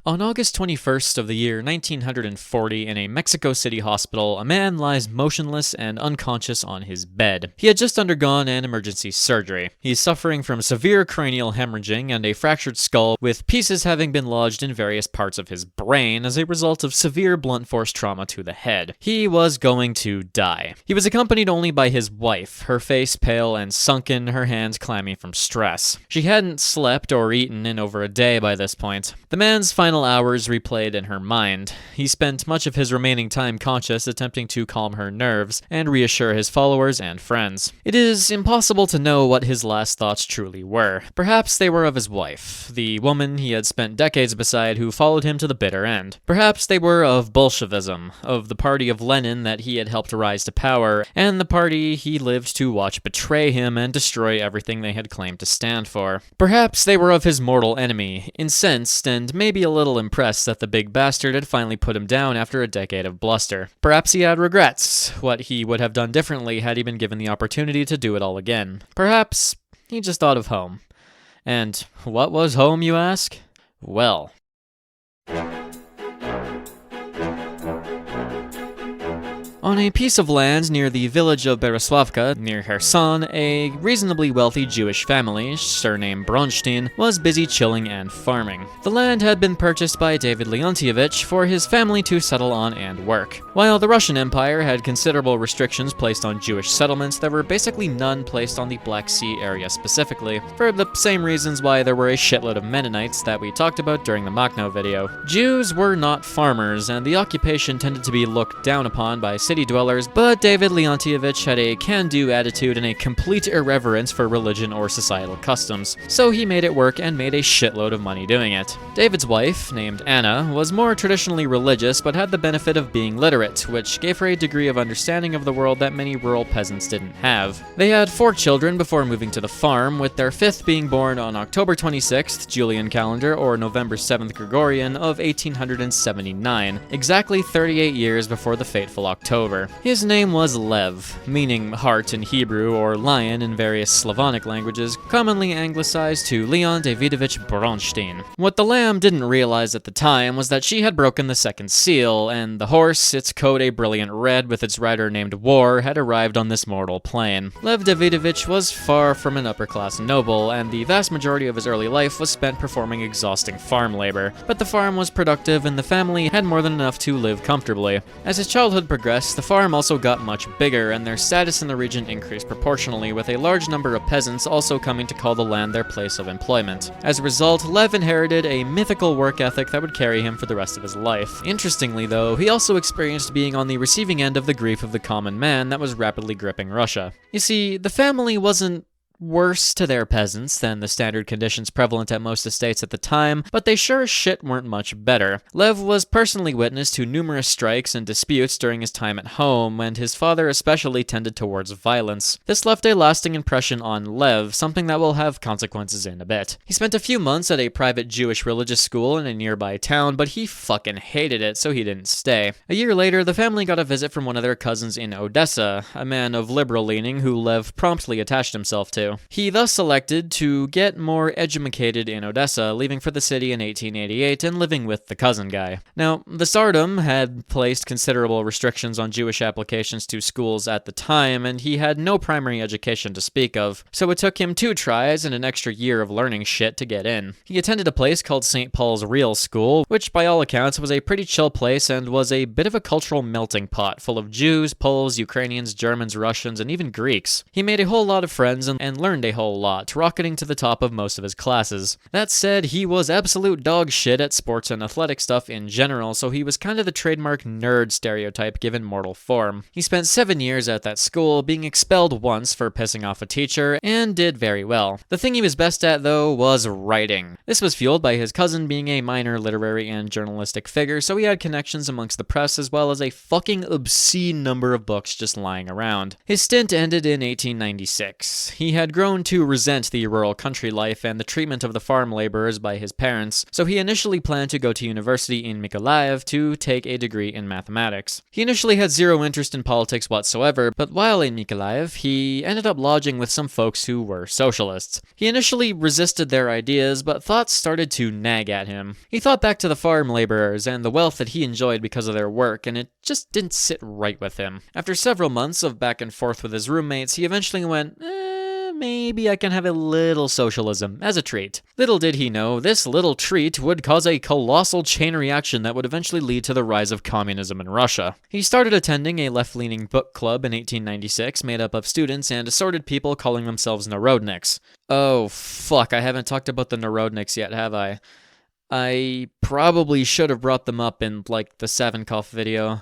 On August 21st of the year 1940, in a Mexico City hospital, a man lies motionless and unconscious on his bed. He had just undergone an emergency surgery. He's suffering from severe cranial hemorrhaging and a fractured skull, with pieces having been lodged in various parts of his brain as a result of severe blunt force trauma to the head. He was going to die. He was accompanied only by his wife, her face pale and sunken, her hands clammy from stress. She hadn't slept or eaten in over a day by this point. The man's final hours replayed in her mind. He spent much of his remaining time conscious, attempting to calm her nerves and reassure his followers and friends. It is impossible to know what his last thoughts truly were. Perhaps they were of his wife, the woman he had spent decades beside who followed him to the bitter end. Perhaps they were of Bolshevism, of the party of Lenin that he had helped rise to power, and the party he lived to watch betray him and destroy everything they had claimed to stand for. Perhaps they were of his mortal enemy, incensed and maybe a little impressed that the big bastard had finally put him down after a decade of bluster. Perhaps he had regrets, what he would have done differently had he been given the opportunity to do it all again. Perhaps he just thought of home. And what was home, you ask? Well, on a piece of land near the village of Berezovka, near Kherson, a reasonably wealthy Jewish family, surnamed Bronstein, was busy chilling and farming. The land had been purchased by David Leontievich for his family to settle on and work. While the Russian Empire had considerable restrictions placed on Jewish settlements, there were basically none placed on the Black Sea area specifically, for the same reasons why there were a shitload of Mennonites that we talked about during the Makhno video. Jews were not farmers, and the occupation tended to be looked down upon by city dwellers, but David Leontievich had a can-do attitude and a complete irreverence for religion or societal customs, so he made it work and made a shitload of money doing it. David's wife, named Anna, was more traditionally religious but had the benefit of being literate, which gave her a degree of understanding of the world that many rural peasants didn't have. They had 4 children before moving to the farm, with their 5th being born on October 26th, Julian calendar, or November 7th Gregorian of 1879, exactly 38 years before the fateful October. His name was Lev, meaning heart in Hebrew or lion in various Slavonic languages, commonly anglicized to Leon Davidovich Bronstein. What the lamb didn't realize at the time was that she had broken the second seal, and the horse, its coat a brilliant red with its rider named War, had arrived on this mortal plane. Lev Davidovich was far from an upper-class noble, and the vast majority of his early life was spent performing exhausting farm labor. But the farm was productive, and the family had more than enough to live comfortably. As his childhood progressed, the farm also got much bigger, and their status in the region increased proportionally, with a large number of peasants also coming to call the land their place of employment. As a result, Lev inherited a mythical work ethic that would carry him for the rest of his life. Interestingly, though, he also experienced being on the receiving end of the grief of the common man that was rapidly gripping Russia. You see, the family wasn't worse to their peasants than the standard conditions prevalent at most estates at the time, but they sure as shit weren't much better. Lev was personally witness to numerous strikes and disputes during his time at home, and his father especially tended towards violence. This left a lasting impression on Lev, something that will have consequences in a bit. He spent a few months at a private Jewish religious school in a nearby town, but he fucking hated it, so he didn't stay. A year later, the family got a visit from one of their cousins in Odessa, a man of liberal leaning who Lev promptly attached himself to. He thus elected to get more educated in Odessa, leaving for the city in 1888 and living with the cousin guy. Now, the Tsardom had placed considerable restrictions on Jewish applications to schools at the time, and he had no primary education to speak of, so it took him 2 tries and an extra year of learning shit to get in. He attended a place called St. Paul's Real School, which by all accounts was a pretty chill place and was a bit of a cultural melting pot, full of Jews, Poles, Ukrainians, Germans, Russians, and even Greeks. He made a whole lot of friends and learned a whole lot, rocketing to the top of most of his classes. That said, he was absolute dog shit at sports and athletic stuff in general, so he was kind of the trademark nerd stereotype given mortal form. He spent 7 years at that school, being expelled once for pissing off a teacher, and did very well. The thing he was best at, though, was writing. This was fueled by his cousin being a minor literary and journalistic figure, so he had connections amongst the press as well as a fucking obscene number of books just lying around. His stint ended in 1896. He had had grown to resent the rural country life and the treatment of the farm laborers by his parents, so he initially planned to go to university in Mykolaiv to take a degree in mathematics. He initially had zero interest in politics whatsoever, but while in Mykolaiv, he ended up lodging with some folks who were socialists. He initially resisted their ideas, but thoughts started to nag at him. He thought back to the farm laborers and the wealth that he enjoyed because of their work, and it just didn't sit right with him. After several months of back and forth with his roommates, he eventually went, maybe I can have a little socialism as a treat. Little did he know, this little treat would cause a colossal chain reaction that would eventually lead to the rise of communism in Russia. He started attending a left-leaning book club in 1896 made up of students and assorted people calling themselves Narodniks. Oh, fuck, I haven't talked about the Narodniks yet, have I? I probably should have brought them up in, the Savinkov video.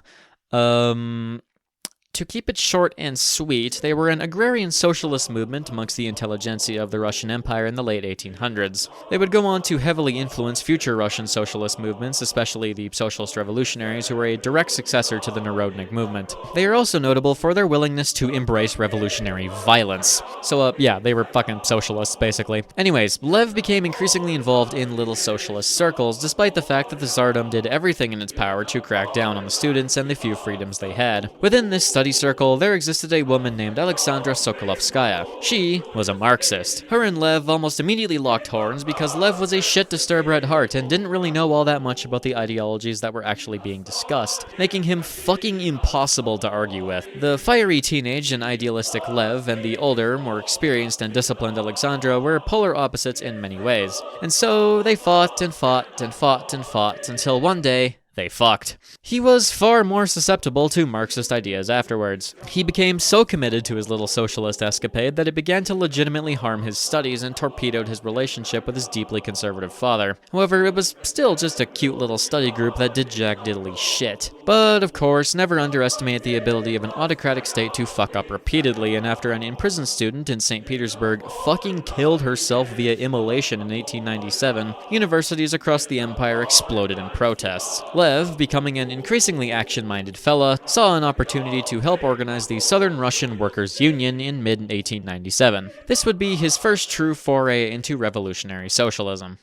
To keep it short and sweet, they were an agrarian socialist movement amongst the intelligentsia of the Russian Empire in the late 1800s. They would go on to heavily influence future Russian socialist movements, especially the socialist revolutionaries, who were a direct successor to the Narodnik movement. They are also notable for their willingness to embrace revolutionary violence. So, yeah, they were fucking socialists, basically. Anyways, Lev became increasingly involved in little socialist circles, despite the fact that the Tsardom did everything in its power to crack down on the students and the few freedoms they had. Within this study circle, there existed a woman named Alexandra Sokolovskaya. She was a Marxist. Her and Lev almost immediately locked horns because Lev was a shit disturber at heart and didn't really know all that much about the ideologies that were actually being discussed, making him fucking impossible to argue with. The fiery teenage and idealistic Lev and the older, more experienced and disciplined Alexandra were polar opposites in many ways. And so they fought and fought and fought and fought until one day, they fucked. He was far more susceptible to Marxist ideas afterwards. He became so committed to his little socialist escapade that it began to legitimately harm his studies and torpedoed his relationship with his deeply conservative father. However, it was still just a cute little study group that did jack diddly shit. But, of course, never underestimate the ability of an autocratic state to fuck up repeatedly, and after an imprisoned student in St. Petersburg fucking killed herself via immolation in 1897, universities across the empire exploded in protests. Lev, becoming an increasingly action-minded fella, saw an opportunity to help organize the Southern Russian Workers' Union in mid-1897. This would be his first true foray into revolutionary socialism.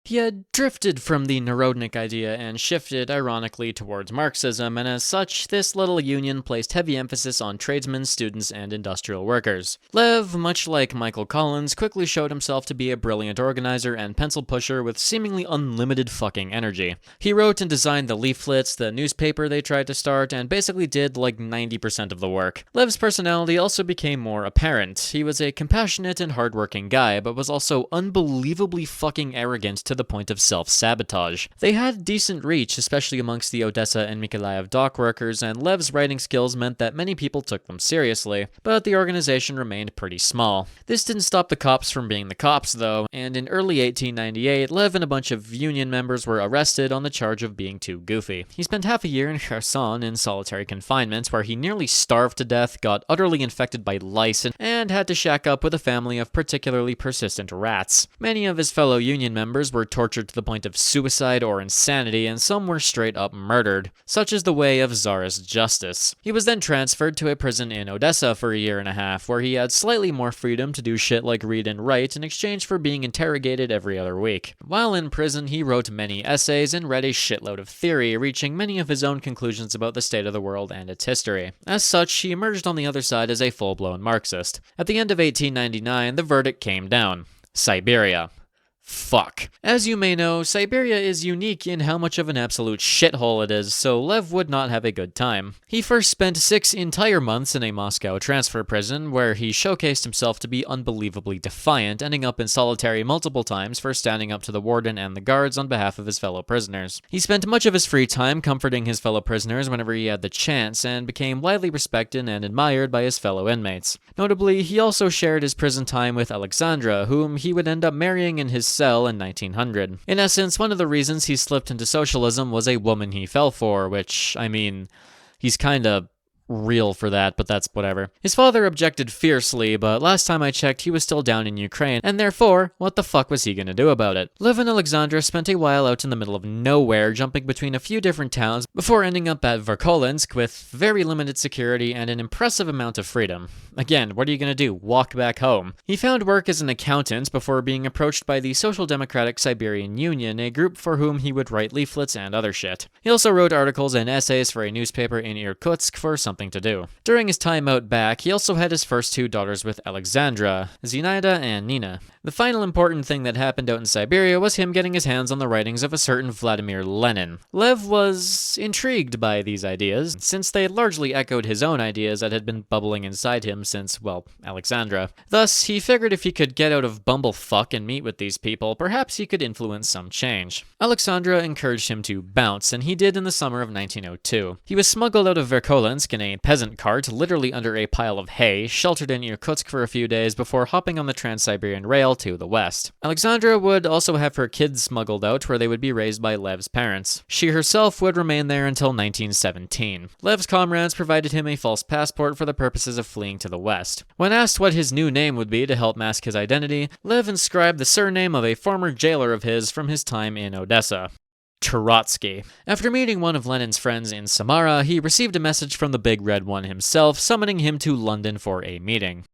He had drifted from the Narodnik idea and shifted, ironically, towards Marxism, and as such, this little union placed heavy emphasis on tradesmen, students, and industrial workers. Lev, much like Michael Collins, quickly showed himself to be a brilliant organizer and pencil pusher with seemingly unlimited fucking energy. He wrote and designed the leaflets, the newspaper they tried to start, and basically did 90% of the work. Lev's personality also became more apparent. He was a compassionate and hardworking guy, but was also unbelievably fucking arrogant to the point of self-sabotage. They had decent reach, especially amongst the Odessa and Mykolaiv dock workers, and Lev's writing skills meant that many people took them seriously, but the organization remained pretty small. This didn't stop the cops from being the cops, though, and in early 1898, Lev and a bunch of union members were arrested on the charge of being too goofy. He spent half a year in Kherson in solitary confinement, where he nearly starved to death, got utterly infected by lice, and had to shack up with a family of particularly persistent rats. Many of his fellow union members were tortured to the point of suicide or insanity, and some were straight up murdered. Such is the way of Tsarist justice. He was then transferred to a prison in Odessa for a year and a half, where he had slightly more freedom to do shit like read and write in exchange for being interrogated every other week. While in prison, he wrote many essays and read a shitload of theory, reaching many of his own conclusions about the state of the world and its history. As such, he emerged on the other side as a full-blown Marxist. At the end of 1899, the verdict came down. Siberia. Fuck. As you may know, Siberia is unique in how much of an absolute shithole it is, so Lev would not have a good time. He first spent 6 entire months in a Moscow transfer prison, where he showcased himself to be unbelievably defiant, ending up in solitary multiple times for standing up to the warden and the guards on behalf of his fellow prisoners. He spent much of his free time comforting his fellow prisoners whenever he had the chance, and became widely respected and admired by his fellow inmates. Notably, he also shared his prison time with Alexandra, whom he would end up marrying in his cell in 1900. In essence, one of the reasons he slipped into socialism was a woman he fell for, which, I mean, he's kinda real for that, but that's whatever. His father objected fiercely, but last time I checked, he was still down in Ukraine, and therefore, what the fuck was he gonna do about it? Lev and Alexandra spent a while out in the middle of nowhere, jumping between a few different towns, before ending up at Verkholensk with very limited security and an impressive amount of freedom. Again, what are you gonna do? Walk back home? He found work as an accountant before being approached by the Social Democratic Siberian Union, a group for whom he would write leaflets and other shit. He also wrote articles and essays for a newspaper in Irkutsk for something to do. During his time out back, he also had his first two daughters with Alexandra, Zinaida and Nina. The final important thing that happened out in Siberia was him getting his hands on the writings of a certain Vladimir Lenin. Lev was intrigued by these ideas, since they largely echoed his own ideas that had been bubbling inside him since, well, Alexandra. Thus, he figured if he could get out of bumblefuck and meet with these people, perhaps he could influence some change. Alexandra encouraged him to bounce, and he did in the summer of 1902. He was smuggled out of Verkholensk in a peasant cart, literally under a pile of hay, sheltered in Irkutsk for a few days before hopping on the Trans-Siberian Rail to the west. Alexandra would also have her kids smuggled out where they would be raised by Lev's parents. She herself would remain there until 1917. Lev's comrades provided him a false passport for the purposes of fleeing to the west. When asked what his new name would be to help mask his identity, Lev inscribed the surname of a former jailer of his from his time in Odessa. Trotsky. After meeting one of Lenin's friends in Samara, he received a message from the Big Red One himself, summoning him to London for a meeting.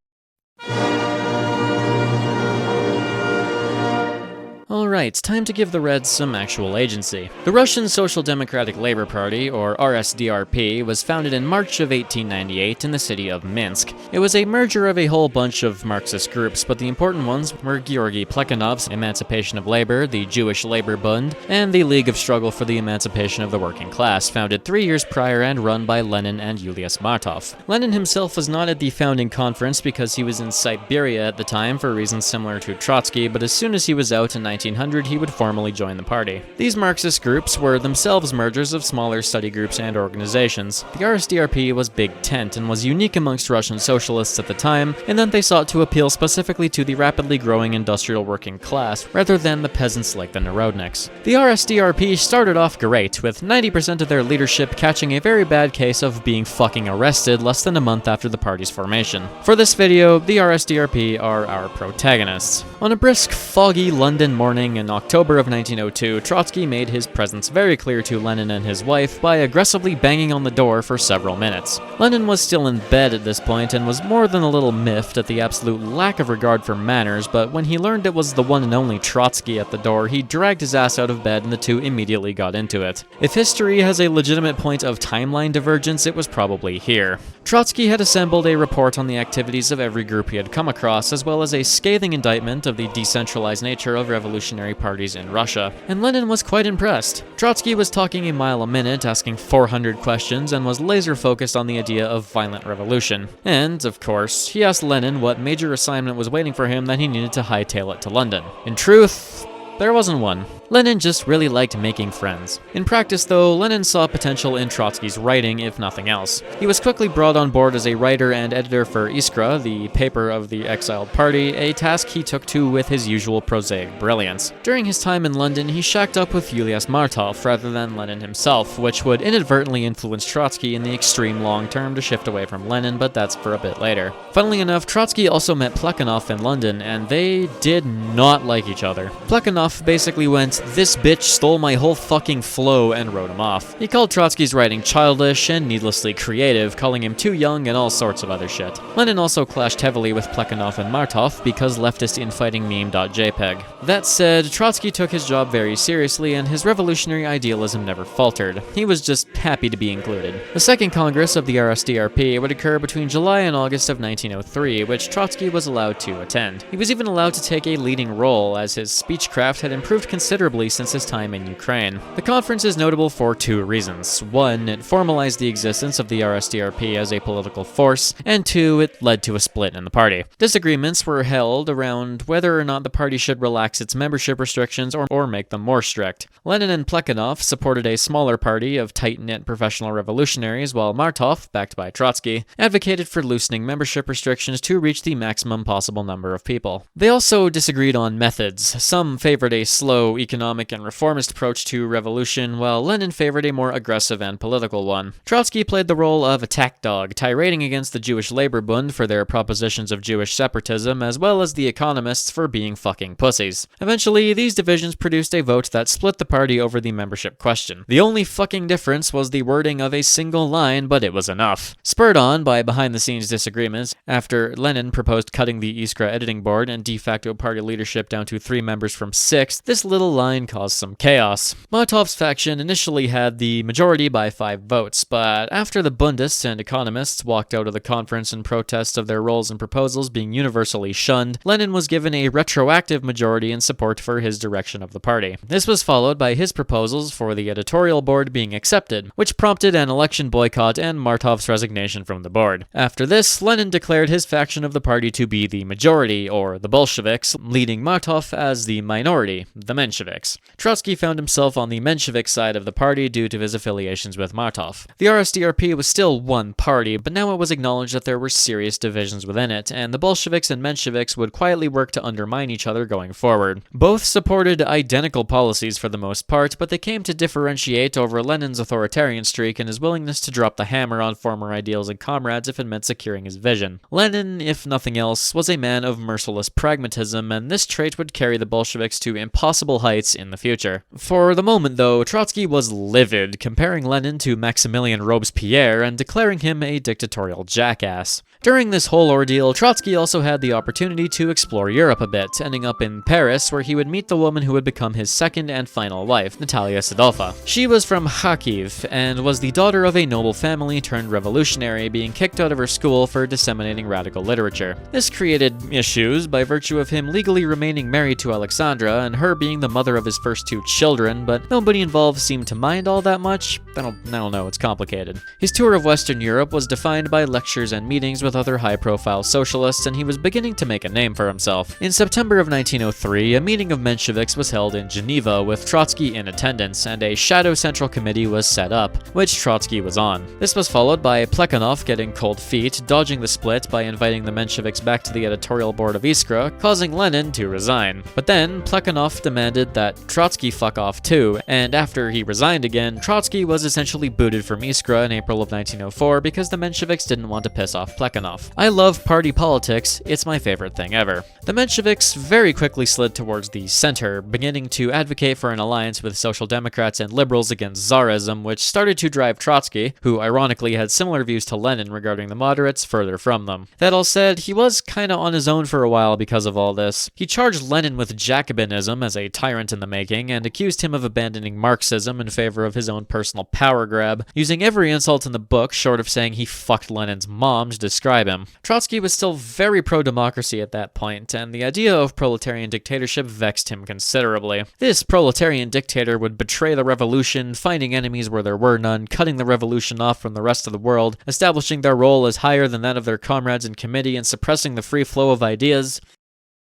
Alright, time to give the Reds some actual agency. The Russian Social Democratic Labor Party, or RSDRP, was founded in March of 1898 in the city of Minsk. It was a merger of a whole bunch of Marxist groups, but the important ones were Georgy Plekhanov's Emancipation of Labor, the Jewish Labor Bund, and the League of Struggle for the Emancipation of the Working Class, founded 3 years prior and run by Lenin and Julius Martov. Lenin himself was not at the founding conference because he was in Siberia at the time for reasons similar to Trotsky, but as soon as he was out in 1900, he would formally join the party. These Marxist groups were themselves mergers of smaller study groups and organizations. The RSDRP was Big Tent and was unique amongst Russian socialists at the time, in that they sought to appeal specifically to the rapidly growing industrial working class, rather than the peasants like the Narodniks. The RSDRP started off great, with 90% of their leadership catching a very bad case of being fucking arrested less than a month after the party's formation. For this video, the RSDRP are our protagonists. On a brisk, foggy London morning in October of 1902, Trotsky made his presence very clear to Lenin and his wife by aggressively banging on the door for several minutes. Lenin was still in bed at this point and was more than a little miffed at the absolute lack of regard for manners, but when he learned it was the one and only Trotsky at the door, he dragged his ass out of bed and the two immediately got into it. If history has a legitimate point of timeline divergence, it was probably here. Trotsky had assembled a report on the activities of every group he had come across, as well as a scathing indictment of the decentralized nature of revolutionary parties in Russia, and Lenin was quite impressed. Trotsky was talking a mile a minute, asking 400 questions, and was laser-focused on the idea of violent revolution. And, of course, he asked Lenin what major assignment was waiting for him that he needed to hightail it to London. In truth, there wasn't one. Lenin just really liked making friends. In practice, though, Lenin saw potential in Trotsky's writing, if nothing else. He was quickly brought on board as a writer and editor for Iskra, the paper of the exiled party, a task he took to with his usual prosaic brilliance. During his time in London, he shacked up with Julius Martov rather than Lenin himself, which would inadvertently influence Trotsky in the extreme long term to shift away from Lenin, but that's for a bit later. Funnily enough, Trotsky also met Plekhanov in London, and they did not like each other. Plekhanov basically went, "This bitch stole my whole fucking flow," and wrote him off. He called Trotsky's writing childish and needlessly creative, calling him too young and all sorts of other shit. Lenin also clashed heavily with Plekhanov and Martov because leftist infighting meme.jpg. That said, Trotsky took his job very seriously and his revolutionary idealism never faltered. He was just happy to be included. The second Congress of the RSDRP would occur between July and August of 1903, which Trotsky was allowed to attend. He was even allowed to take a leading role, as his speechcraft had improved considerably since his time in Ukraine. The conference is notable for two reasons. One, it formalized the existence of the RSDRP as a political force, and two, it led to a split in the party. Disagreements were held around whether or not the party should relax its membership restrictions or make them more strict. Lenin and Plekhanov supported a smaller party of tight-knit professional revolutionaries, while Martov, backed by Trotsky, advocated for loosening membership restrictions to reach the maximum possible number of people. They also disagreed on methods. Some favored offered a slow, economic, and reformist approach to revolution, while Lenin favored a more aggressive and political one. Trotsky played the role of attack dog, tirading against the Jewish Labor Bund for their propositions of Jewish separatism, as well as the economists for being fucking pussies. Eventually, these divisions produced a vote that split the party over the membership question. The only fucking difference was the wording of a single line, but it was enough. Spurred on by behind-the-scenes disagreements, after Lenin proposed cutting the Iskra editing board and de facto party leadership down to 3 members from 6, this little line caused some chaos. Molotov's faction initially had the majority by 5 votes, but after the Bundists and economists walked out of the conference in protest of their roles and proposals being universally shunned, Lenin was given a retroactive majority in support for his direction of the party. This was followed by his proposals for the editorial board being accepted, which prompted an election boycott and Martov's resignation from the board. After this, Lenin declared his faction of the party to be the majority, or the Bolsheviks, leading Martov as the minority, the Mensheviks. Trotsky found himself on the Menshevik side of the party due to his affiliations with Martov. The RSDRP was still one party, but now it was acknowledged that there were serious divisions within it, and the Bolsheviks and Mensheviks would quietly work to undermine each other going forward. Both supported identical policies for the most part, but they came to differentiate over Lenin's authoritarian streak and his willingness to drop the hammer on former ideals and comrades if it meant securing his vision. Lenin, if nothing else, was a man of merciless pragmatism, and this trait would carry the Bolsheviks to impossible heights in the future. For the moment, though, Trotsky was livid, comparing Lenin to Maximilien Robespierre and declaring him a dictatorial jackass. During this whole ordeal, Trotsky also had the opportunity to explore Europe a bit, ending up in Paris, where he would meet the woman who would become his second and final wife, Natalia Sadolfa. She was from Kharkiv, and was the daughter of a noble family turned revolutionary, being kicked out of her school for disseminating radical literature. This created issues by virtue of him legally remaining married to Alexandra, and her being the mother of his first 2 children, but nobody involved seemed to mind all that much. I don't know, it's complicated. His tour of Western Europe was defined by lectures and meetings with other high-profile socialists, and he was beginning to make a name for himself. In September of 1903, a meeting of Mensheviks was held in Geneva with Trotsky in attendance, and a shadow central committee was set up, which Trotsky was on. This was followed by Plekhanov getting cold feet, dodging the split by inviting the Mensheviks back to the editorial board of Iskra, causing Lenin to resign. But then, Plekhanov demanded that Trotsky fuck off too, and after he resigned again, Trotsky was essentially booted from Iskra in April of 1904 because the Mensheviks didn't want to piss off Plekhanov. I love party politics, it's my favorite thing ever. The Mensheviks very quickly slid towards the center, beginning to advocate for an alliance with Social Democrats and liberals against Tsarism, which started to drive Trotsky, who ironically had similar views to Lenin regarding the moderates, further from them. That all said, he was kinda on his own for a while because of all this. He charged Lenin with Jacobinism as a tyrant in the making, and accused him of abandoning Marxism in favor of his own personal power grab, using every insult in the book short of saying he fucked Lenin's mom to describe him. Trotsky was still very pro-democracy at that point, and the idea of proletarian dictatorship vexed him considerably. This proletarian dictator would betray the revolution, finding enemies where there were none, cutting the revolution off from the rest of the world, establishing their role as higher than that of their comrades in committee, and suppressing the free flow of ideas.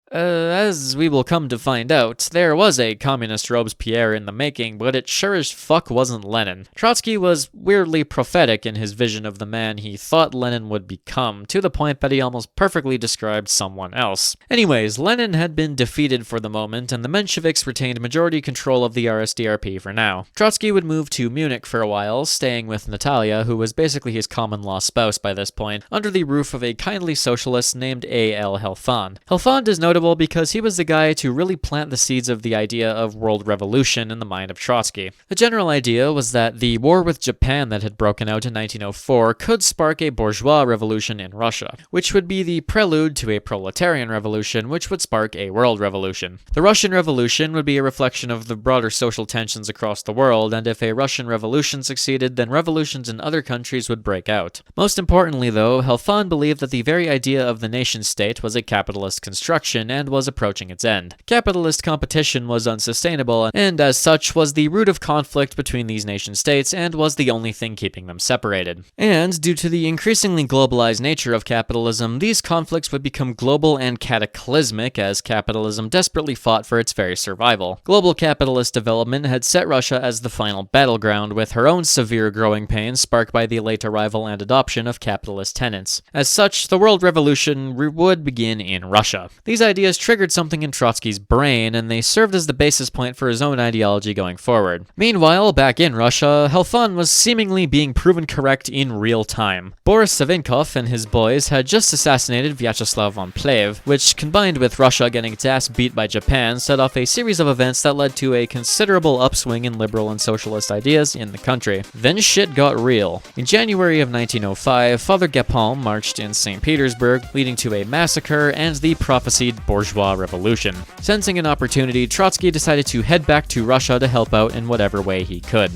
As we will come to find out, there was a communist Robespierre in the making, but it sure as fuck wasn't Lenin. Trotsky was weirdly prophetic in his vision of the man he thought Lenin would become, to the point that he almost perfectly described someone else. Anyways, Lenin had been defeated for the moment, and the Mensheviks retained majority control of the RSDRP for now. Trotsky would move to Munich for a while, staying with Natalia, who was basically his common-law spouse by this point, under the roof of a kindly socialist named A.L. Helfand. Helfand is notable because he was the guy to really plant the seeds of the idea of world revolution in the mind of Trotsky. The general idea was that the war with Japan that had broken out in 1904 could spark a bourgeois revolution in Russia, which would be the prelude to a proletarian revolution, which would spark a world revolution. The Russian Revolution would be a reflection of the broader social tensions across the world, and if a Russian revolution succeeded, then revolutions in other countries would break out. Most importantly, though, Helfand believed that the very idea of the nation-state was a capitalist construction and was approaching its end. Capitalist competition was unsustainable, and as such was the root of conflict between these nation-states and was the only thing keeping them separated. And due to the increasingly globalized nature of capitalism, these conflicts would become global and cataclysmic as capitalism desperately fought for its very survival. Global capitalist development had set Russia as the final battleground, with her own severe growing pains sparked by the late arrival and adoption of capitalist tenets. As such, the world revolution would begin in Russia. These ideas ideas triggered something in Trotsky's brain, and they served as the basis point for his own ideology going forward. Meanwhile, back in Russia, Helfun was seemingly being proven correct in real time. Boris Savinkov and his boys had just assassinated Vyacheslav von Plehve, which, combined with Russia getting its ass beat by Japan, set off a series of events that led to a considerable upswing in liberal and socialist ideas in the country. Then shit got real. In January of 1905, Father Gapon marched in St. Petersburg, leading to a massacre and the prophesied bourgeois revolution. Sensing an opportunity, Trotsky decided to head back to Russia to help out in whatever way he could.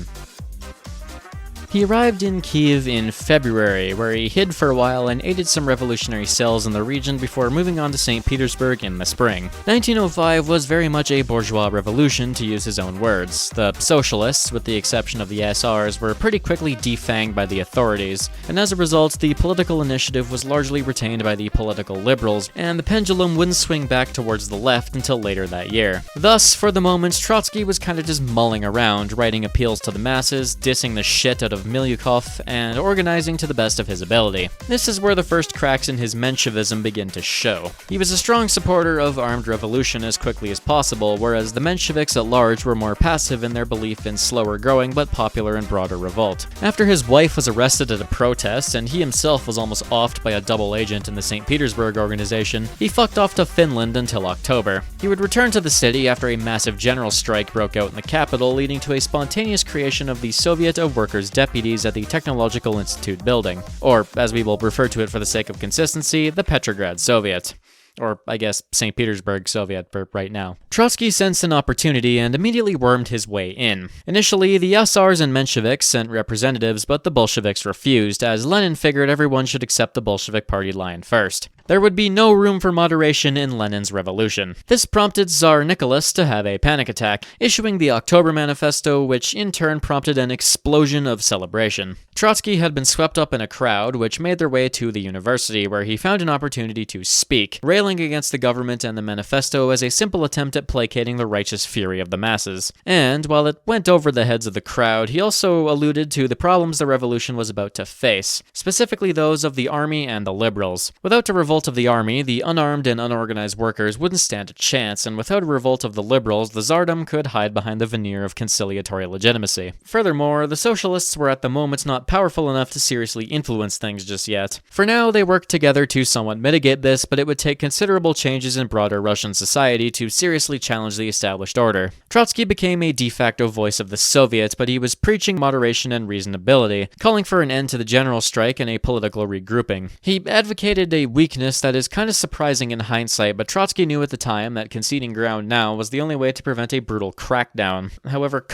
He arrived in Kiev in February, where he hid for a while and aided some revolutionary cells in the region before moving on to St. Petersburg in the spring. 1905 was very much a bourgeois revolution, to use his own words. The socialists, with the exception of the SRs, were pretty quickly defanged by the authorities, and as a result, the political initiative was largely retained by the political liberals, and the pendulum wouldn't swing back towards the left until later that year. Thus, for the moment, Trotsky was kind of just mulling around, writing appeals to the masses, dissing the shit out of Milyukov, and organizing to the best of his ability. This is where the first cracks in his Menshevism begin to show. He was a strong supporter of armed revolution as quickly as possible, whereas the Mensheviks at large were more passive in their belief in slower growing but popular and broader revolt. After his wife was arrested at a protest, and he himself was almost offed by a double agent in the St. Petersburg organization, he fucked off to Finland until October. He would return to the city after a massive general strike broke out in the capital, leading to a spontaneous creation of the Soviet of Workers' Deputies at the Technological Institute building, or, as we will refer to it for the sake of consistency, the Petrograd Soviet. Or, I guess, St. Petersburg Soviet for right now. Trotsky sensed an opportunity and immediately wormed his way in. Initially, the SRs and Mensheviks sent representatives, but the Bolsheviks refused, as Lenin figured everyone should accept the Bolshevik party line first. There would be no room for moderation in Lenin's revolution. This prompted Tsar Nicholas to have a panic attack, issuing the October Manifesto, which in turn prompted an explosion of celebration. Trotsky had been swept up in a crowd, which made their way to the university, where he found an opportunity to speak, railing against the government and the manifesto as a simple attempt at placating the righteous fury of the masses. And, while it went over the heads of the crowd, he also alluded to the problems the revolution was about to face, specifically those of the army and the liberals. Without a revolt of the army, the unarmed and unorganized workers wouldn't stand a chance, and without a revolt of the liberals, the Tsardom could hide behind the veneer of conciliatory legitimacy. Furthermore, the socialists were at the moment not powerful enough to seriously influence things just yet. For now, they worked together to somewhat mitigate this, but it would take considerable changes in broader Russian society to seriously challenge the established order. Trotsky became a de facto voice of the Soviets, but he was preaching moderation and reasonability, calling for an end to the general strike and a political regrouping. He advocated a weakness that is kind of surprising in hindsight, but Trotsky knew at the time that conceding ground now was the only way to prevent a brutal crackdown. However,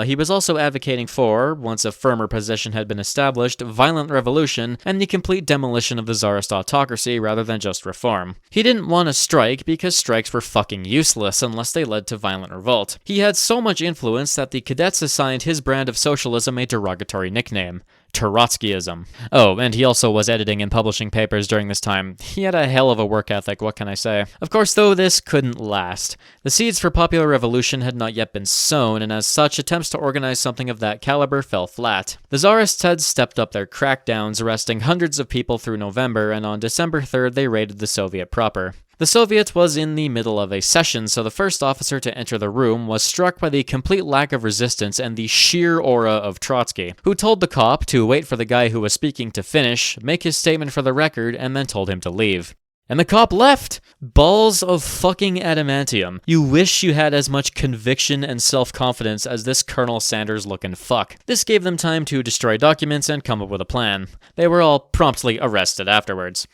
he was also advocating for, once a firmer position had been established, violent revolution and the complete demolition of the Tsarist autocracy rather than just reform. He didn't want a strike because strikes were fucking useless unless they led to violent revolt. He had so much influence that the cadets assigned his brand of socialism a derogatory nickname: Trotskyism. Oh, and he also was editing and publishing papers during this time. He had a hell of a work ethic, what can I say? Of course, though, this couldn't last. The seeds for popular revolution had not yet been sown, and as such, attempts to organize something of that caliber fell flat. The Tsarists had stepped up their crackdowns, arresting hundreds of people through November, and on December 3rd, they raided the Soviet proper. The Soviet was in the middle of a session, so the first officer to enter the room was struck by the complete lack of resistance and the sheer aura of Trotsky, who told the cop to wait for the guy who was speaking to finish, make his statement for the record, and then told him to leave. And the cop left! Balls of fucking adamantium. You wish you had as much conviction and self-confidence as this Colonel Sanders-looking fuck. This gave them time to destroy documents and come up with a plan. They were all promptly arrested afterwards.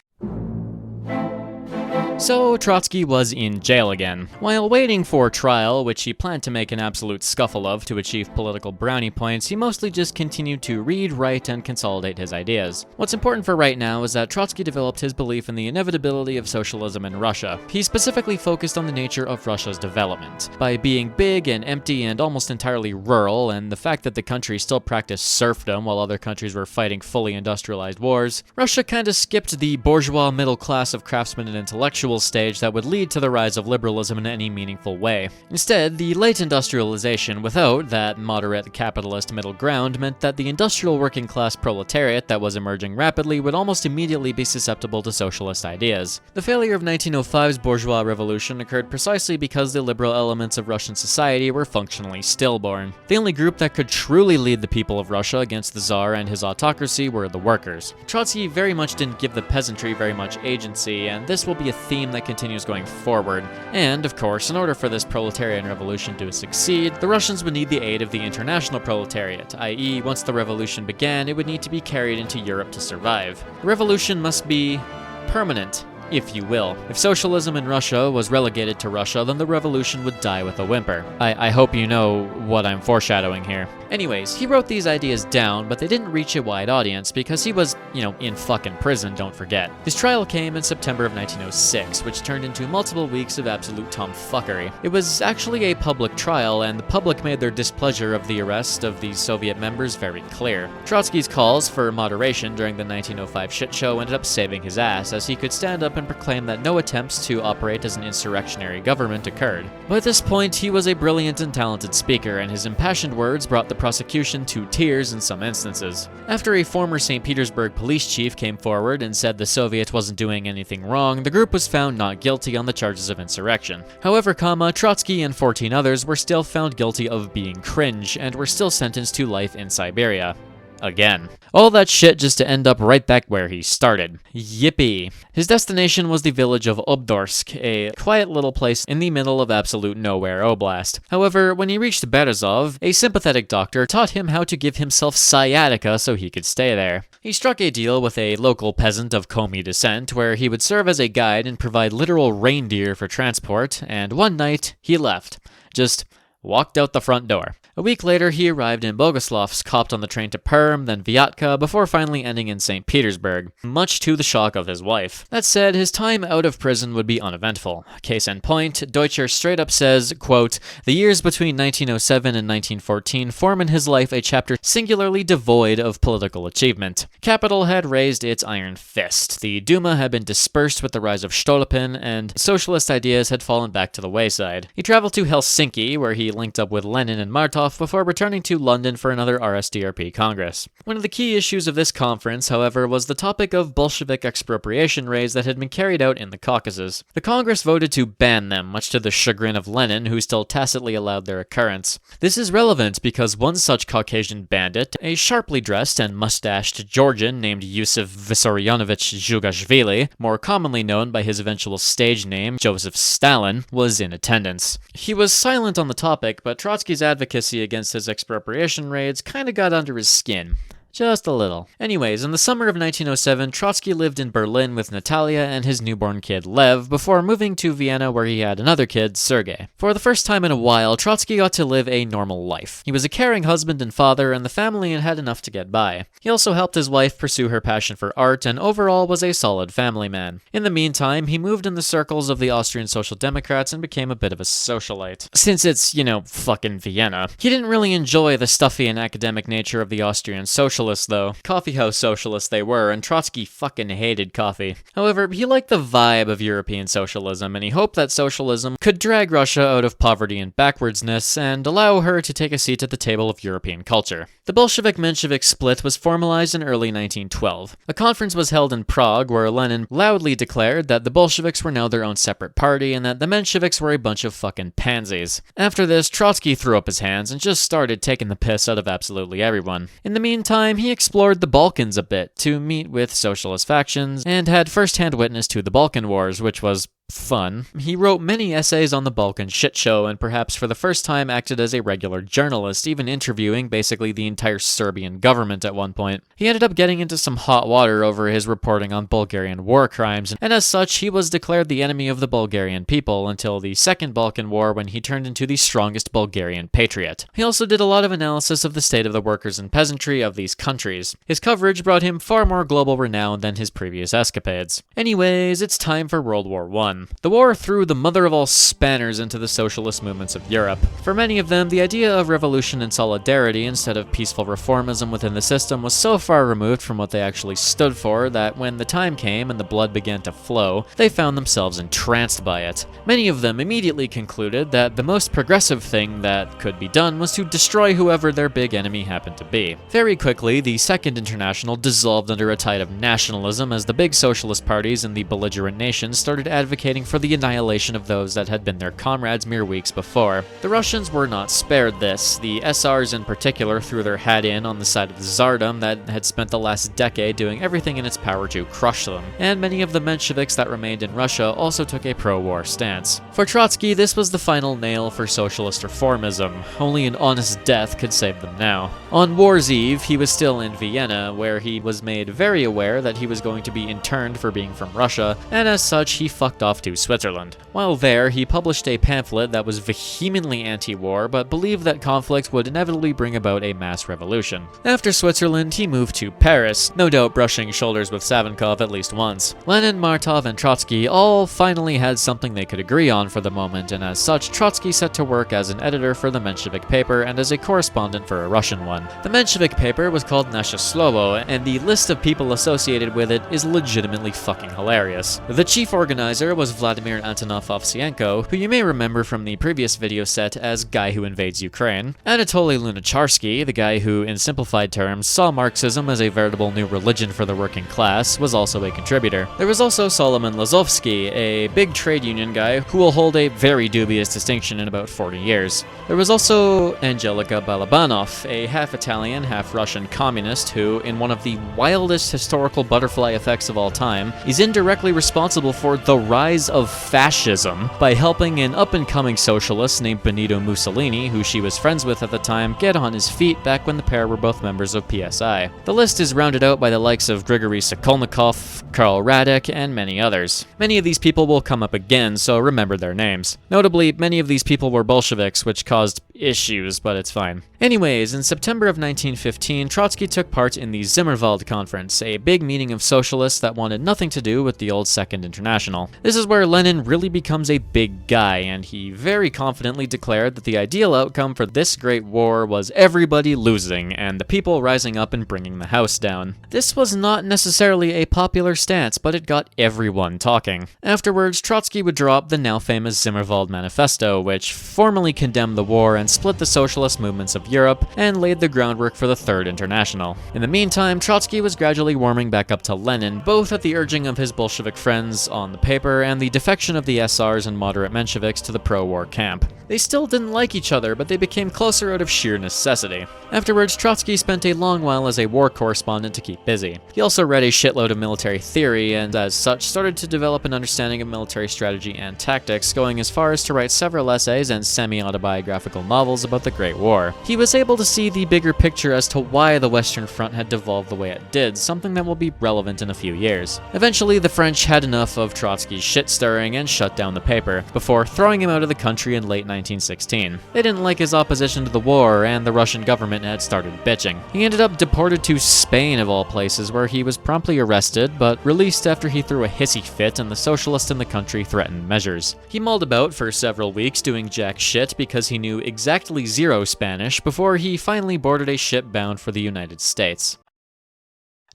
So, Trotsky was in jail again. While waiting for trial, which he planned to make an absolute scuffle of to achieve political brownie points, he mostly just continued to read, write, and consolidate his ideas. What's important for right now is that Trotsky developed his belief in the inevitability of socialism in Russia. He specifically focused on the nature of Russia's development. By being big and empty and almost entirely rural, and the fact that the country still practiced serfdom while other countries were fighting fully industrialized wars, Russia kinda skipped the bourgeois middle class of craftsmen and intellectuals gradual stage that would lead to the rise of liberalism in any meaningful way. Instead, the late industrialization without that moderate capitalist middle ground meant that the industrial working class proletariat that was emerging rapidly would almost immediately be susceptible to socialist ideas. The failure of 1905's bourgeois revolution occurred precisely because the liberal elements of Russian society were functionally stillborn. The only group that could truly lead the people of Russia against the Tsar and his autocracy were the workers. Trotsky very much didn't give the peasantry very much agency, and this will be a theme that continues going forward. And, of course, in order for this proletarian revolution to succeed, the Russians would need the aid of the international proletariat, i.e., once the revolution began, it would need to be carried into Europe to survive. The revolution must be permanent, if you will. If socialism in Russia was relegated to Russia, then the revolution would die with a whimper. I hope you know what I'm foreshadowing here. Anyways, he wrote these ideas down, but they didn't reach a wide audience because he was, in fucking prison, don't forget. His trial came in September of 1906, which turned into multiple weeks of absolute tomfuckery. It was actually a public trial, and the public made their displeasure of the arrest of these Soviet members very clear. Trotsky's calls for moderation during the 1905 shit show ended up saving his ass, as he could stand up and proclaim that no attempts to operate as an insurrectionary government occurred. By this point, he was a brilliant and talented speaker, and his impassioned words brought the prosecution to tears in some instances. After a former St. Petersburg police chief came forward and said the Soviet wasn't doing anything wrong, the group was found not guilty on the charges of insurrection. However, Trotsky and 14 others were still found guilty of being cringe, and were still sentenced to life in Siberia. Again. All that shit just to end up right back where he started. Yippee. His destination was the village of Obdorsk, a quiet little place in the middle of absolute nowhere oblast. However, when he reached Berezov, a sympathetic doctor taught him how to give himself sciatica so he could stay there. He struck a deal with a local peasant of Komi descent where he would serve as a guide and provide literal reindeer for transport, and one night he left. Just walked out the front door. A week later, he arrived in Bogoslovsk, hopped on the train to Perm, then Vyatka, before finally ending in St. Petersburg, much to the shock of his wife. That said, his time out of prison would be uneventful. Case in point, Deutscher straight up says, quote, "The years between 1907 and 1914 form in his life a chapter singularly devoid of political achievement. Capital had raised its iron fist, the Duma had been dispersed with the rise of Stolypin, and socialist ideas had fallen back to the wayside. He traveled to Helsinki, where he linked up with Lenin and Martov, before returning to London for another RSDRP Congress. One of the key issues of this conference, however, was the topic of Bolshevik expropriation raids that had been carried out in the Caucasus. The Congress voted to ban them, much to the chagrin of Lenin, who still tacitly allowed their occurrence. This is relevant because one such Caucasian bandit, a sharply dressed and mustached Georgian named Yusuf Vissarionovich Zhugashvili, more commonly known by his eventual stage name, Joseph Stalin, was in attendance. He was silent on the topic, but Trotsky's advocacy against his expropriation raids kinda got under his skin. Just a little. Anyways, in the summer of 1907, Trotsky lived in Berlin with Natalia and his newborn kid, Lev, before moving to Vienna where he had another kid, Sergei. For the first time in a while, Trotsky got to live a normal life. He was a caring husband and father, and the family had enough to get by. He also helped his wife pursue her passion for art, and overall was a solid family man. In the meantime, he moved in the circles of the Austrian Social Democrats and became a bit of a socialite. Since it's, fucking Vienna. He didn't really enjoy the stuffy and academic nature of the Austrian socialists, though. Coffeehouse socialists they were, and Trotsky fucking hated coffee. However, he liked the vibe of European socialism, and he hoped that socialism could drag Russia out of poverty and backwardsness, and allow her to take a seat at the table of European culture. The Bolshevik-Menshevik split was formalized in early 1912. A conference was held in Prague where Lenin loudly declared that the Bolsheviks were now their own separate party, and that the Mensheviks were a bunch of fucking pansies. After this, Trotsky threw up his hands and just started taking the piss out of absolutely everyone. In the meantime, he explored the Balkans a bit to meet with socialist factions, and had first-hand witness to the Balkan Wars, which was fun. He wrote many essays on the Balkan shit show, and perhaps for the first time acted as a regular journalist, even interviewing basically the entire Serbian government at one point. He ended up getting into some hot water over his reporting on Bulgarian war crimes, and as such, he was declared the enemy of the Bulgarian people until the Second Balkan War, when he turned into the strongest Bulgarian patriot. He also did a lot of analysis of the state of the workers and peasantry of these countries. His coverage brought him far more global renown than his previous escapades. Anyways, it's time for World War I. won. The war threw the mother of all spanners into the socialist movements of Europe. For many of them, the idea of revolution and solidarity instead of peaceful reformism within the system was so far removed from what they actually stood for that when the time came and the blood began to flow, they found themselves entranced by it. Many of them immediately concluded that the most progressive thing that could be done was to destroy whoever their big enemy happened to be. Very quickly, the Second International dissolved under a tide of nationalism as the big socialist parties in the belligerent nations started advocating for the annihilation of those that had been their comrades mere weeks before. The Russians were not spared this. The SRs in particular threw their hat in on the side of the Tsardom that had spent the last decade doing everything in its power to crush them, and many of the Mensheviks that remained in Russia also took a pro-war stance. For Trotsky, this was the final nail for socialist reformism. Only an honest death could save them now. On War's Eve, he was still in Vienna, where he was made very aware that he was going to be interned for being from Russia, and as such, he fucked off to Switzerland. While there, he published a pamphlet that was vehemently anti-war, but believed that conflict would inevitably bring about a mass revolution. After Switzerland, he moved to Paris, no doubt brushing shoulders with Savinkov at least once. Lenin, Martov, and Trotsky all finally had something they could agree on for the moment, and as such, Trotsky set to work as an editor for the Menshevik paper and as a correspondent for a Russian one. The Menshevik paper was called Nasze Slovo, and the list of people associated with it is legitimately fucking hilarious. The chief organizer was Vladimir Antonov Ovsienko, who you may remember from the previous video set as Guy Who Invades Ukraine. Anatoly Lunacharsky, the guy who, in simplified terms, saw Marxism as a veritable new religion for the working class, was also a contributor. There was also Solomon Lazovsky, a big trade union guy who will hold a very dubious distinction in about 40 years. There was also Angelika Balabanov, a half-Italian, half-Russian communist who, in one of the wildest historical butterfly effects of all time, is indirectly responsible for the rise of fascism by helping an up-and-coming socialist named Benito Mussolini, who she was friends with at the time, get on his feet back when the pair were both members of PSI. The list is rounded out by the likes of Grigory Sokolnikov, Karl Radek, and many others. Many of these people will come up again, so remember their names. Notably, many of these people were Bolsheviks, which caused issues, but it's fine. Anyways, in September of 1915, Trotsky took part in the Zimmerwald Conference, a big meeting of socialists that wanted nothing to do with the old Second International. This is where Lenin really becomes a big guy, and he very confidently declared that the ideal outcome for this great war was everybody losing, and the people rising up and bringing the house down. This was not necessarily a popular stance, but it got everyone talking. Afterwards, Trotsky would draw up the now famous Zimmerwald Manifesto, which formally condemned the war and split the socialist movements of Europe, and laid the groundwork for the Third International. In the meantime, Trotsky was gradually warming back up to Lenin, both at the urging of his Bolshevik friends on the paper and the defection of the SRs and moderate Mensheviks to the pro-war camp. They still didn't like each other, but they became closer out of sheer necessity. Afterwards, Trotsky spent a long while as a war correspondent to keep busy. He also read a shitload of military theory, and as such started to develop an understanding of military strategy and tactics, going as far as to write several essays and semi-autobiographical novels about the Great War. He was able to see the bigger picture as to why the Western Front had devolved the way it did, something that will be relevant in a few years. Eventually, the French had enough of Trotsky's shit-stirring and shut down the paper, before throwing him out of the country in late 1916. They didn't like his opposition to the war, and the Russian government had started bitching. He ended up deported to Spain of all places, where he was promptly arrested, but released after he threw a hissy fit and the socialists in the country threatened measures. He mulled about for several weeks doing jack shit because he knew exactly zero Spanish before he finally boarded a ship bound for the United States.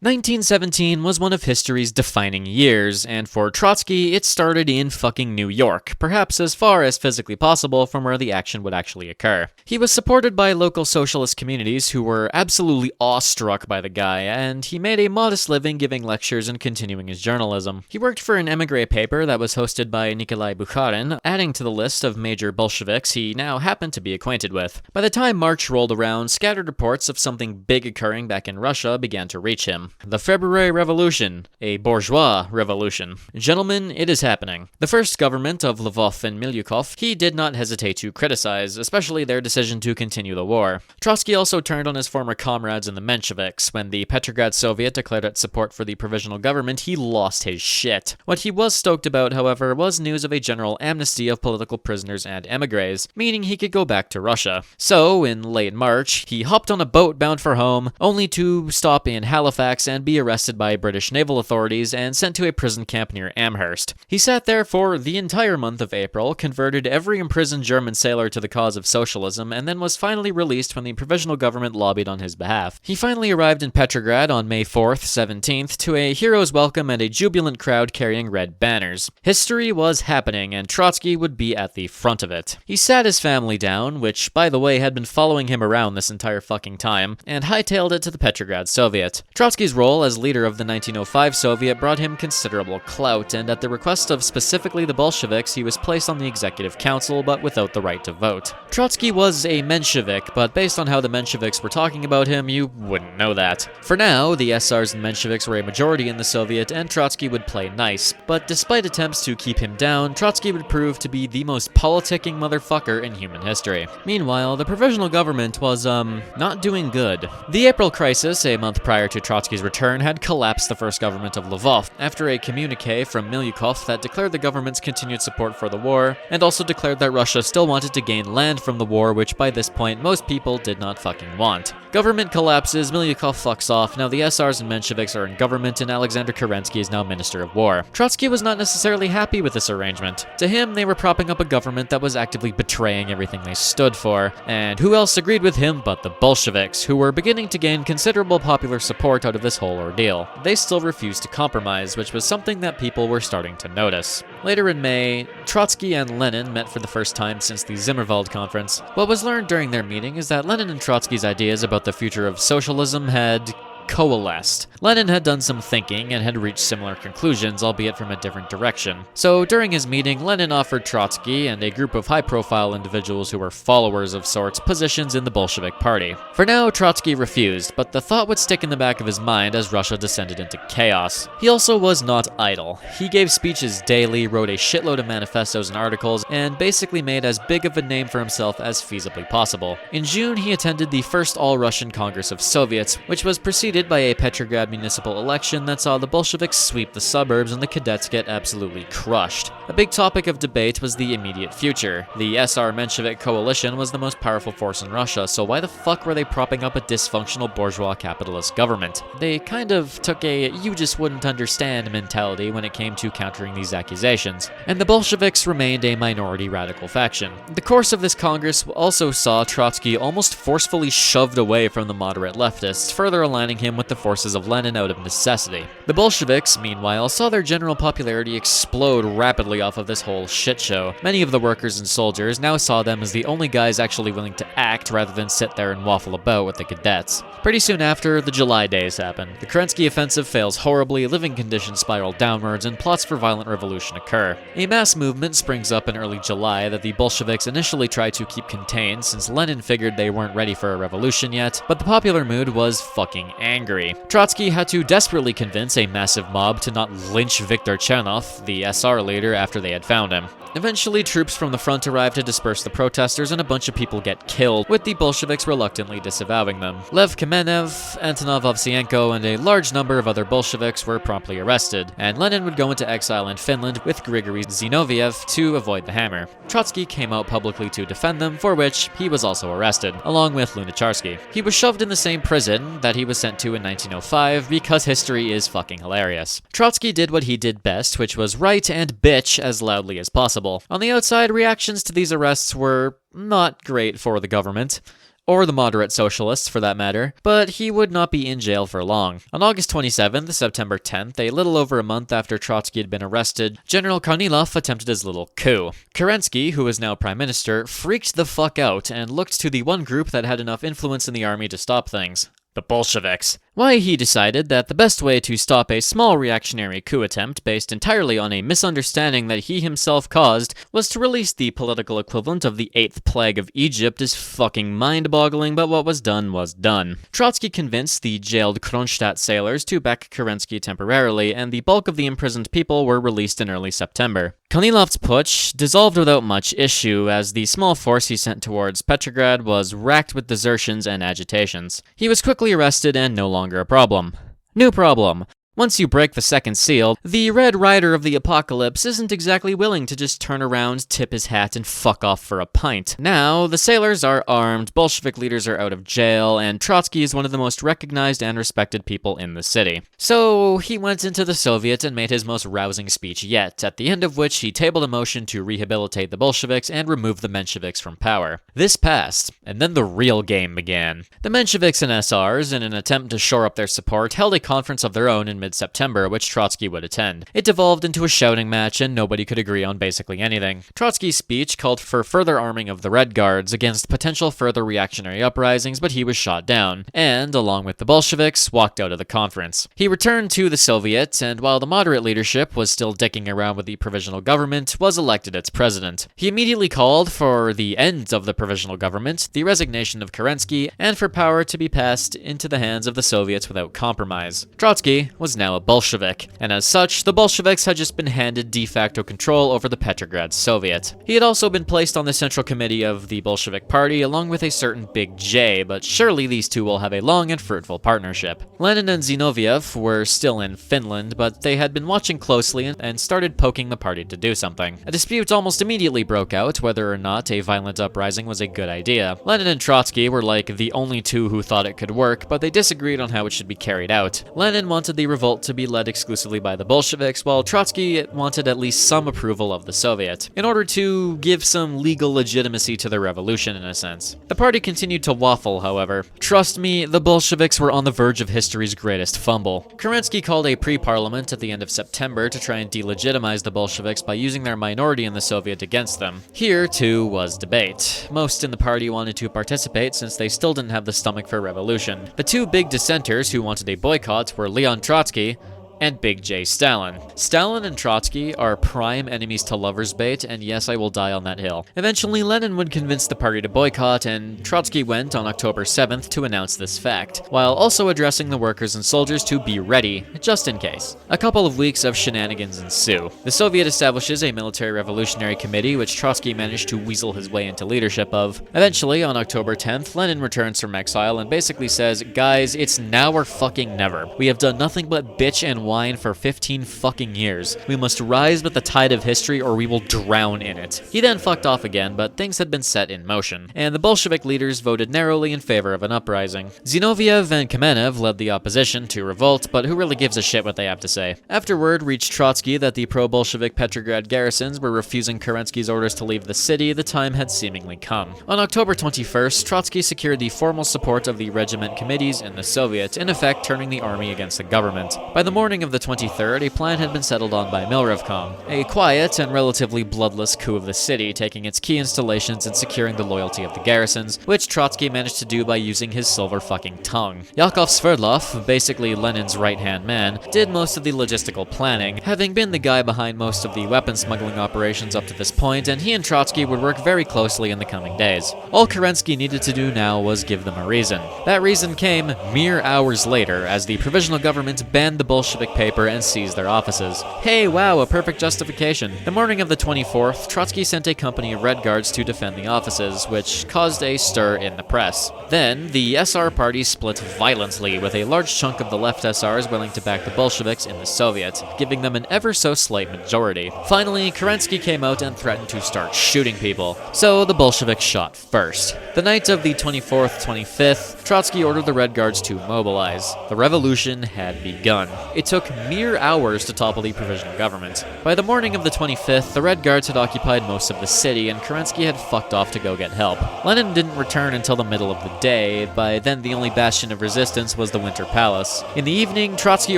1917 was one of history's defining years, and for Trotsky, it started in fucking New York, perhaps as far as physically possible from where the action would actually occur. He was supported by local socialist communities who were absolutely awestruck by the guy, and he made a modest living giving lectures and continuing his journalism. He worked for an émigré paper that was hosted by Nikolai Bukharin, adding to the list of major Bolsheviks he now happened to be acquainted with. By the time March rolled around, scattered reports of something big occurring back in Russia began to reach him. The February Revolution, a bourgeois revolution. Gentlemen, it is happening. The first government of Lvov and Milyukov he did not hesitate to criticize, especially their decision to continue the war. Trotsky also turned on his former comrades in the Mensheviks. When the Petrograd Soviet declared its support for the provisional government, he lost his shit. What he was stoked about, however, was news of a general amnesty of political prisoners and emigres, meaning he could go back to Russia. So, in late March, he hopped on a boat bound for home, only to stop in Halifax tracks and be arrested by British naval authorities and sent to a prison camp near Amherst. He sat there for the entire month of April, converted every imprisoned German sailor to the cause of socialism, and then was finally released when the provisional government lobbied on his behalf. He finally arrived in Petrograd on May 4th, 17th, to a hero's welcome and a jubilant crowd carrying red banners. History was happening, and Trotsky would be at the front of it. He sat his family down, which, by the way, had been following him around this entire fucking time, and hightailed it to the Petrograd Soviet. Trotsky's role as leader of the 1905 Soviet brought him considerable clout, and at the request of specifically the Bolsheviks, he was placed on the executive council, but without the right to vote. Trotsky was a Menshevik, but based on how the Mensheviks were talking about him, you wouldn't know that. For now, the SRs and Mensheviks were a majority in the Soviet, and Trotsky would play nice, but despite attempts to keep him down, Trotsky would prove to be the most politicking motherfucker in human history. Meanwhile, the provisional government was, not doing good. The April crisis, a month prior to Trotsky's return, had collapsed the first government of Lvov, after a communique from Milyukov that declared the government's continued support for the war, and also declared that Russia still wanted to gain land from the war, which by this point most people did not fucking want. Government collapses, Milyukov fucks off, now the SRs and Mensheviks are in government, and Alexander Kerensky is now Minister of War. Trotsky was not necessarily happy with this arrangement. To him, they were propping up a government that was actively betraying everything they stood for, and who else agreed with him but the Bolsheviks, who were beginning to gain considerable popular support out of this whole ordeal. They still refused to compromise, which was something that people were starting to notice. Later in May, Trotsky and Lenin met for the first time since the Zimmerwald Conference. What was learned during their meeting is that Lenin and Trotsky's ideas about the future of socialism had coalesced. Lenin had done some thinking and had reached similar conclusions, albeit from a different direction. So during his meeting, Lenin offered Trotsky and a group of high-profile individuals who were followers of sorts positions in the Bolshevik Party. For now, Trotsky refused, but the thought would stick in the back of his mind as Russia descended into chaos. He also was not idle. He gave speeches daily, wrote a shitload of manifestos and articles, and basically made as big of a name for himself as feasibly possible. In June, he attended the first All-Russian Congress of Soviets, which was preceded by a Petrograd municipal election that saw the Bolsheviks sweep the suburbs and the cadets get absolutely crushed. A big topic of debate was the immediate future. The SR-Menshevik coalition was the most powerful force in Russia, so why the fuck were they propping up a dysfunctional bourgeois capitalist government? They kind of took a you just wouldn't understand mentality when it came to countering these accusations, and the Bolsheviks remained a minority radical faction. The course of this Congress also saw Trotsky almost forcefully shoved away from the moderate leftists, further aligning him with the forces of Lenin out of necessity. The Bolsheviks, meanwhile, saw their general popularity explode rapidly off of this whole shit show. Many of the workers and soldiers now saw them as the only guys actually willing to act rather than sit there and waffle about with the cadets. Pretty soon after, the July days happen. The Kerensky offensive fails horribly, living conditions spiral downwards, and plots for violent revolution occur. A mass movement springs up in early July that the Bolsheviks initially tried to keep contained since Lenin figured they weren't ready for a revolution yet, but the popular mood was fucking angry. Trotsky had to desperately convince a massive mob to not lynch Viktor Chernov, the SR leader, after they had found him. Eventually, troops from the front arrive to disperse the protesters and a bunch of people get killed, with the Bolsheviks reluctantly disavowing them. Lev Kamenev, Antonov Ovsienko, and a large number of other Bolsheviks were promptly arrested, and Lenin would go into exile in Finland with Grigory Zinoviev to avoid the hammer. Trotsky came out publicly to defend them, for which he was also arrested, along with Lunacharsky. He was shoved in the same prison that he was sent to in 1905 because history is fucking hilarious. Trotsky did what he did best, which was write and bitch as loudly as possible. On the outside, reactions to these arrests were not great for the government, or the moderate socialists for that matter, but he would not be in jail for long. On August 27th, September 10th, a little over a month after Trotsky had been arrested, General Kornilov attempted his little coup. Kerensky, who was now prime minister, freaked the fuck out and looked to the one group that had enough influence in the army to stop things: the Bolsheviks. Why he decided that the best way to stop a small reactionary coup attempt based entirely on a misunderstanding that he himself caused was to release the political equivalent of the 8th plague of Egypt is fucking mind-boggling, but what was done was done. Trotsky convinced the jailed Kronstadt sailors to back Kerensky temporarily, and the bulk of the imprisoned people were released in early September. Kornilov's putsch dissolved without much issue, as the small force he sent towards Petrograd was racked with desertions and agitations. He was quickly arrested and no longer a problem. New problem. Once you break the second seal, the Red Rider of the Apocalypse isn't exactly willing to just turn around, tip his hat, and fuck off for a pint. Now, the sailors are armed, Bolshevik leaders are out of jail, and Trotsky is one of the most recognized and respected people in the city. So, he went into the Soviet and made his most rousing speech yet, at the end of which he tabled a motion to rehabilitate the Bolsheviks and remove the Mensheviks from power. This passed, and then the real game began. The Mensheviks and SRs, in an attempt to shore up their support, held a conference of their own in mid-September, which Trotsky would attend. It devolved into a shouting match, and nobody could agree on basically anything. Trotsky's speech called for further arming of the Red Guards against potential further reactionary uprisings, but he was shot down, and, along with the Bolsheviks, walked out of the conference. He returned to the Soviet, and while the moderate leadership was still dicking around with the provisional government, was elected its president. He immediately called for the end of the provisional government, the resignation of Kerensky, and for power to be passed into the hands of the Soviets without compromise. Trotsky was now a Bolshevik, and as such, the Bolsheviks had just been handed de facto control over the Petrograd Soviet. He had also been placed on the Central Committee of the Bolshevik Party along with a certain Big J, but surely these two will have a long and fruitful partnership. Lenin and Zinoviev were still in Finland, but they had been watching closely and started poking the party to do something. A dispute almost immediately broke out whether or not a violent uprising was a good idea. Lenin and Trotsky were like the only two who thought it could work, but they disagreed on how it should be carried out. Lenin wanted the revolt to be led exclusively by the Bolsheviks, while Trotsky wanted at least some approval of the Soviet, in order to give some legal legitimacy to the revolution in a sense. The party continued to waffle, however. Trust me, the Bolsheviks were on the verge of history's greatest fumble. Kerensky called a pre-parliament at the end of September to try and delegitimize the Bolsheviks by using their minority in the Soviet against them. Here, too, was debate. Most in the party wanted to participate since they still didn't have the stomach for revolution. The two big dissenters who wanted a boycott were Leon Trotsky and Big J Stalin. Stalin and Trotsky are prime enemies to lovers bait, and yes, I will die on that hill. Eventually, Lenin would convince the party to boycott, and Trotsky went on October 7th to announce this fact, while also addressing the workers and soldiers to be ready, just in case. A couple of weeks of shenanigans ensue. The Soviet establishes a military revolutionary committee, which Trotsky managed to weasel his way into leadership of. Eventually, on October 10th, Lenin returns from exile and basically says, "Guys, it's now or fucking never. We have done nothing but bitch and whine for 15 fucking years. We must rise with the tide of history or we will drown in it." He then fucked off again, but things had been set in motion, and the Bolshevik leaders voted narrowly in favor of an uprising. Zinoviev and Kamenev led the opposition to revolt, but who really gives a shit what they have to say? After word reached Trotsky that the pro-Bolshevik Petrograd garrisons were refusing Kerensky's orders to leave the city, the time had seemingly come. On October 21st, Trotsky secured the formal support of the regiment committees in the Soviet, in effect turning the army against the government. By the morning of the 23rd, a plan had been settled on by Milrevkom, a quiet and relatively bloodless coup of the city, taking its key installations and securing the loyalty of the garrisons, which Trotsky managed to do by using his silver fucking tongue. Yakov Sverdlov, basically Lenin's right-hand man, did most of the logistical planning, having been the guy behind most of the weapon smuggling operations up to this point, and he and Trotsky would work very closely in the coming days. All Kerensky needed to do now was give them a reason. That reason came mere hours later, as the provisional government banned the Bolshevik paper and seized their offices. Hey, wow, a perfect justification. The morning of the 24th, Trotsky sent a company of Red Guards to defend the offices, which caused a stir in the press. Then, the SR party split violently, with a large chunk of the left SRs willing to back the Bolsheviks in the Soviet, giving them an ever so slight majority. Finally, Kerensky came out and threatened to start shooting people, so the Bolsheviks shot first. The night of the 24th, 25th, Trotsky ordered the Red Guards to mobilize. The revolution had begun. It took mere hours to topple the provisional government. By the morning of the 25th, the Red Guards had occupied most of the city, and Kerensky had fucked off to go get help. Lenin didn't return until the middle of the day. By then, the only bastion of resistance was the Winter Palace. In the evening, Trotsky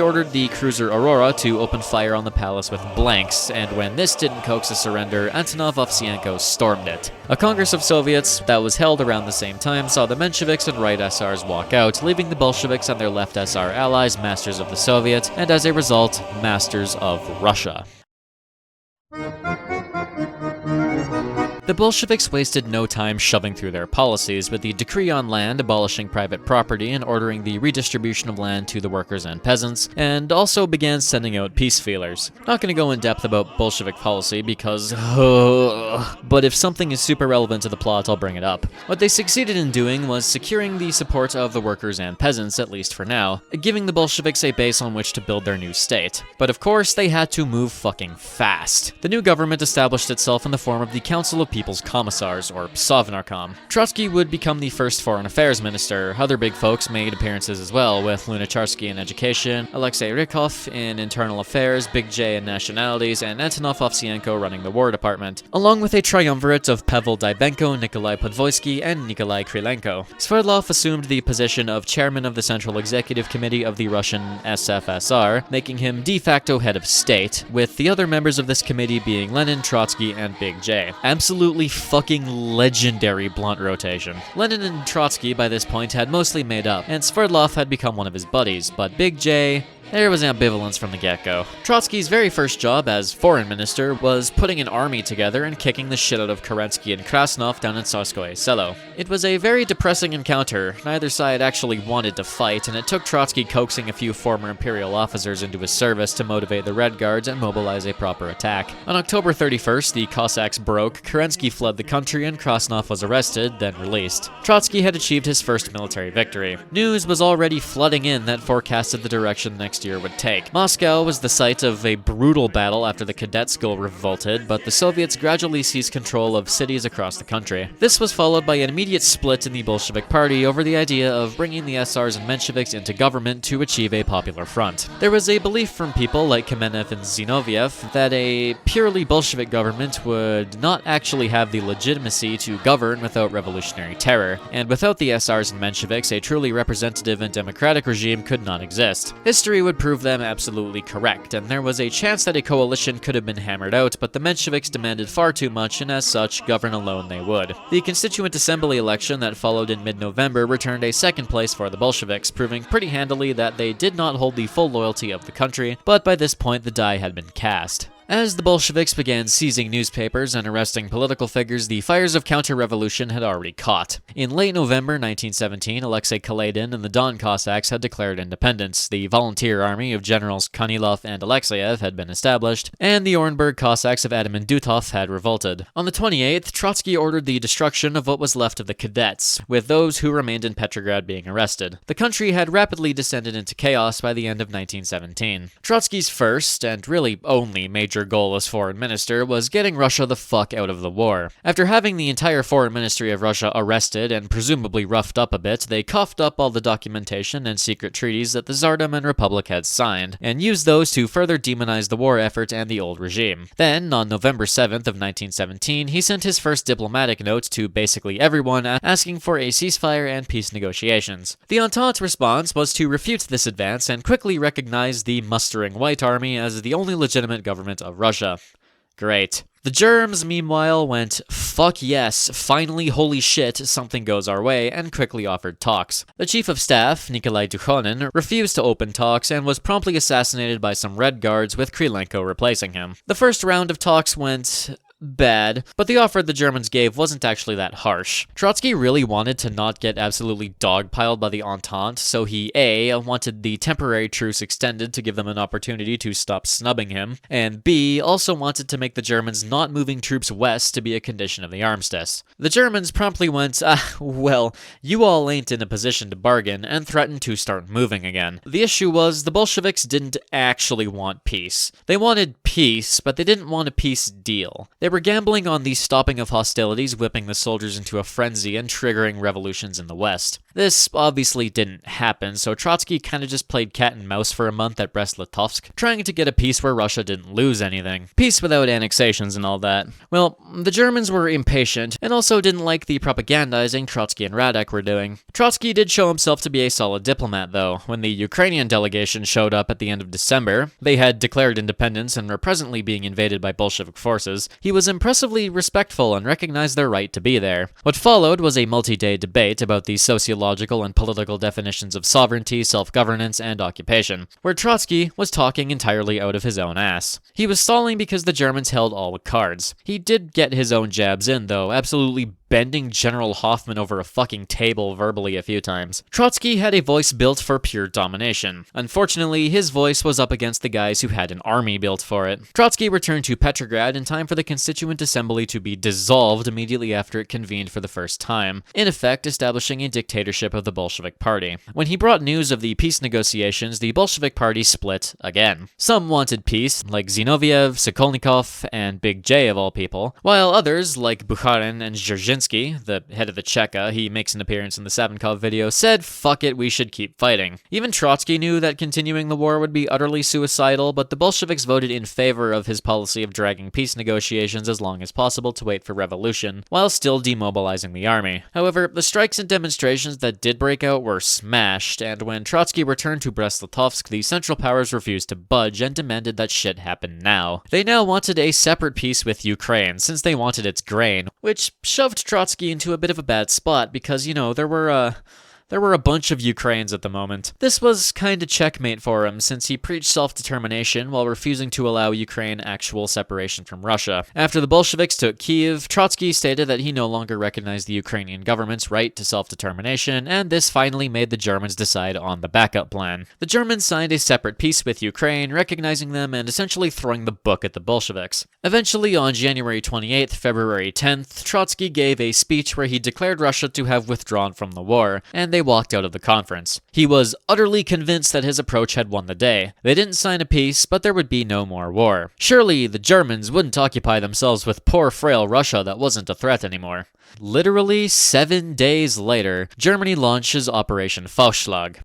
ordered the cruiser Aurora to open fire on the palace with blanks, and when this didn't coax a surrender, Antonov Ovsienko stormed it. A Congress of Soviets that was held around the same time saw the Mensheviks and right SRs walk out, leaving the Bolsheviks and their left SR allies masters of the Soviet, and as a result, masters of Russia. The Bolsheviks wasted no time shoving through their policies, with the decree on land abolishing private property and ordering the redistribution of land to the workers and peasants, and also began sending out peace feelers. Not going to go in depth about Bolshevik policy because, but if something is super relevant to the plot, I'll bring it up. What they succeeded in doing was securing the support of the workers and peasants, at least for now, giving the Bolsheviks a base on which to build their new state. But of course, they had to move fucking fast. The new government established itself in the form of the Council of People's Commissars, or Sovnarkom. Trotsky would become the first foreign affairs minister. Other big folks made appearances as well, with Lunacharsky in education, Alexei Rykov in internal affairs, Big J in nationalities, and Antonov Ovsienko running the war department, along with a triumvirate of Pavel Dybenko, Nikolai Podvoisky, and Nikolai Krylenko. Sverdlov assumed the position of chairman of the Central Executive Committee of the Russian SFSR, making him de facto head of state, with the other members of this committee being Lenin, Trotsky, and Big J. Absolutely fucking legendary blunt rotation. Lenin and Trotsky by this point had mostly made up, and Sverdlov had become one of his buddies, but Big J... there was ambivalence from the get-go. Trotsky's very first job as foreign minister was putting an army together and kicking the shit out of Kerensky and Krasnov down in Tsarskoye Selo. It was a very depressing encounter. Neither side actually wanted to fight, and it took Trotsky coaxing a few former imperial officers into his service to motivate the Red Guards and mobilize a proper attack. On October 31st, the Cossacks broke, Kerensky fled the country, and Krasnov was arrested, then released. Trotsky had achieved his first military victory. News was already flooding in that forecasted the direction next year would take. Moscow was the site of a brutal battle after the Cadetskoye revolted, but the Soviets gradually seized control of cities across the country. This was followed by an immediate split in the Bolshevik Party over the idea of bringing the SRs and Mensheviks into government to achieve a popular front. There was a belief from people like Kamenev and Zinoviev that a purely Bolshevik government would not actually have the legitimacy to govern without revolutionary terror, and without the SRs and Mensheviks, a truly representative and democratic regime could not exist. History would prove them absolutely correct, and there was a chance that a coalition could have been hammered out, but the Mensheviks demanded far too much, and as such, govern alone they would. The Constituent Assembly election that followed in mid-November returned a second place for the Bolsheviks, proving pretty handily that they did not hold the full loyalty of the country, but by this point the die had been cast. As the Bolsheviks began seizing newspapers and arresting political figures, the fires of counter-revolution had already caught. In late November 1917, Alexei Kaledin and the Don Cossacks had declared independence, the volunteer army of generals Kanilov and Alexeyev had been established, and the Orenburg Cossacks of Adam and Dutov had revolted. On the 28th, Trotsky ordered the destruction of what was left of the cadets, with those who remained in Petrograd being arrested. The country had rapidly descended into chaos by the end of 1917. Trotsky's first, and really only, major goal as foreign minister was getting Russia the fuck out of the war. After having the entire foreign ministry of Russia arrested and presumably roughed up a bit, they coughed up all the documentation and secret treaties that the Tsardom and Republic had signed, and used those to further demonize the war effort and the old regime. Then, on November 7th of 1917, he sent his first diplomatic note to basically everyone asking for a ceasefire and peace negotiations. The Entente's response was to refute this advance and quickly recognize the mustering White Army as the only legitimate government of Russia. Great. The Germs, meanwhile, went, fuck yes, finally holy shit, something goes our way, and quickly offered talks. The chief of staff, Nikolai Dukhonin, refused to open talks and was promptly assassinated by some Red Guards, with Krylenko replacing him. The first round of talks went bad, but the offer the Germans gave wasn't actually that harsh. Trotsky really wanted to not get absolutely dogpiled by the Entente, so he A, wanted the temporary truce extended to give them an opportunity to stop snubbing him, and B, also wanted to make the Germans not moving troops west to be a condition of the armistice. The Germans promptly went, well, you all ain't in a position to bargain, and threatened to start moving again. The issue was, the Bolsheviks didn't actually want peace. They wanted peace, but they didn't want a peace deal. They were gambling on the stopping of hostilities, whipping the soldiers into a frenzy, and triggering revolutions in the West. This obviously didn't happen, so Trotsky kinda just played cat and mouse for a month at Brest-Litovsk, trying to get a peace where Russia didn't lose anything. Peace without annexations and all that. Well, the Germans were impatient, and also didn't like the propagandizing Trotsky and Radek were doing. Trotsky did show himself to be a solid diplomat, though. When the Ukrainian delegation showed up at the end of December, they had declared independence and were presently being invaded by Bolshevik forces. He was was impressively respectful and recognized their right to be there. What followed was a multi-day debate about the sociological and political definitions of sovereignty, self-governance, and occupation, where Trotsky was talking entirely out of his own ass. He was stalling because the Germans held all the cards. He did get his own jabs in, though, absolutely bending General Hoffman over a fucking table verbally a few times. Trotsky had a voice built for pure domination. Unfortunately, his voice was up against the guys who had an army built for it. Trotsky returned to Petrograd in time for the Constituent Assembly to be dissolved immediately after it convened for the first time, in effect establishing a dictatorship of the Bolshevik Party. When he brought news of the peace negotiations, the Bolshevik Party split again. Some wanted peace, like Zinoviev, Sokolnikov, and Big J of all people, while others, like Bukharin and Dzerzhinsky, the head of the Cheka, he makes an appearance in the Savinkov video, said, "Fuck it, we should keep fighting." Even Trotsky knew that continuing the war would be utterly suicidal, but the Bolsheviks voted in favor of his policy of dragging peace negotiations as long as possible to wait for revolution, while still demobilizing the army. However, the strikes and demonstrations that did break out were smashed, and when Trotsky returned to Brest-Litovsk, the Central Powers refused to budge and demanded that shit happen now. They now wanted a separate peace with Ukraine, since they wanted its grain, which shoved Trotsky into a bit of a bad spot because, there were a bunch of Ukraines at the moment. This was kinda checkmate for him, since he preached self-determination while refusing to allow Ukraine actual separation from Russia. After the Bolsheviks took Kiev, Trotsky stated that he no longer recognized the Ukrainian government's right to self-determination, and this finally made the Germans decide on the backup plan. The Germans signed a separate peace with Ukraine, recognizing them and essentially throwing the book at the Bolsheviks. Eventually, on January 28th, February 10th, Trotsky gave a speech where he declared Russia to have withdrawn from the war, and they walked out of the conference. He was utterly convinced that his approach had won the day. They didn't sign a peace, but there would be no more war. Surely the Germans wouldn't occupy themselves with poor frail Russia that wasn't a threat anymore. Literally 7 days later, Germany launches Operation Faustschlag.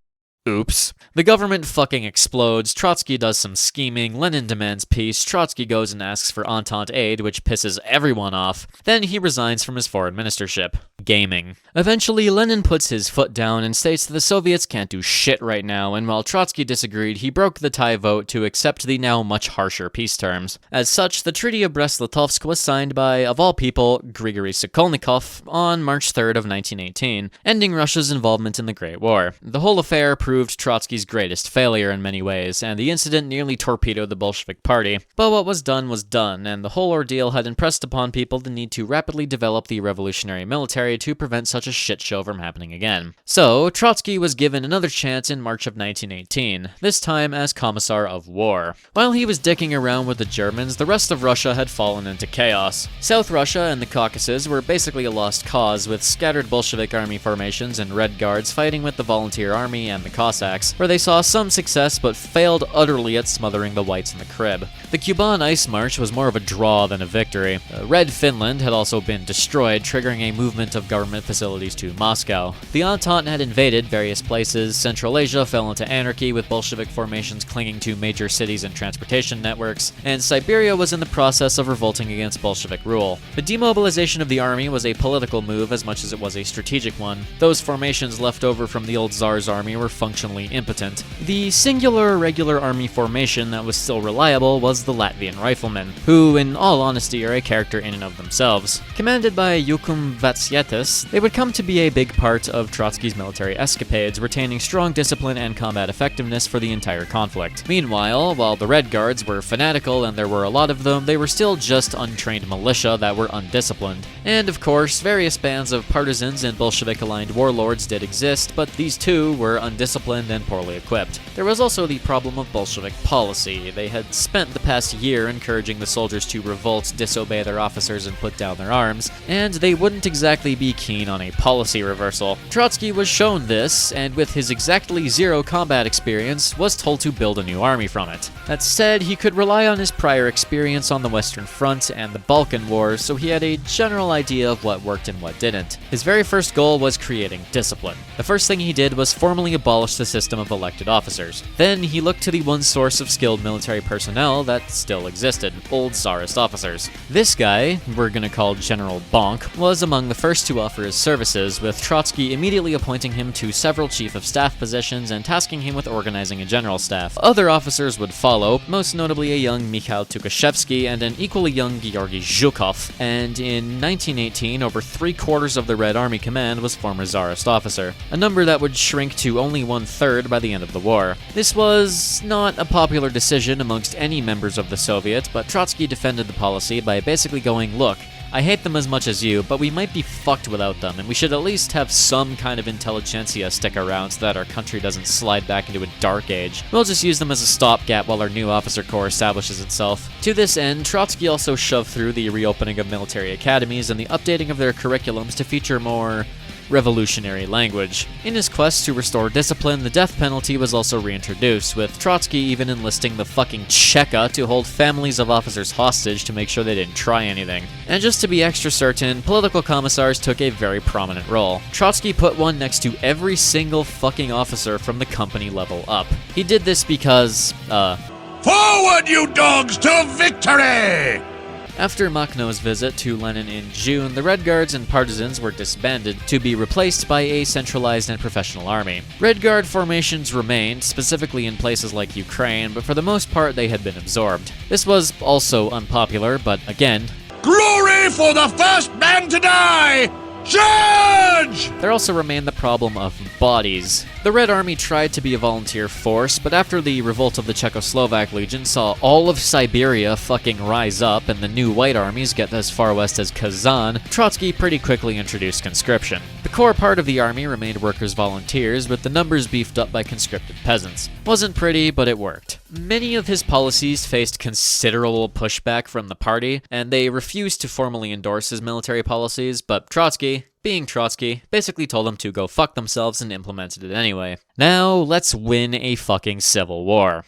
Oops. The government fucking explodes, Trotsky does some scheming, Lenin demands peace, Trotsky goes and asks for Entente aid, which pisses everyone off. Then he resigns from his foreign ministership. Gaming. Eventually, Lenin puts his foot down and states that the Soviets can't do shit right now, and while Trotsky disagreed, he broke the tie vote to accept the now much harsher peace terms. As such, the Treaty of Brest-Litovsk was signed by, of all people, Grigory Sokolnikov on March 3rd of 1918, ending Russia's involvement in the Great War. The whole affair proved Trotsky's greatest failure in many ways, and the incident nearly torpedoed the Bolshevik Party. But what was done, and the whole ordeal had impressed upon people the need to rapidly develop the revolutionary military to prevent such a shit show from happening again. So, Trotsky was given another chance in March of 1918, this time as Commissar of War. While he was dicking around with the Germans, the rest of Russia had fallen into chaos. South Russia and the Caucasus were basically a lost cause, with scattered Bolshevik army formations and Red Guards fighting with the Volunteer Army and the Cossacks, where they saw some success but failed utterly at smothering the whites in the crib. The Kuban Ice March was more of a draw than a victory. Red Finland had also been destroyed, triggering a movement of government facilities to Moscow. The Entente had invaded various places, Central Asia fell into anarchy with Bolshevik formations clinging to major cities and transportation networks, and Siberia was in the process of revolting against Bolshevik rule. The demobilization of the army was a political move as much as it was a strategic one. Those formations left over from the old Tsar's army were functionally impotent. The singular regular army formation that was still reliable was the Latvian Riflemen, who, in all honesty, are a character in and of themselves. Commanded by Jukum Vatsietis, they would come to be a big part of Trotsky's military escapades, retaining strong discipline and combat effectiveness for the entire conflict. Meanwhile, while the Red Guards were fanatical and there were a lot of them, they were still just untrained militia that were undisciplined. And of course, various bands of partisans and Bolshevik-aligned warlords did exist, but these too were undisciplined and poorly equipped. There was also the problem of Bolshevik policy. They had spent the past year encouraging the soldiers to revolt, disobey their officers, and put down their arms, and they wouldn't exactly be keen on a policy reversal. Trotsky was shown this, and with his exactly zero combat experience, was told to build a new army from it. That said, he could rely on his prior experience on the Western Front and the Balkan Wars, so he had a general idea of what worked and what didn't. His very first goal was creating discipline. The first thing he did was formally abolish the system of elected officers. Then he looked to the one source of skilled military personnel that still existed, old Tsarist officers. This guy, we're gonna call General Bonk, was among the first to offer his services, with Trotsky immediately appointing him to several chief of staff positions and tasking him with organizing a general staff. Other officers would follow, most notably a young Mikhail Tukhachevsky and an equally young Georgy Zhukov, and in 1918, over 3/4 of the Red Army command was former Tsarist officer, a number that would shrink to only 1/3 by the end of the war. This was not a popular decision amongst any members of the Soviet, but Trotsky defended the policy by basically going, "Look, I hate them as much as you, but we might be fucked without them, and we should at least have some kind of intelligentsia stick around so that our country doesn't slide back into a dark age. We'll just use them as a stopgap while our new officer corps establishes itself." To this end, Trotsky also shoved through the reopening of military academies and the updating of their curriculums to feature more revolutionary language. In his quest to restore discipline, the death penalty was also reintroduced, with Trotsky even enlisting the fucking Cheka to hold families of officers hostage to make sure they didn't try anything. And just to be extra certain, political commissars took a very prominent role. Trotsky put one next to every single fucking officer from the company level up. He did this because, Forward, you dogs, to victory! After Makhno's visit to Lenin in June, the Red Guards and partisans were disbanded to be replaced by a centralized and professional army. Red Guard formations remained, specifically in places like Ukraine, but for the most part they had been absorbed. This was also unpopular, but again, Glory for the first man to die! Charge! There also remained the problem of bodies. The Red Army tried to be a volunteer force, but after the revolt of the Czechoslovak Legion saw all of Siberia fucking rise up and the new White Armies get as far west as Kazan, Trotsky pretty quickly introduced conscription. The core part of the army remained workers' volunteers, with the numbers beefed up by conscripted peasants. Wasn't pretty, but it worked. Many of his policies faced considerable pushback from the party, and they refused to formally endorse his military policies, but Trotsky, being Trotsky, basically told them to go fuck themselves and implemented it anyway. Now, let's win a fucking civil war.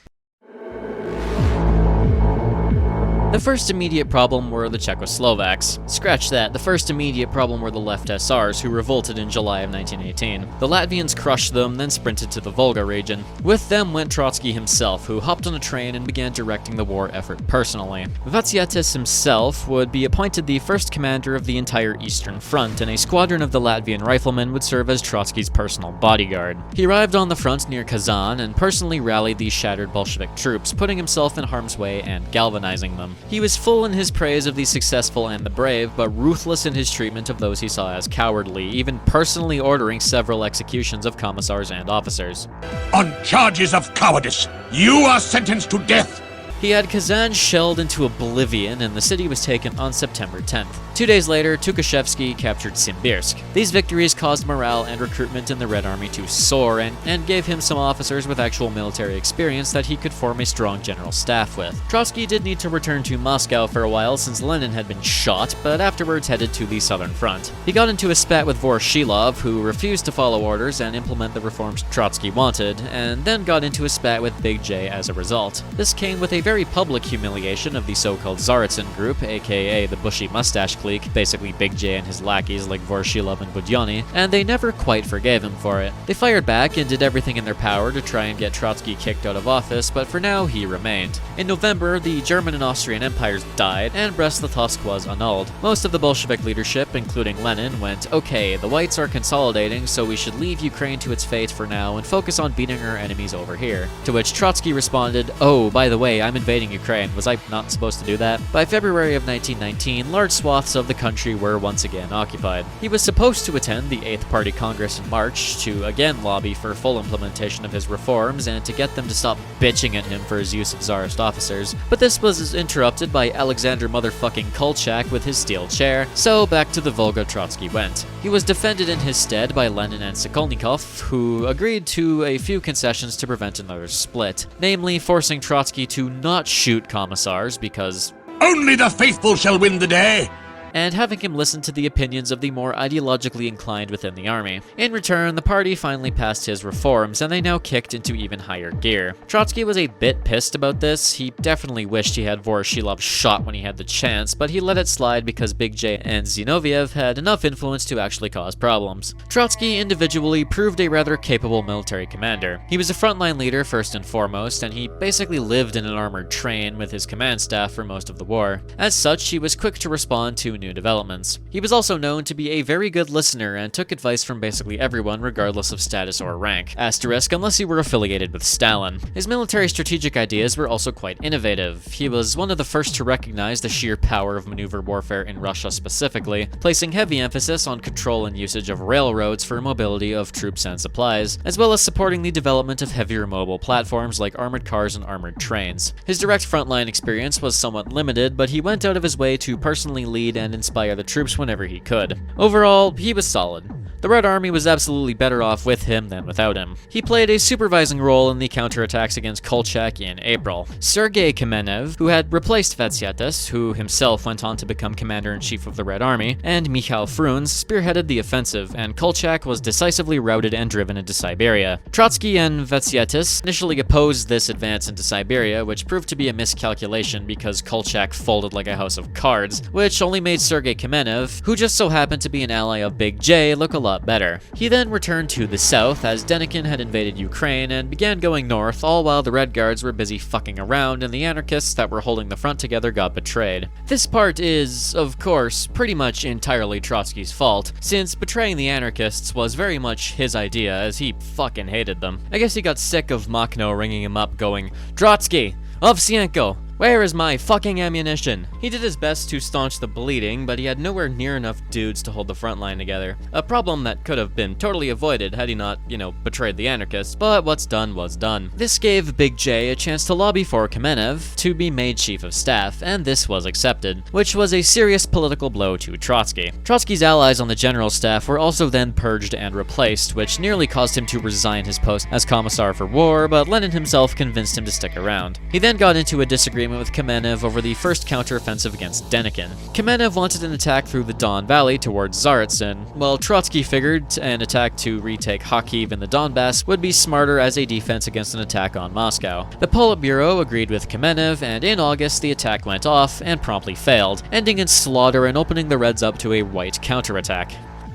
The first immediate problem were the Czechoslovaks. Scratch that, the first immediate problem were the left SRs, who revolted in July of 1918. The Latvians crushed them, then sprinted to the Volga region. With them went Trotsky himself, who hopped on a train and began directing the war effort personally. Vatsietis himself would be appointed the first commander of the entire Eastern Front, and a squadron of the Latvian riflemen would serve as Trotsky's personal bodyguard. He arrived on the front near Kazan and personally rallied the shattered Bolshevik troops, putting himself in harm's way and galvanizing them. He was full in his praise of the successful and the brave, but ruthless in his treatment of those he saw as cowardly, even personally ordering several executions of commissars and officers. On charges of cowardice, you are sentenced to death! He had Kazan shelled into oblivion, and the city was taken on September 10th. 2 days later, Tukhachevsky captured Simbirsk. These victories caused morale and recruitment in the Red Army to soar, and gave him some officers with actual military experience that he could form a strong general staff with. Trotsky did need to return to Moscow for a while since Lenin had been shot, but afterwards headed to the Southern Front. He got into a spat with Voroshilov, who refused to follow orders and implement the reforms Trotsky wanted, and then got into a spat with Big J as a result. This came with a very public humiliation of the so-called Tsaritsyn group, aka the bushy mustache clique, basically Big J and his lackeys like Voroshilov and Budyonny, and they never quite forgave him for it. They fired back and did everything in their power to try and get Trotsky kicked out of office, but for now he remained. In November, the German and Austrian empires died, and Brest-Litovsk was annulled. Most of the Bolshevik leadership, including Lenin, went, "Okay, the whites are consolidating, so we should leave Ukraine to its fate for now and focus on beating our enemies over here." To which Trotsky responded, "Oh, by the way, I'm invading Ukraine. Was I not supposed to do that?" By February of 1919, large swaths of the country were once again occupied. He was supposed to attend the 8th Party Congress in March to again lobby for full implementation of his reforms and to get them to stop bitching at him for his use of Tsarist officers, but this was interrupted by Alexander motherfucking Kolchak with his steel chair, so back to the Volga Trotsky went. He was defended in his stead by Lenin and Sokolnikov, who agreed to a few concessions to prevent another split, namely forcing Trotsky to not shoot commissars because only the faithful shall win the day! And having him listen to the opinions of the more ideologically inclined within the army. In return, the party finally passed his reforms, and they now kicked into even higher gear. Trotsky was a bit pissed about this. He definitely wished he had Voroshilov shot when he had the chance, but he let it slide because Big J and Zinoviev had enough influence to actually cause problems. Trotsky individually proved a rather capable military commander. He was a frontline leader first and foremost, and he basically lived in an armored train with his command staff for most of the war. As such, he was quick to respond to new developments. He was also known to be a very good listener and took advice from basically everyone regardless of status or rank. Asterisk, unless you were affiliated with Stalin. His military strategic ideas were also quite innovative. He was one of the first to recognize the sheer power of maneuver warfare in Russia specifically, placing heavy emphasis on control and usage of railroads for mobility of troops and supplies, as well as supporting the development of heavier mobile platforms like armored cars and armored trains. His direct frontline experience was somewhat limited, but he went out of his way to personally lead and inspire the troops whenever he could. Overall, he was solid. The Red Army was absolutely better off with him than without him. He played a supervising role in the counterattacks against Kolchak in April. Sergei Kamenev, who had replaced Vetsyatas, who himself went on to become commander-in-chief of the Red Army, and Mikhail Frunze spearheaded the offensive, and Kolchak was decisively routed and driven into Siberia. Trotsky and Vetsyatas initially opposed this advance into Siberia, which proved to be a miscalculation because Kolchak folded like a house of cards, which only made Sergei Kamenev, who just so happened to be an ally of Big J, look a lot better. He then returned to the south as Denikin had invaded Ukraine and began going north, all while the Red Guards were busy fucking around and the anarchists that were holding the front together got betrayed. This part is, of course, pretty much entirely Trotsky's fault, since betraying the anarchists was very much his idea as he fucking hated them. I guess he got sick of Makhno ringing him up going, "Trotsky! Ovsienko! Where is my fucking ammunition?" He did his best to staunch the bleeding, but he had nowhere near enough dudes to hold the front line together. A problem that could have been totally avoided had he not, betrayed the anarchists, but what's done was done. This gave Big J a chance to lobby for Kamenev to be made chief of staff, and this was accepted, which was a serious political blow to Trotsky. Trotsky's allies on the general staff were also then purged and replaced, which nearly caused him to resign his post as Commissar for War, but Lenin himself convinced him to stick around. He then got into a disagreement with Kamenev over the first counteroffensive against Denikin. Kamenev wanted an attack through the Don Valley towards Tsaritsyn, while Trotsky figured an attack to retake Kharkiv in the Donbass would be smarter as a defense against an attack on Moscow. The Politburo agreed with Kamenev, and in August the attack went off and promptly failed, ending in slaughter and opening the Reds up to a white counterattack.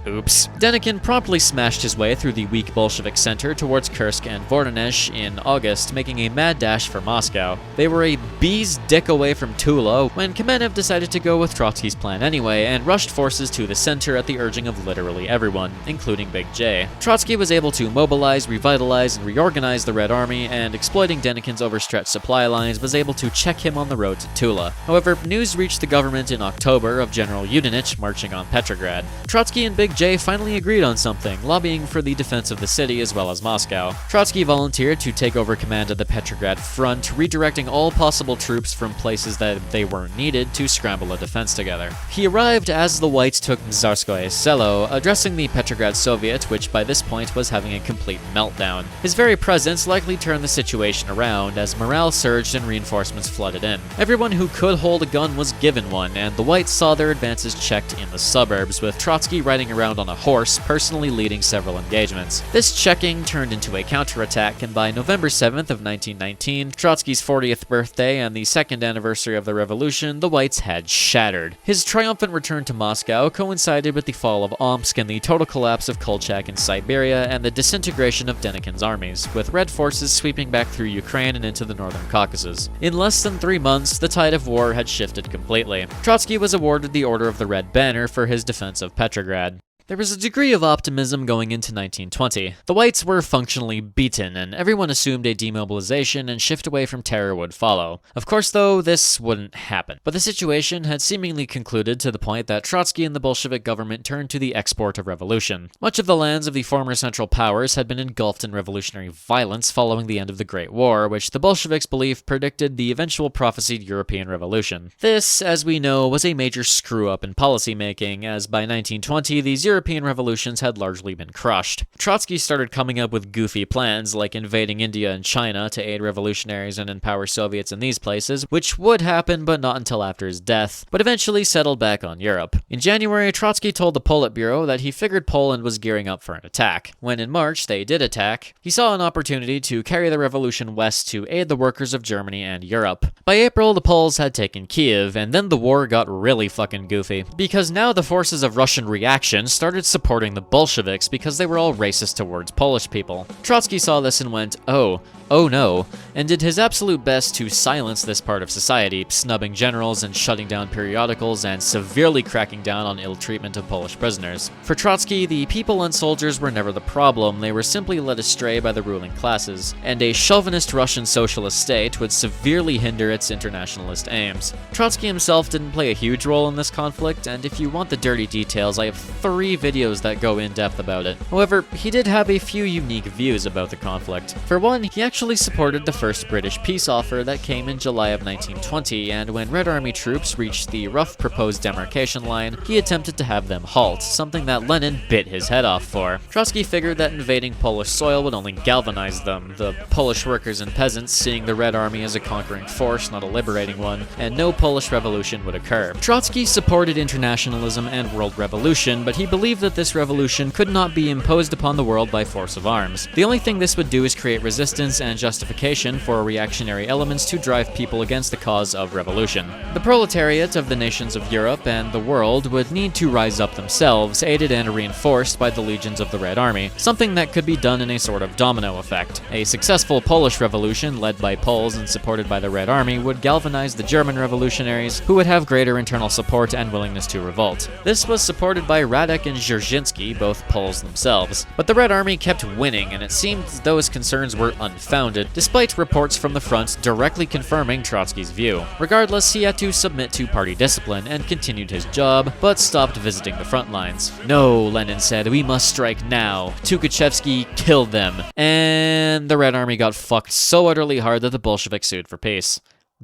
Oops. Denikin promptly smashed his way through the weak Bolshevik center towards Kursk and Voronezh in August, making a mad dash for Moscow. They were a bee's dick away from Tula when Kamenev decided to go with Trotsky's plan anyway and rushed forces to the center at the urging of literally everyone, including Big J. Trotsky was able to mobilize, revitalize, and reorganize the Red Army, and exploiting Denikin's overstretched supply lines was able to check him on the road to Tula. However, news reached the government in October of General Yudenich marching on Petrograd. Trotsky and Big J finally agreed on something, lobbying for the defense of the city as well as Moscow. Trotsky volunteered to take over command of the Petrograd front, redirecting all possible troops from places that they weren't needed to scramble a defense together. He arrived as the Whites took Tsarskoye Selo, addressing the Petrograd Soviet, which by this point was having a complete meltdown. His very presence likely turned the situation around as morale surged and reinforcements flooded in. Everyone who could hold a gun was given one, and the Whites saw their advances checked in the suburbs, with Trotsky riding around on a horse, personally leading several engagements. This checking turned into a counterattack, and by November 7th of 1919, Trotsky's 40th birthday and the second anniversary of the revolution, the Whites had shattered. His triumphant return to Moscow coincided with the fall of Omsk and the total collapse of Kolchak in Siberia and the disintegration of Denikin's armies, with Red forces sweeping back through Ukraine and into the northern Caucasus. In less than 3 months, the tide of war had shifted completely. Trotsky was awarded the Order of the Red Banner for his defense of Petrograd. There was a degree of optimism going into 1920. The Whites were functionally beaten, and everyone assumed a demobilization and shift away from terror would follow. Of course, though, this wouldn't happen. But the situation had seemingly concluded to the point that Trotsky and the Bolshevik government turned to the export of revolution. Much of the lands of the former Central Powers had been engulfed in revolutionary violence following the end of the Great War, which the Bolsheviks believed predicted the eventual prophesied European Revolution. This, as we know, was a major screw-up in policymaking, as by 1920 these European revolutions had largely been crushed. Trotsky started coming up with goofy plans like invading India and China to aid revolutionaries and empower Soviets in these places, which would happen but not until after his death, but eventually settled back on Europe. In January, Trotsky told the Politburo that he figured Poland was gearing up for an attack. When in March they did attack, he saw an opportunity to carry the revolution west to aid the workers of Germany and Europe. By April, the Poles had taken Kiev, and then the war got really fucking goofy, because now the forces of Russian reaction started supporting the Bolsheviks because they were all racist towards Polish people. Trotsky saw this and went, "Oh, oh no, and did his absolute best to silence this part of society, snubbing generals and shutting down periodicals and severely cracking down on ill treatment of Polish prisoners. For Trotsky, the people and soldiers were never the problem, they were simply led astray by the ruling classes, and a chauvinist Russian socialist state would severely hinder its internationalist aims. Trotsky himself didn't play a huge role in this conflict, and if you want the dirty details, I have 3 videos that go in depth about it. However, he did have a few unique views about the conflict. For one, he actually supported the first British peace offer that came in July of 1920, and when Red Army troops reached the rough proposed demarcation line, he attempted to have them halt, something that Lenin bit his head off for. Trotsky figured that invading Polish soil would only galvanize them, the Polish workers and peasants seeing the Red Army as a conquering force, not a liberating one, and no Polish revolution would occur. Trotsky supported internationalism and world revolution, but he believed that this revolution could not be imposed upon the world by force of arms. The only thing this would do is create resistance and justification for reactionary elements to drive people against the cause of revolution. The proletariat of the nations of Europe and the world would need to rise up themselves, aided and reinforced by the legions of the Red Army, something that could be done in a sort of domino effect. A successful Polish revolution, led by Poles and supported by the Red Army, would galvanize the German revolutionaries, who would have greater internal support and willingness to revolt. This was supported by Radek and Dzerzhinsky, both Poles themselves. But the Red Army kept winning, and it seemed as though his concerns were unfounded, despite reports from the front directly confirming Trotsky's view. Regardless, he had to submit to party discipline and continued his job, but stopped visiting the front lines. No, Lenin said, we must strike now. Tukhachevsky killed them. And the Red Army got fucked so utterly hard that the Bolsheviks sued for peace.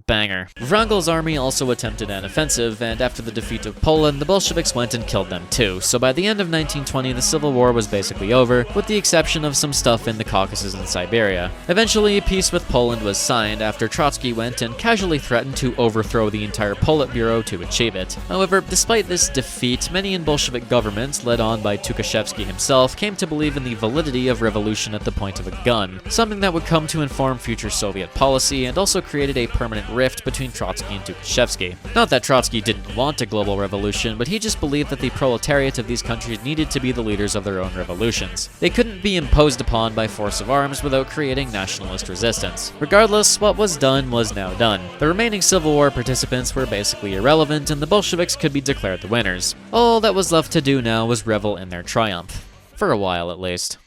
Banger. Wrangel's army also attempted an offensive, and after the defeat of Poland, the Bolsheviks went and killed them too, so by the end of 1920, the Civil War was basically over, with the exception of some stuff in the Caucasus and Siberia. Eventually, peace with Poland was signed after Trotsky went and casually threatened to overthrow the entire Politburo to achieve it. However, despite this defeat, many in Bolshevik governments, led on by Tukhachevsky himself, came to believe in the validity of revolution at the point of a gun, something that would come to inform future Soviet policy and also created a permanent rift between Trotsky and Tukhachevsky. Not that Trotsky didn't want a global revolution, but he just believed that the proletariat of these countries needed to be the leaders of their own revolutions. They couldn't be imposed upon by force of arms without creating nationalist resistance. Regardless, what was done was now done. The remaining Civil War participants were basically irrelevant, and the Bolsheviks could be declared the winners. All that was left to do now was revel in their triumph. For a while, at least.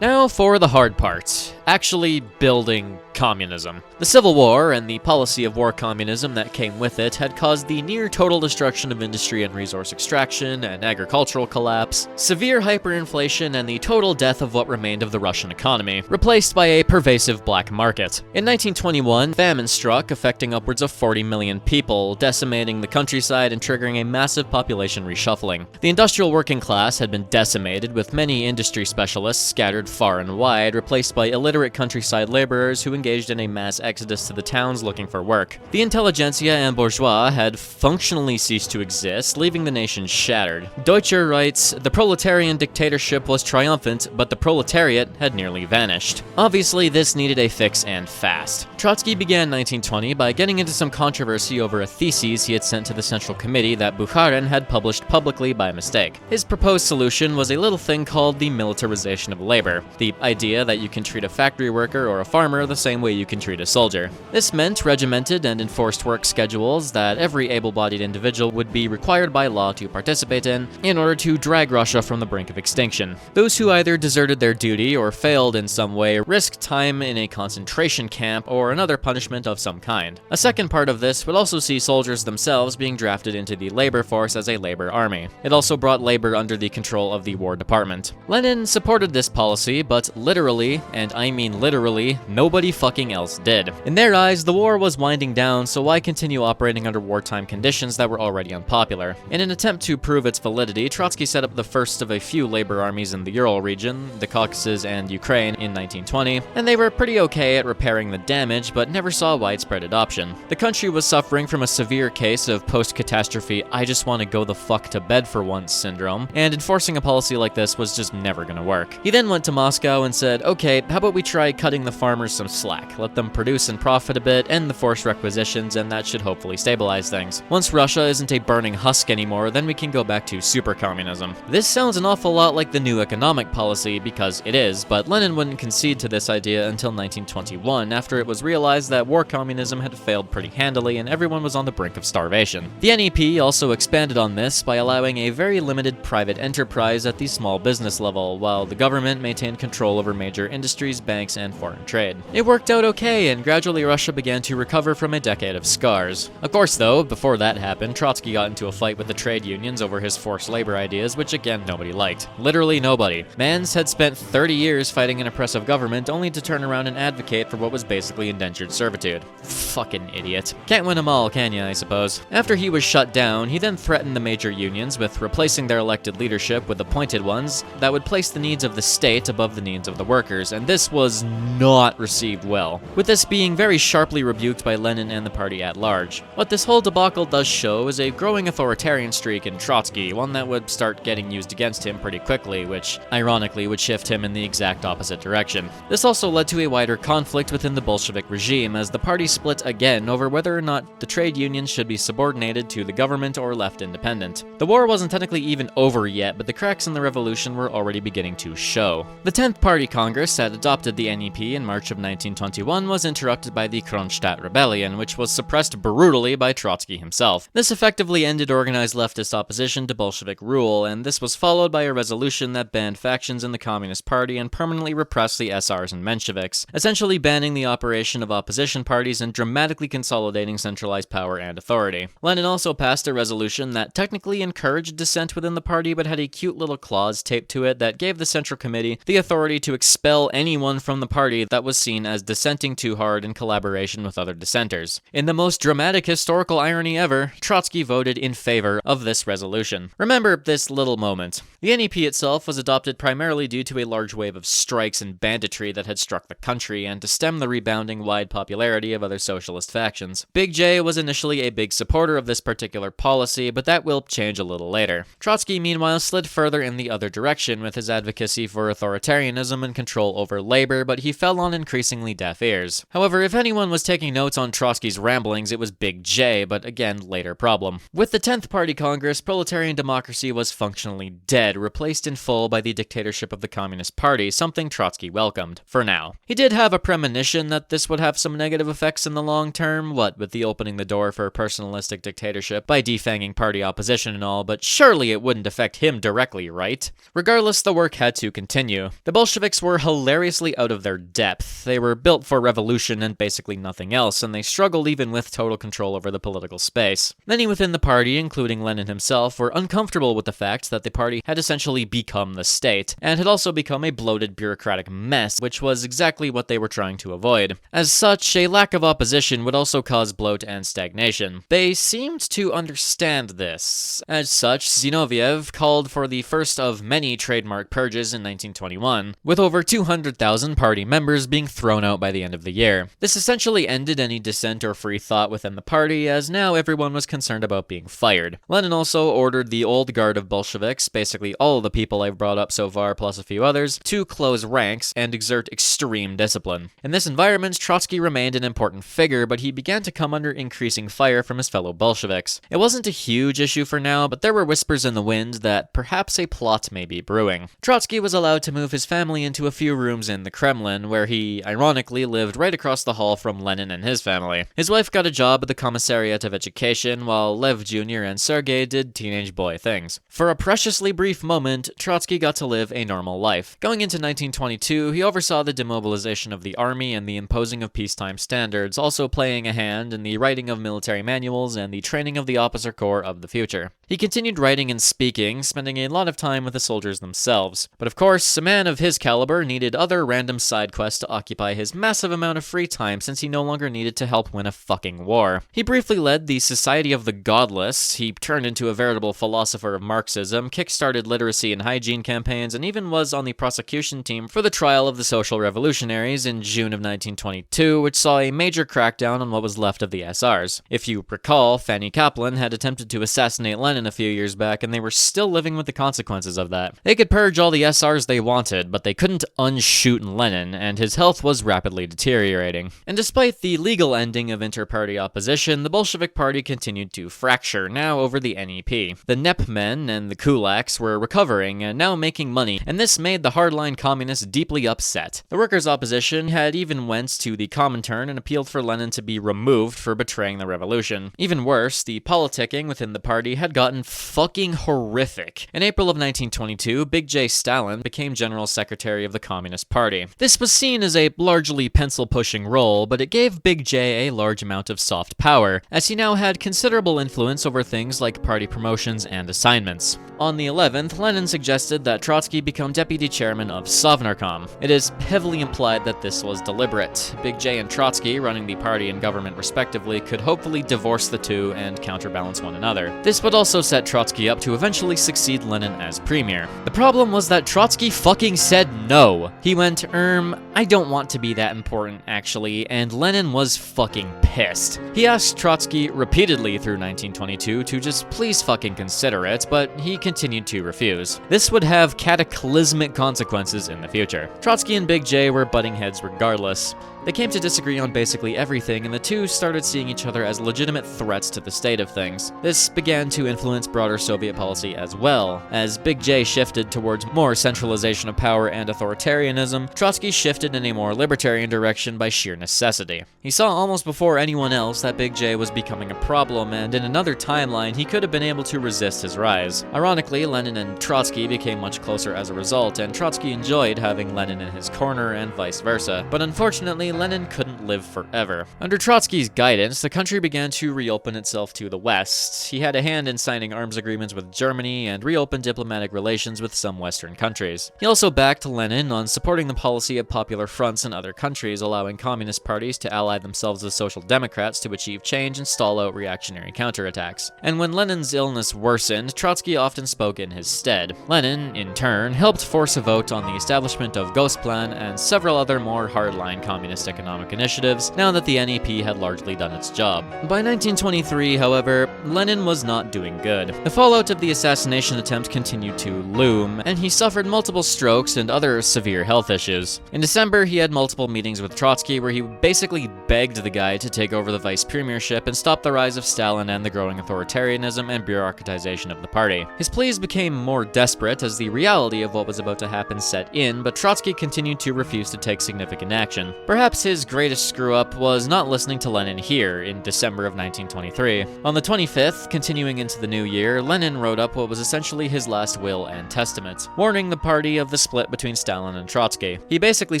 Now for the hard part, actually building communism. The Civil War and the policy of war communism that came with it had caused the near total destruction of industry and resource extraction, an agricultural collapse, severe hyperinflation, and the total death of what remained of the Russian economy, replaced by a pervasive black market. In 1921, famine struck, affecting upwards of 40 million people, decimating the countryside and triggering a massive population reshuffling. The industrial working class had been decimated, with many industry specialists scattered far and wide, replaced by illiterate countryside laborers who engaged in a mass exodus to the towns looking for work. The intelligentsia and bourgeois had functionally ceased to exist, leaving the nation shattered. Deutscher writes, "The proletarian dictatorship was triumphant, but the proletariat had nearly vanished." Obviously, this needed a fix and fast. Trotsky began 1920 by getting into some controversy over a thesis he had sent to the Central Committee that Bukharin had published publicly by mistake. His proposed solution was a little thing called the militarization of labor, the idea that you can treat a factory worker or a farmer the same way you can treat a soldier. This meant regimented and enforced work schedules that every able-bodied individual would be required by law to participate in order to drag Russia from the brink of extinction. Those who either deserted their duty or failed in some way risked time in a concentration camp or another punishment of some kind. A second part of this would also see soldiers themselves being drafted into the labor force as a labor army. It also brought labor under the control of the War Department. Lenin supported this policy, but literally, and I mean literally, nobody fucking else did. In their eyes, the war was winding down, so why continue operating under wartime conditions that were already unpopular? In an attempt to prove its validity, Trotsky set up the first of a few labor armies in the Ural region, the Caucasus, and Ukraine in 1920, and they were pretty okay at repairing the damage, but never saw widespread adoption. The country was suffering from a severe case of post-catastrophe I just want to go the fuck to bed for once syndrome, and enforcing a policy like this was just never gonna work. He then went to Moscow and said, okay, how about we try cutting the farmers some slack, let them produce and profit a bit, end the forced requisitions, and that should hopefully stabilize things. Once Russia isn't a burning husk anymore, then we can go back to super communism. This sounds an awful lot like the new economic policy, because it is, but Lenin wouldn't concede to this idea until 1921, after it was realized that war communism had failed pretty handily and everyone was on the brink of starvation. The NEP also expanded on this by allowing a very limited private enterprise at the small business level, while the government maintained control over major industries, banks, and foreign trade. It worked out okay, and gradually Russia began to recover from a decade of scars. Of course though, before that happened, Trotsky got into a fight with the trade unions over his forced labor ideas, which again nobody liked. Literally nobody. Mans had spent 30 years fighting an oppressive government only to turn around and advocate for what was basically indentured servitude. Fucking idiot. Can't win them all, can ya, I suppose. After he was shut down, he then threatened the major unions with replacing their elected leadership with appointed ones that would place the needs of the state above the needs of the workers, and this was not received well, with this being very sharply rebuked by Lenin and the party at large. What this whole debacle does show is a growing authoritarian streak in Trotsky, one that would start getting used against him pretty quickly, which ironically would shift him in the exact opposite direction. This also led to a wider conflict within the Bolshevik regime, as the party split again over whether or not the trade unions should be subordinated to the government or left independent. The war wasn't technically even over yet, but the cracks in the revolution were already beginning to show. The 10th Party Congress that adopted the NEP in March of 1921 was interrupted by the Kronstadt Rebellion, which was suppressed brutally by Trotsky himself. This effectively ended organized leftist opposition to Bolshevik rule, and this was followed by a resolution that banned factions in the Communist Party and permanently repressed the SRs and Mensheviks, essentially banning the operation of opposition parties and dramatically consolidating centralized power and authority. Lenin also passed a resolution that technically encouraged dissent within the party, but had a cute little clause taped to it that gave the Central Committee the authority to expel anyone from the party that was seen as dissenting too hard in collaboration with other dissenters. In the most dramatic historical irony ever, Trotsky voted in favor of this resolution. Remember this little moment. The NEP itself was adopted primarily due to a large wave of strikes and banditry that had struck the country, and to stem the rebounding wide popularity of other socialist factions. Big J was initially a big supporter of this particular policy, but that will change a little later. Trotsky, meanwhile, slid further in the other direction with his advocacy for authoritarianism and control over labor, but he fell on increasingly deaf ears. However, if anyone was taking notes on Trotsky's ramblings, it was Big J, but again, later problem. With the 10th Party Congress, proletarian democracy was functionally dead, replaced in full by the dictatorship of the Communist Party, something Trotsky welcomed, for now. He did have a premonition that this would have some negative effects in the long term, what with the opening the door for personalistic dictatorship by defanging party opposition and all, but surely it wouldn't affect him directly, right? Regardless, the work had to continue. The Bolsheviks were hilariously out of their depth. They were built for revolution and basically nothing else, and they struggled even with total control over the political space. Many within the party, including Lenin himself, were uncomfortable with the fact that the party had essentially become the state, and had also become a bloated bureaucratic mess, which was exactly what they were trying to avoid. As such, a lack of opposition would also cause bloat and stagnation. They seemed to understand this. As such, Zinoviev called for the first of many trademark purges in 1921, with over 200,000 party members being thrown out by the end of the year. This essentially ended any dissent or free thought within the party, as now everyone was concerned about being fired. Lenin also ordered the old guard of Bolsheviks, basically all the people I've brought up so far plus a few others, to close ranks and exert extreme discipline. In this environment, Trotsky remained an important figure, but he began to come under increasing fire from his fellow Bolsheviks. It wasn't a huge issue for now, but there were whispers in the wind that perhaps a plot may be brewing. Trotsky was allowed to move his family into a few rooms in the Kremlin, where he, ironically, lived right across the hall from Lenin and his family. His wife got a job at the Commissariat of Education, while Lev Jr. and Sergei did teenage boy things. For a preciously brief moment, Trotsky got to live a normal life. Going into 1922, he oversaw the demobilization of the army and the imposing of peacetime standards, also playing a hand in the writing of military manuals and the training of the officer corps of the future. He continued writing and speaking, spending a lot of time with the soldiers themselves. But of course, a man of his caliber needed other random side quests to occupy his massive amount of free time, since he no longer needed to help win a fucking war. He briefly led the Society of the Godless, he turned into a veritable philosopher of Marxism, kick-started literacy and hygiene campaigns, and even was on the prosecution team for the trial of the social revolutionaries in June of 1922, which saw a major crackdown on what was left of the SRs. If you recall, Fanny Kaplan had attempted to assassinate Lenin a few years back, and they were still living with the consequences of that. They could purge all the SRs they wanted, but they couldn't unshoot than Lenin, and his health was rapidly deteriorating. And despite the legal ending of inter-party opposition, the Bolshevik Party continued to fracture, now over the NEP. The NEP men and the kulaks were recovering and now making money, and this made the hardline communists deeply upset. The workers' opposition had even went to the Comintern and appealed for Lenin to be removed for betraying the revolution. Even worse, the politicking within the party had gotten fucking horrific. In April of 1922, Big J Stalin became General Secretary of the Communist Party. This was seen as a largely pencil-pushing role, but it gave Big J a large amount of soft power, as he now had considerable influence over things like party promotions and assignments. On the 11th, Lenin suggested that Trotsky become deputy chairman of Sovnarkom. It is heavily implied that this was deliberate. Big J and Trotsky, running the party and government respectively, could hopefully divorce the two and counterbalance one another. This would also set Trotsky up to eventually succeed Lenin as premier. The problem was that Trotsky fucking said no. He went, I don't want to be that important, actually, and Lenin was fucking pissed. He asked Trotsky repeatedly through 1922 to just please fucking consider it, but he continued to refuse. This would have cataclysmic consequences in the future. Trotsky and Big J were butting heads regardless. They came to disagree on basically everything, and the two started seeing each other as legitimate threats to the state of things. This began to influence broader Soviet policy as well. As Big J shifted towards more centralization of power and authoritarianism, Trotsky shifted in a more libertarian direction by sheer necessity. He saw almost before anyone else that Big J was becoming a problem, and in another timeline, he could have been able to resist his rise. Ironically, Lenin and Trotsky became much closer as a result, and Trotsky enjoyed having Lenin in his corner and vice versa. But unfortunately, Lenin couldn't live forever. Under Trotsky's guidance, the country began to reopen itself to the West. He had a hand in signing arms agreements with Germany and reopened diplomatic relations with some Western countries. He also backed Lenin on supporting the policy of popular fronts in other countries, allowing communist parties to ally themselves with social democrats to achieve change and stall out reactionary counterattacks. And when Lenin's illness worsened, Trotsky often spoke in his stead. Lenin, in turn, helped force a vote on the establishment of Gosplan and several other more hardline communist economic initiatives, now that the NEP had largely done its job. By 1923, however, Lenin was not doing good. The fallout of the assassination attempt continued to loom, and he suffered multiple strokes and other severe health issues. In December, he had multiple meetings with Trotsky where he basically begged the guy to take over the vice premiership and stop the rise of Stalin and the growing authoritarianism and bureaucratization of the party. His pleas became more desperate as the reality of what was about to happen set in, but Trotsky continued to refuse to take significant action. Perhaps his greatest screw-up was not listening to Lenin here in December of 1923. On the 25th, continuing into the new year, Lenin wrote up what was essentially his last will and testament, warning the party of the split between Stalin and Trotsky. He basically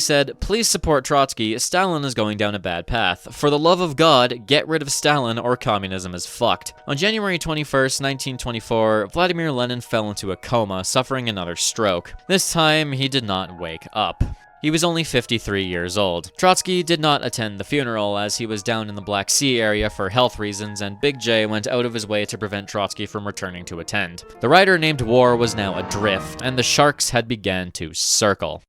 said, please support Trotsky, Stalin is going down a bad path. For the love of God, get rid of Stalin or communism is fucked. On January 21st, 1924, Vladimir Lenin fell into a coma, suffering another stroke. This time, he did not wake up. He was only 53 years old. Trotsky did not attend the funeral as he was down in the Black Sea area for health reasons, and Big J went out of his way to prevent Trotsky from returning to attend. The writer named War was now adrift, and the sharks had begun to circle.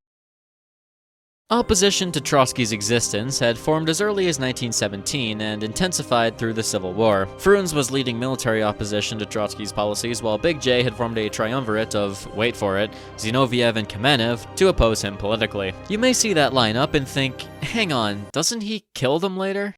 Opposition to Trotsky's existence had formed as early as 1917 and intensified through the Civil War. Frunze was leading military opposition to Trotsky's policies, while Big J had formed a triumvirate of, wait for it, Zinoviev and Kamenev to oppose him politically. You may see that lineup and think, hang on, doesn't he kill them later?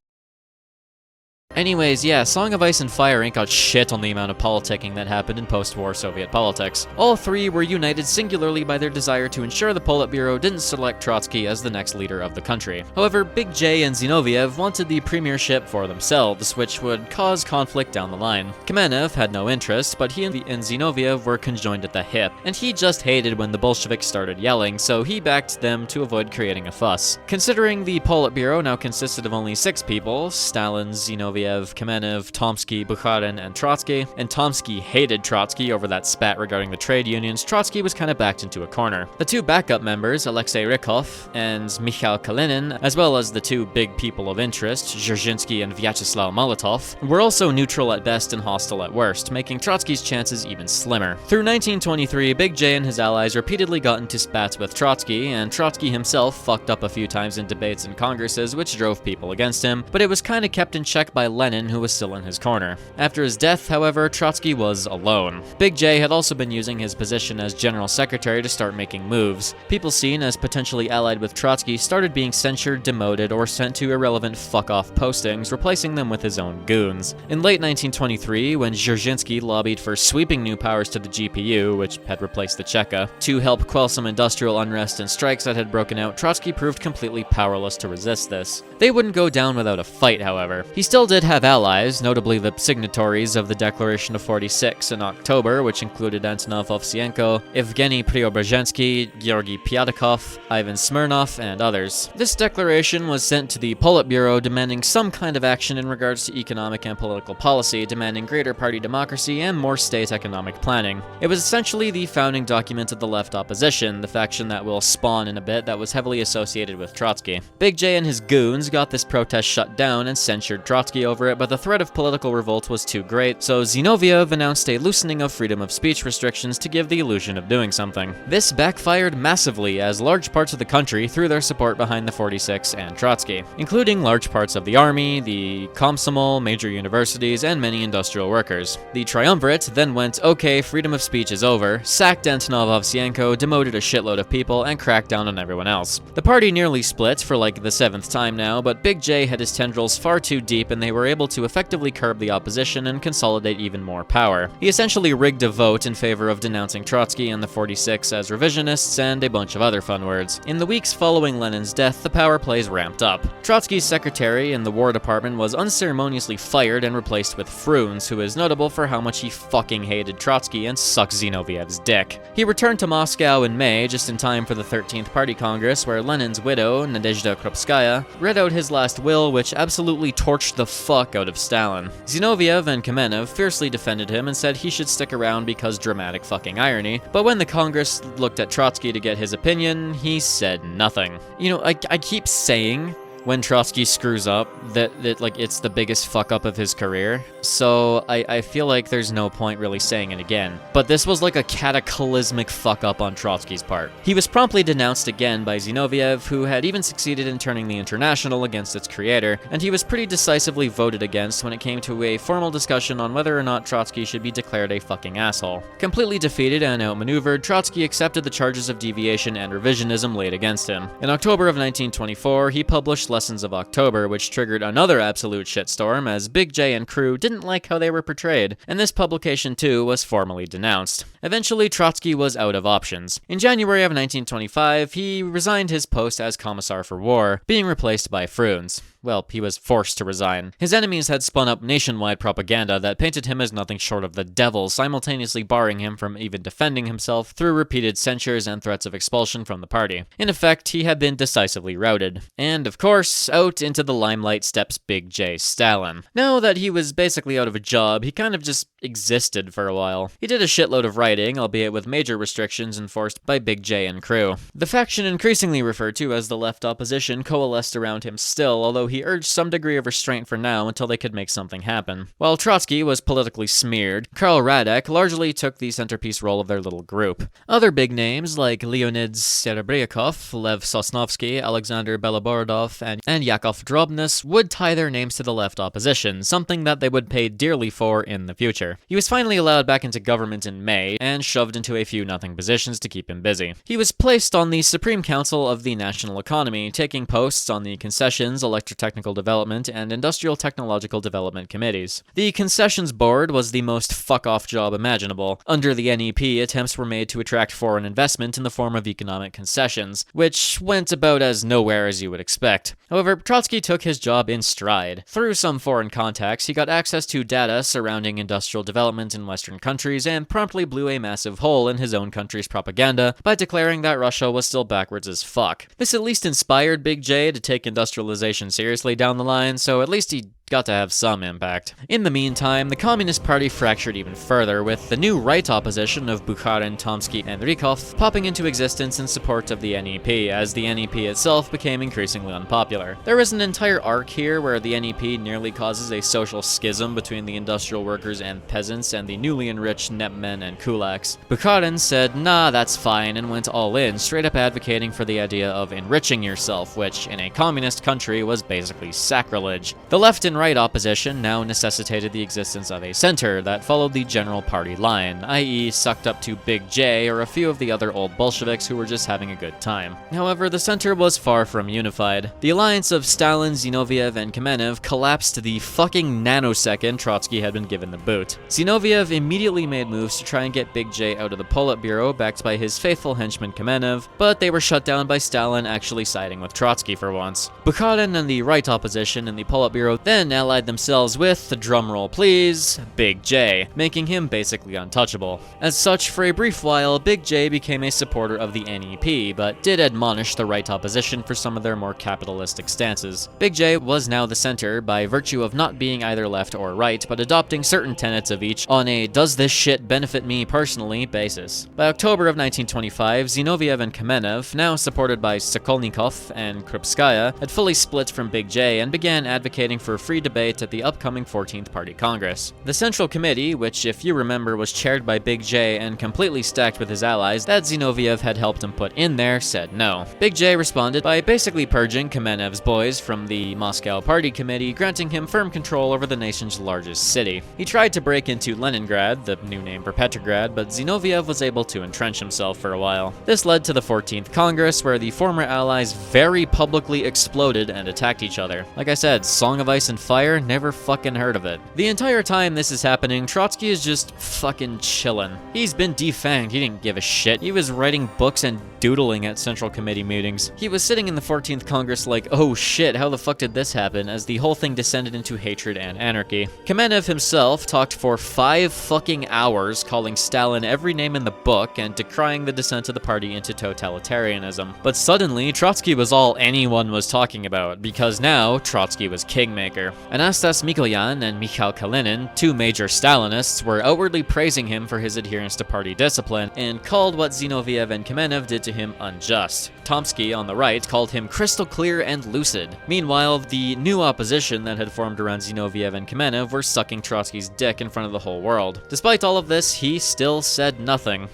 Anyways, yeah, Song of Ice and Fire ain't got shit on the amount of politicking that happened in post-war Soviet politics. All three were united singularly by their desire to ensure the Politburo didn't select Trotsky as the next leader of the country. However, Big J and Zinoviev wanted the premiership for themselves, which would cause conflict down the line. Kamenev had no interest, but he and Zinoviev were conjoined at the hip, and he just hated when the Bolsheviks started yelling, so he backed them to avoid creating a fuss. Considering the Politburo now consisted of only 6 people, Stalin, Zinoviev, Kamenev, Tomsky, Bukharin, and Trotsky, and Tomsky hated Trotsky over that spat regarding the trade unions, Trotsky was kind of backed into a corner. The 2 backup members, Alexei Rykov and Mikhail Kalinin, as well as the 2 big people of interest, Dzerzhinsky and Vyacheslav Molotov, were also neutral at best and hostile at worst, making Trotsky's chances even slimmer. Through 1923, Big J and his allies repeatedly got into spats with Trotsky, and Trotsky himself fucked up a few times in debates and congresses, which drove people against him, but it was kind of kept in check by Lenin, who was still in his corner. After his death, however, Trotsky was alone. Big J had also been using his position as general secretary to start making moves. People seen as potentially allied with Trotsky started being censured, demoted, or sent to irrelevant fuck-off postings, replacing them with his own goons. In late 1923, when Dzerzhinsky lobbied for sweeping new powers to the GPU, which had replaced the Cheka, to help quell some industrial unrest and strikes that had broken out, Trotsky proved completely powerless to resist this. They wouldn't go down without a fight, however. He still did have allies, notably the signatories of the Declaration of 46 in October, which included Antonov Ovsienko, Evgeny Preobrazhensky, Georgy Pyatakov, Ivan Smirnov, and others. This declaration was sent to the Politburo demanding some kind of action in regards to economic and political policy, demanding greater party democracy and more state economic planning. It was essentially the founding document of the left opposition, the faction that will spawn in a bit that was heavily associated with Trotsky. Big J and his goons got this protest shut down and censured Trotsky over it, but the threat of political revolt was too great, so Zinoviev announced a loosening of freedom of speech restrictions to give the illusion of doing something. This backfired massively as large parts of the country threw their support behind the 46 and Trotsky, including large parts of the army, the Komsomol, major universities, and many industrial workers. The triumvirate then went, okay, freedom of speech is over, sacked Antonov Ovsienko, demoted a shitload of people, and cracked down on everyone else. The party nearly split for like the 7th time now, but Big J had his tendrils far too deep and they were able to effectively curb the opposition and consolidate even more power. He essentially rigged a vote in favor of denouncing Trotsky and the 46 as revisionists and a bunch of other fun words. In the weeks following Lenin's death, the power plays ramped up. Trotsky's secretary in the War Department was unceremoniously fired and replaced with Frunz, who is notable for how much he fucking hated Trotsky and sucked Zinoviev's dick. He returned to Moscow in May, just in time for the 13th Party Congress, where Lenin's widow, Nadezhda Krupskaya, read out his last will, which absolutely torched the fuck out of Stalin. Zinoviev and Kamenev fiercely defended him and said he should stick around because dramatic fucking irony, but when the Congress looked at Trotsky to get his opinion, he said nothing. You know, I keep saying when Trotsky screws up that like it's the biggest fuck up of his career, so I feel like there's no point really saying it again. But this was like a cataclysmic fuck up on Trotsky's part. He was promptly denounced again by Zinoviev, who had even succeeded in turning the International against its creator, and he was pretty decisively voted against when it came to a formal discussion on whether or not Trotsky should be declared a fucking asshole. Completely defeated and outmaneuvered, Trotsky accepted the charges of deviation and revisionism laid against him. In October of 1924, he published Lessons of October, which triggered another absolute shitstorm as Big J and crew didn't like how they were portrayed, and this publication too was formally denounced. Eventually, Trotsky was out of options. In January of 1925, he resigned his post as Commissar for War, being replaced by Frunz. Well, he was forced to resign. His enemies had spun up nationwide propaganda that painted him as nothing short of the devil, simultaneously barring him from even defending himself through repeated censures and threats of expulsion from the party. In effect, he had been decisively routed. And, of course, out into the limelight steps Big J Stalin. Now that he was basically out of a job, he kind of just existed for a while. He did a shitload of writing, albeit with major restrictions enforced by Big J and crew. The faction increasingly referred to as the left opposition coalesced around him still, although he urged some degree of restraint for now until they could make something happen. While Trotsky was politically smeared, Karl Radek largely took the centerpiece role of their little group. Other big names like Leonid Serebryakov, Lev Sosnovsky, Alexander Beloborodov, and Yakov Drobnis would tie their names to the left opposition, something that they would pay dearly for in the future. He was finally allowed back into government in May, and shoved into a few nothing positions to keep him busy. He was placed on the Supreme Council of the National Economy, taking posts on the Concessions, Electrotechnical Development, and Industrial Technological Development Committees. The Concessions Board was the most fuck-off job imaginable. Under the NEP, attempts were made to attract foreign investment in the form of economic concessions, which went about as nowhere as you would expect. However, Trotsky took his job in stride. Through some foreign contacts, he got access to data surrounding industrial development in Western countries and promptly blew a massive hole in his own country's propaganda by declaring that Russia was still backwards as fuck. This at least inspired Big J to take industrialization seriously down the line, so at least he got to have some impact. In the meantime, the Communist Party fractured even further, with the new right opposition of Bukharin, Tomsky, and Rykov popping into existence in support of the NEP, as the NEP itself became increasingly unpopular. There is an entire arc here where the NEP nearly causes a social schism between the industrial workers and peasants and the newly enriched Nepmen and kulaks. Bukharin said, nah, that's fine, and went all in, straight up advocating for the idea of enriching yourself, which, in a communist country, was basically sacrilege. The left in right opposition now necessitated the existence of a center that followed the general party line, i.e. sucked up to Big J or a few of the other old Bolsheviks who were just having a good time. However, the center was far from unified. The alliance of Stalin, Zinoviev, and Kamenev collapsed the fucking nanosecond Trotsky had been given the boot. Zinoviev immediately made moves to try and get Big J out of the Politburo, backed by his faithful henchman Kamenev, but they were shut down by Stalin actually siding with Trotsky for once. Bukharin and the right opposition in the Politburo then allied themselves with, drumroll please, Big J, making him basically untouchable. As such, for a brief while, Big J became a supporter of the NEP, but did admonish the right opposition for some of their more capitalistic stances. Big J was now the center by virtue of not being either left or right, but adopting certain tenets of each on a does this shit benefit me personally basis. By October of 1925, Zinoviev and Kamenev, now supported by Sokolnikov and Krupskaya, had fully split from Big J and began advocating for free debate at the upcoming 14th Party Congress. The Central Committee, which if you remember was chaired by Big J and completely stacked with his allies that Zinoviev had helped him put in there, said no. Big J responded by basically purging Kamenev's boys from the Moscow Party Committee, granting him firm control over the nation's largest city. He tried to break into Leningrad, the new name for Petrograd, but Zinoviev was able to entrench himself for a while. This led to the 14th Congress, where the former allies very publicly exploded and attacked each other. Like I said, Song of Ice and Fire, never fucking heard of it. The entire time this is happening, Trotsky is just fucking chillin'. He's been defanged, he didn't give a shit. He was writing books and doodling at Central Committee meetings. He was sitting in the 14th Congress like, oh shit, how the fuck did this happen, as the whole thing descended into hatred and anarchy. Kamenev himself talked for 5 fucking hours, calling Stalin every name in the book and decrying the descent of the party into totalitarianism. But suddenly, Trotsky was all anyone was talking about, because now Trotsky was kingmaker. Anastas Mikoyan and Mikhail Kalinin, 2 major Stalinists, were outwardly praising him for his adherence to party discipline, and called what Zinoviev and Kamenev did to him unjust. Tomsky, on the right, called him crystal clear and lucid. Meanwhile, the new opposition that had formed around Zinoviev and Kamenev were sucking Trotsky's dick in front of the whole world. Despite all of this, he still said nothing.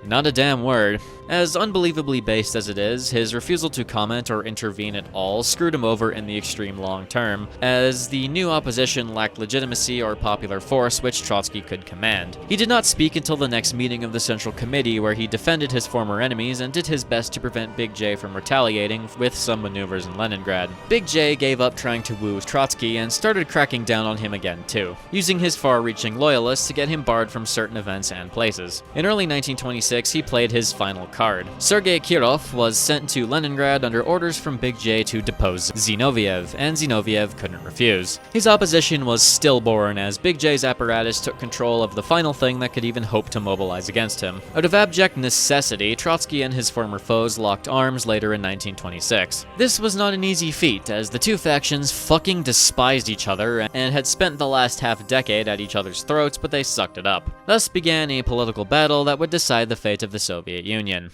Not a damn word. As unbelievably based as it is, his refusal to comment or intervene at all screwed him over in the extreme long term, as the new opposition lacked legitimacy or popular force which Trotsky could command. He did not speak until the next meeting of the Central Committee, where he defended his former enemies and did his best to prevent Big J from retaliating with some maneuvers in Leningrad. Big J gave up trying to woo Trotsky and started cracking down on him again too, using his far-reaching loyalists to get him barred from certain events and places. In early 1926, he played his final card. Sergei Kirov was sent to Leningrad under orders from Big J to depose Zinoviev, and Zinoviev couldn't refuse. His opposition was stillborn as Big J's apparatus took control of the final thing that could even hope to mobilize against him. Out of abject necessity, Trotsky and his former foes locked arms later in 1926. This was not an easy feat, as the two factions fucking despised each other and had spent the last half-decade at each other's throats, but they sucked it up. Thus began a political battle that would decide the fate of the Soviet Union.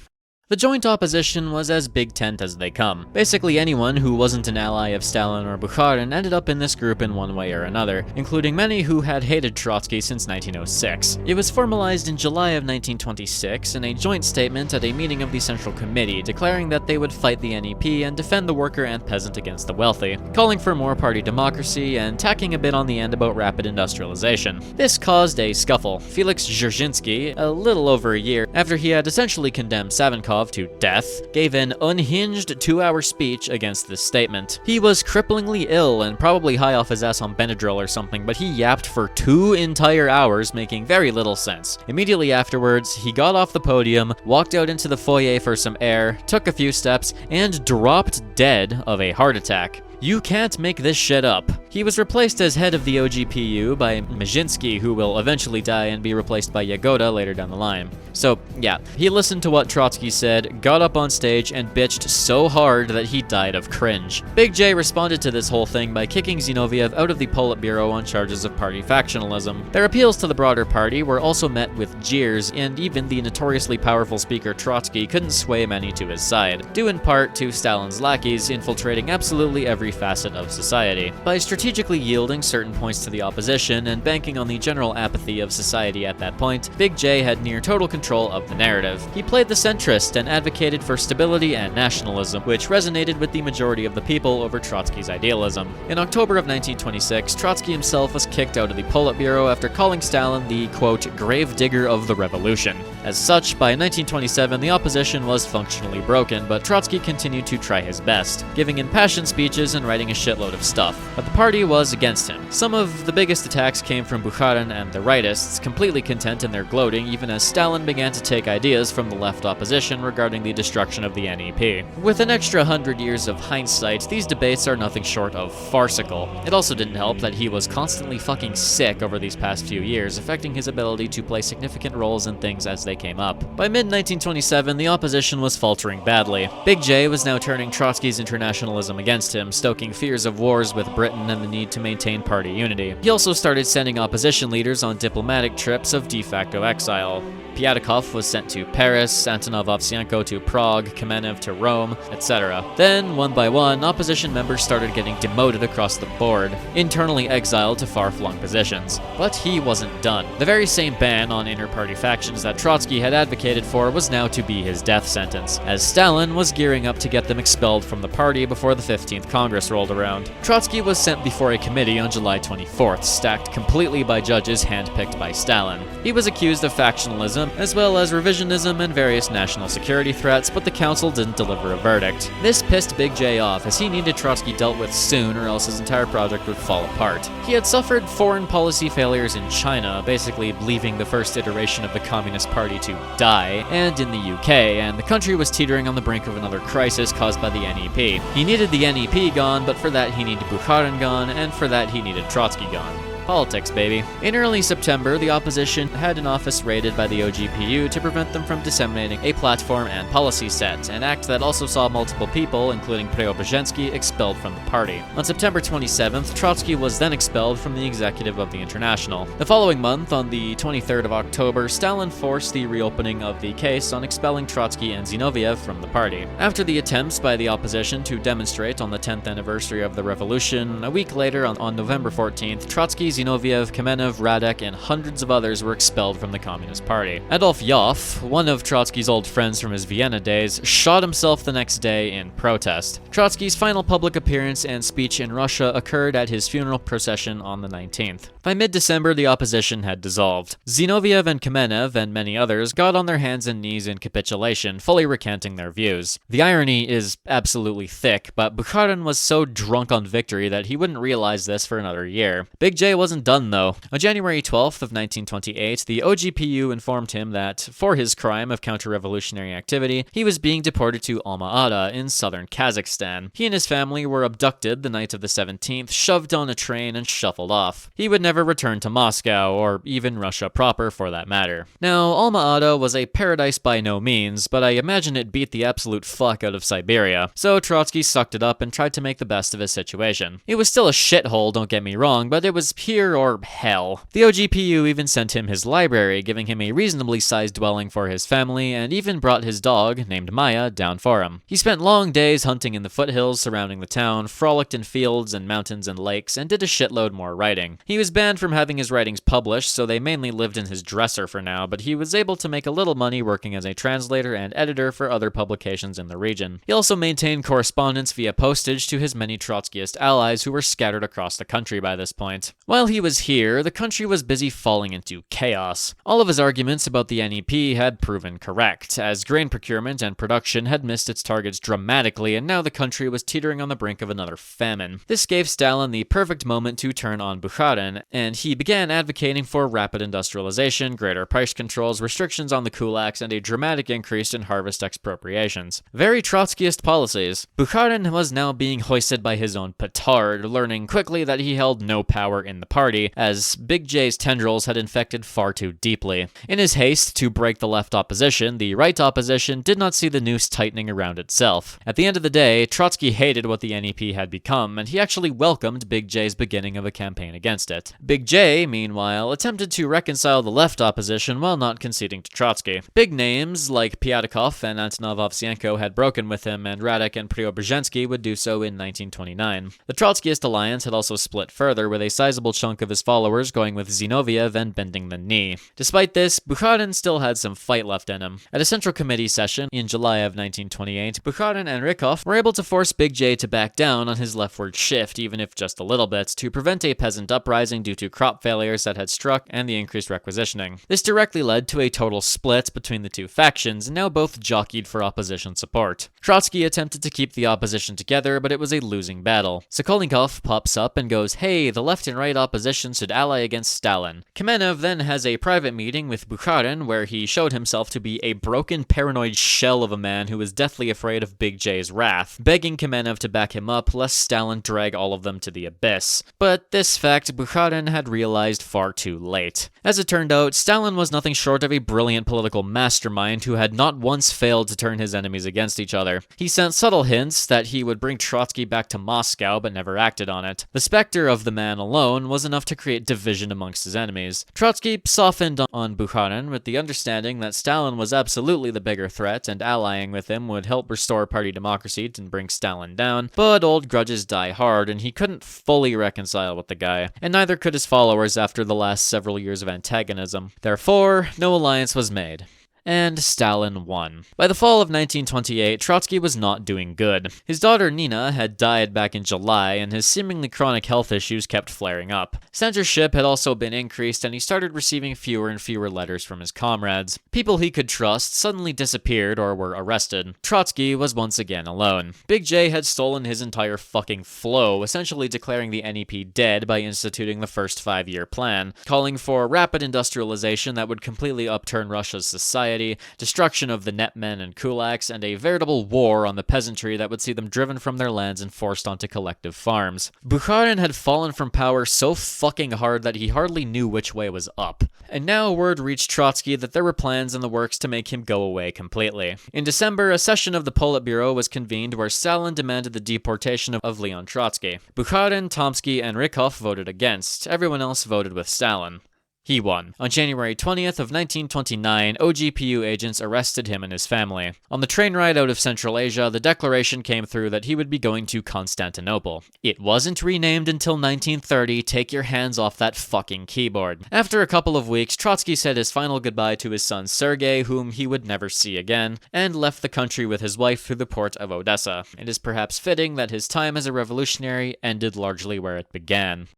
The joint opposition was as big tent as they come. Basically anyone who wasn't an ally of Stalin or Bukharin ended up in this group in one way or another, including many who had hated Trotsky since 1906. It was formalized in July of 1926 in a joint statement at a meeting of the Central Committee, declaring that they would fight the NEP and defend the worker and peasant against the wealthy, calling for more party democracy and tacking a bit on the end about rapid industrialization. This caused a scuffle. Felix Dzerzhinsky, a little over a year after he had essentially condemned Savinkov to death, gave an unhinged 2-hour speech against this statement. He was cripplingly ill and probably high off his ass on Benadryl or something, but he yapped for 2 entire hours, making very little sense. Immediately afterwards, he got off the podium, walked out into the foyer for some air, took a few steps, and dropped dead of a heart attack. You can't make this shit up. He was replaced as head of the OGPU by Mizhinsky, who will eventually die and be replaced by Yagoda later down the line. So, yeah, he listened to what Trotsky said, got up on stage, and bitched so hard that he died of cringe. Big J responded to this whole thing by kicking Zinoviev out of the Politburo on charges of party factionalism. Their appeals to the broader party were also met with jeers, and even the notoriously powerful speaker Trotsky couldn't sway many to his side, due in part to Stalin's lackeys infiltrating absolutely every facet of society. By strategic Strategically yielding certain points to the opposition and banking on the general apathy of society at that point, Big J had near total control of the narrative. He played the centrist and advocated for stability and nationalism, which resonated with the majority of the people over Trotsky's idealism. In October of 1926, Trotsky himself was kicked out of the Politburo after calling Stalin the, quote, gravedigger of the revolution. As such, by 1927, the opposition was functionally broken, but Trotsky continued to try his best, giving impassioned speeches and writing a shitload of stuff. But the party was against him. Some of the biggest attacks came from Bukharin and the rightists, completely content in their gloating even as Stalin began to take ideas from the left opposition regarding the destruction of the NEP. With an extra 100 years of hindsight, these debates are nothing short of farcical. It also didn't help that he was constantly fucking sick over these past few years, affecting his ability to play significant roles in things as they came up. By mid-1927, the opposition was faltering badly. Big J was now turning Trotsky's internationalism against him, stoking fears of wars with Britain and the need to maintain party unity. He also started sending opposition leaders on diplomatic trips of de facto exile. Pyatakov was sent to Paris, Antonov Ovsienko to Prague, Kamenev to Rome, etc. Then, one by one, opposition members started getting demoted across the board, internally exiled to far-flung positions. But he wasn't done. The very same ban on inter-party factions that Trotsky had advocated for was now to be his death sentence, as Stalin was gearing up to get them expelled from the party before the 15th Congress rolled around. Trotsky was sent before a committee on July 24th, stacked completely by judges handpicked by Stalin. He was accused of factionalism, as well as revisionism and various national security threats, but the council didn't deliver a verdict. This pissed Big J off, as he needed Trotsky dealt with soon or else his entire project would fall apart. He had suffered foreign policy failures in China, basically leaving the first iteration of the Communist Party to die, and in the UK, and the country was teetering on the brink of another crisis caused by the NEP. He needed the NEP gone, but for that he needed Bukharin gone, and for that he needed Trotsky gone. Politics, baby. In early September, the opposition had an office raided by the OGPU to prevent them from disseminating a platform and policy set, an act that also saw multiple people, including Preobrazhensky, expelled from the party. On September 27th, Trotsky was then expelled from the executive of the International. The following month, on the 23rd of October, Stalin forced the reopening of the case on expelling Trotsky and Zinoviev from the party. After the attempts by the opposition to demonstrate on the 10th anniversary of the revolution, a week later, on November 14th, Trotsky, Zinoviev, Kamenev, Radek, and hundreds of others were expelled from the Communist Party. Adolf Yoff, one of Trotsky's old friends from his Vienna days, shot himself the next day in protest. Trotsky's final public appearance and speech in Russia occurred at his funeral procession on the 19th. By mid-December, the opposition had dissolved. Zinoviev and Kamenev, and many others, got on their hands and knees in capitulation, fully recanting their views. The irony is absolutely thick, but Bukharin was so drunk on victory that he wouldn't realize this for another year. Big J wasn't done, though. On January 12th of 1928, the OGPU informed him that, for his crime of counter-revolutionary activity, he was being deported to Alma-Ata in southern Kazakhstan. He and his family were abducted the night of the 17th, shoved on a train, and shuffled off. He would never return to Moscow, or even Russia proper for that matter. Now, Alma-Ata was a paradise by no means, but I imagine it beat the absolute fuck out of Siberia, so Trotsky sucked it up and tried to make the best of his situation. It was still a shithole, don't get me wrong, but it was here or hell. The OGPU even sent him his library, giving him a reasonably sized dwelling for his family, and even brought his dog, named Maya, down for him. He spent long days hunting in the foothills surrounding the town, frolicked in fields and mountains and lakes, and did a shitload more writing. He was banned from having his writings published, so they mainly lived in his dresser for now, but he was able to make a little money working as a translator and editor for other publications in the region. He also maintained correspondence via postage to his many Trotskyist allies who were scattered across the country by this point. While he was here, the country was busy falling into chaos. All of his arguments about the NEP had proven correct, as grain procurement and production had missed its targets dramatically, and now the country was teetering on the brink of another famine. This gave Stalin the perfect moment to turn on Bukharin, and he began advocating for rapid industrialization, greater price controls, restrictions on the kulaks, and a dramatic increase in harvest expropriations. Very Trotskyist policies. Bukharin was now being hoisted by his own petard, learning quickly that he held no power in the party, as Big J's tendrils had infected far too deeply. In his haste to break the left opposition, the right opposition did not see the noose tightening around itself. At the end of the day, Trotsky hated what the NEP had become, and he actually welcomed Big J's beginning of a campaign against it. Big J, meanwhile, attempted to reconcile the left opposition while not conceding to Trotsky. Big names like Pyatakov and Antonov Ovsienko had broken with him, and Radek and Preobrazhensky would do so in 1929. The Trotskyist alliance had also split further, with a sizable chunk of his followers going with Zinoviev and bending the knee. Despite this, Bukharin still had some fight left in him. At a Central Committee session in July of 1928, Bukharin and Rykov were able to force Big J to back down on his leftward shift, even if just a little bit, to prevent a peasant uprising due to crop failures that had struck and the increased requisitioning. This directly led to a total split between the two factions, and now both jockeyed for opposition support. Trotsky attempted to keep the opposition together, but it was a losing battle. Sokolnikov pops up and goes, "Hey, the left and right opposition should ally against Stalin." Kamenev then has a private meeting with Bukharin where he showed himself to be a broken, paranoid shell of a man who was deathly afraid of Big J's wrath, begging Kamenev to back him up lest Stalin drag all of them to the abyss. But this fact Bukharin had realized far too late. As it turned out, Stalin was nothing short of a brilliant political mastermind who had not once failed to turn his enemies against each other. He sent subtle hints that he would bring Trotsky back to Moscow, but never acted on it. The specter of the man alone was enough to create division amongst his enemies. Trotsky softened on Bukharin with the understanding that Stalin was absolutely the bigger threat, and allying with him would help restore party democracy and bring Stalin down, but old grudges die hard, and he couldn't fully reconcile with the guy, and neither could his followers after the last several years of antagonism. Therefore, no alliance was made. And Stalin won. By the fall of 1928, Trotsky was not doing good. His daughter Nina had died back in July, and his seemingly chronic health issues kept flaring up. Censorship had also been increased, and he started receiving fewer and fewer letters from his comrades. People he could trust suddenly disappeared or were arrested. Trotsky was once again alone. Big J had stolen his entire fucking flow, essentially declaring the NEP dead by instituting the first 5-year plan, calling for rapid industrialization that would completely upturn Russia's society, destruction of the netmen and kulaks, and a veritable war on the peasantry that would see them driven from their lands and forced onto collective farms. Bukharin had fallen from power so fucking hard that he hardly knew which way was up. And now word reached Trotsky that there were plans in the works to make him go away completely. In December, a session of the Politburo was convened where Stalin demanded the deportation of Leon Trotsky. Bukharin, Tomsky, and Rykov voted against. Everyone else voted with Stalin. He won. On January 20th of 1929, OGPU agents arrested him and his family. On the train ride out of Central Asia, the declaration came through that he would be going to Constantinople. It wasn't renamed until 1930. Take your hands off that fucking keyboard. After a couple of weeks, Trotsky said his final goodbye to his son Sergei, whom he would never see again, and left the country with his wife through the port of Odessa. It is perhaps fitting that his time as a revolutionary ended largely where it began.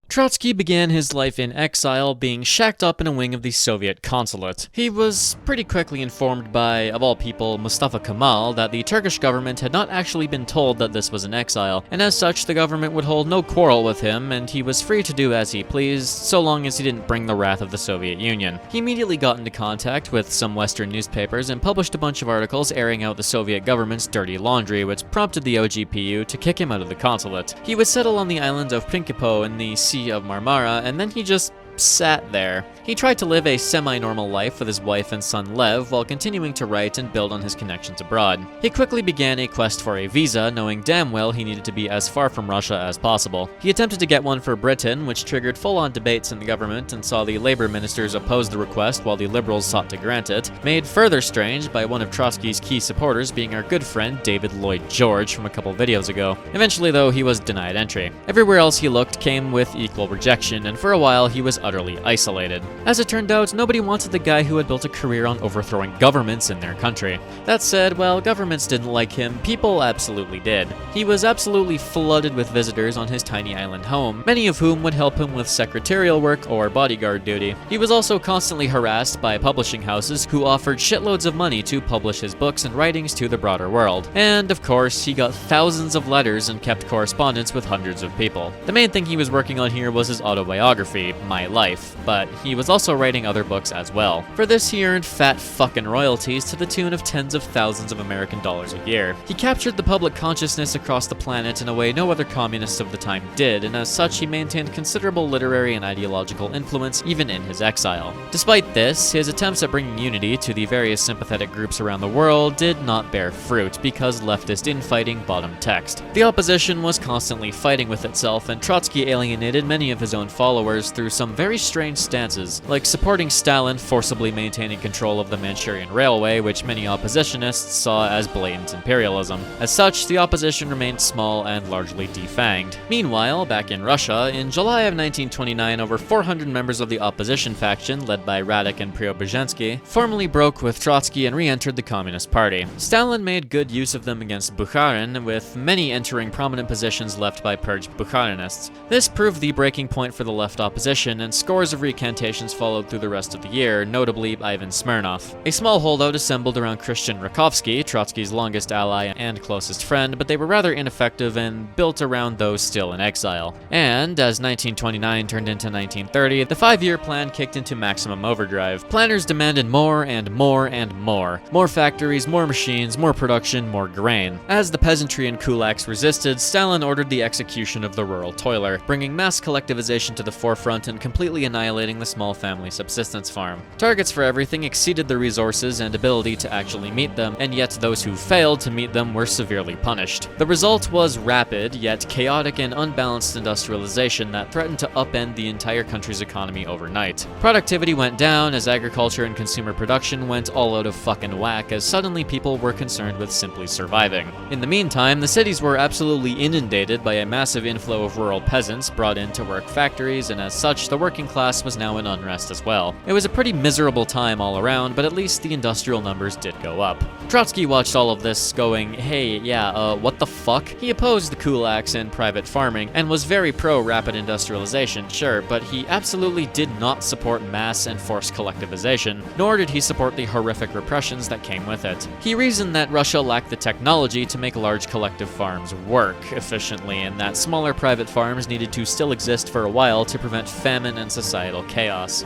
Trotsky began his life in exile, being shacked up in a wing of the Soviet consulate. He was pretty quickly informed by, of all people, Mustafa Kemal, that the Turkish government had not actually been told that this was an exile, and as such the government would hold no quarrel with him, and he was free to do as he pleased, so long as he didn't bring the wrath of the Soviet Union. He immediately got into contact with some Western newspapers and published a bunch of articles airing out the Soviet government's dirty laundry, which prompted the OGPU to kick him out of the consulate. He would settle on the island of Prinkipo in the Sea of Marmara, and then he just sat there. He tried to live a semi-normal life with his wife and son Lev while continuing to write and build on his connections abroad. He quickly began a quest for a visa, knowing damn well he needed to be as far from Russia as possible. He attempted to get one for Britain, which triggered full-on debates in the government and saw the Labour ministers oppose the request while the Liberals sought to grant it, made further strange by one of Trotsky's key supporters being our good friend David Lloyd George from a couple videos ago. Eventually though, he was denied entry. Everywhere else he looked came with equal rejection, and for a while he was utterly isolated. As it turned out, nobody wanted the guy who had built a career on overthrowing governments in their country. That said, while governments didn't like him, people absolutely did. He was absolutely flooded with visitors on his tiny island home, many of whom would help him with secretarial work or bodyguard duty. He was also constantly harassed by publishing houses who offered shitloads of money to publish his books and writings to the broader world. And of course, he got thousands of letters and kept correspondence with hundreds of people. The main thing he was working on here was his autobiography, My Life, but he was also writing other books as well. For this, he earned fat fucking royalties to the tune of tens of thousands of American dollars a year. He captured the public consciousness across the planet in a way no other communist of the time did, and as such, he maintained considerable literary and ideological influence even in his exile. Despite this, his attempts at bringing unity to the various sympathetic groups around the world did not bear fruit because leftist infighting bottomed text. The opposition was constantly fighting with itself, and Trotsky alienated many of his own followers through some very strange stances, like supporting Stalin forcibly maintaining control of the Manchurian Railway, which many oppositionists saw as blatant imperialism. As such, the opposition remained small and largely defanged. Meanwhile, back in Russia, in July of 1929, over 400 members of the opposition faction, led by Radek and Preobrazhensky, formally broke with Trotsky and re-entered the Communist Party. Stalin made good use of them against Bukharin, with many entering prominent positions left by purged Bukharinists. This proved the breaking point for the left opposition, and scores of recantations followed through the rest of the year, notably Ivan Smirnov. A small holdout assembled around Christian Rakovsky, Trotsky's longest ally and closest friend, but they were rather ineffective and built around those still in exile. And, as 1929 turned into 1930, the 5-year plan kicked into maximum overdrive. Planners demanded more and more and more. More factories, more machines, more production, more grain. As the peasantry and kulaks resisted, Stalin ordered the execution of the rural toiler, bringing mass collectivization to the forefront and completely annihilating the small family subsistence farm. Targets for everything exceeded the resources and ability to actually meet them, and yet those who failed to meet them were severely punished. The result was rapid, yet chaotic and unbalanced industrialization that threatened to upend the entire country's economy overnight. Productivity went down as agriculture and consumer production went all out of fucking whack, as suddenly people were concerned with simply surviving. In the meantime, the cities were absolutely inundated by a massive inflow of rural peasants brought in to work factories, and as such, the working class was now in unrest as well. It was a pretty miserable time all around, but at least the industrial numbers did go up. Trotsky watched all of this going, hey, yeah, what the fuck? He opposed the kulaks and private farming, and was very pro-rapid industrialization, sure, but he absolutely did not support mass and forced collectivization, nor did he support the horrific repressions that came with it. He reasoned that Russia lacked the technology to make large collective farms work efficiently, and that smaller private farms needed to still exist for a while to prevent famine and societal chaos.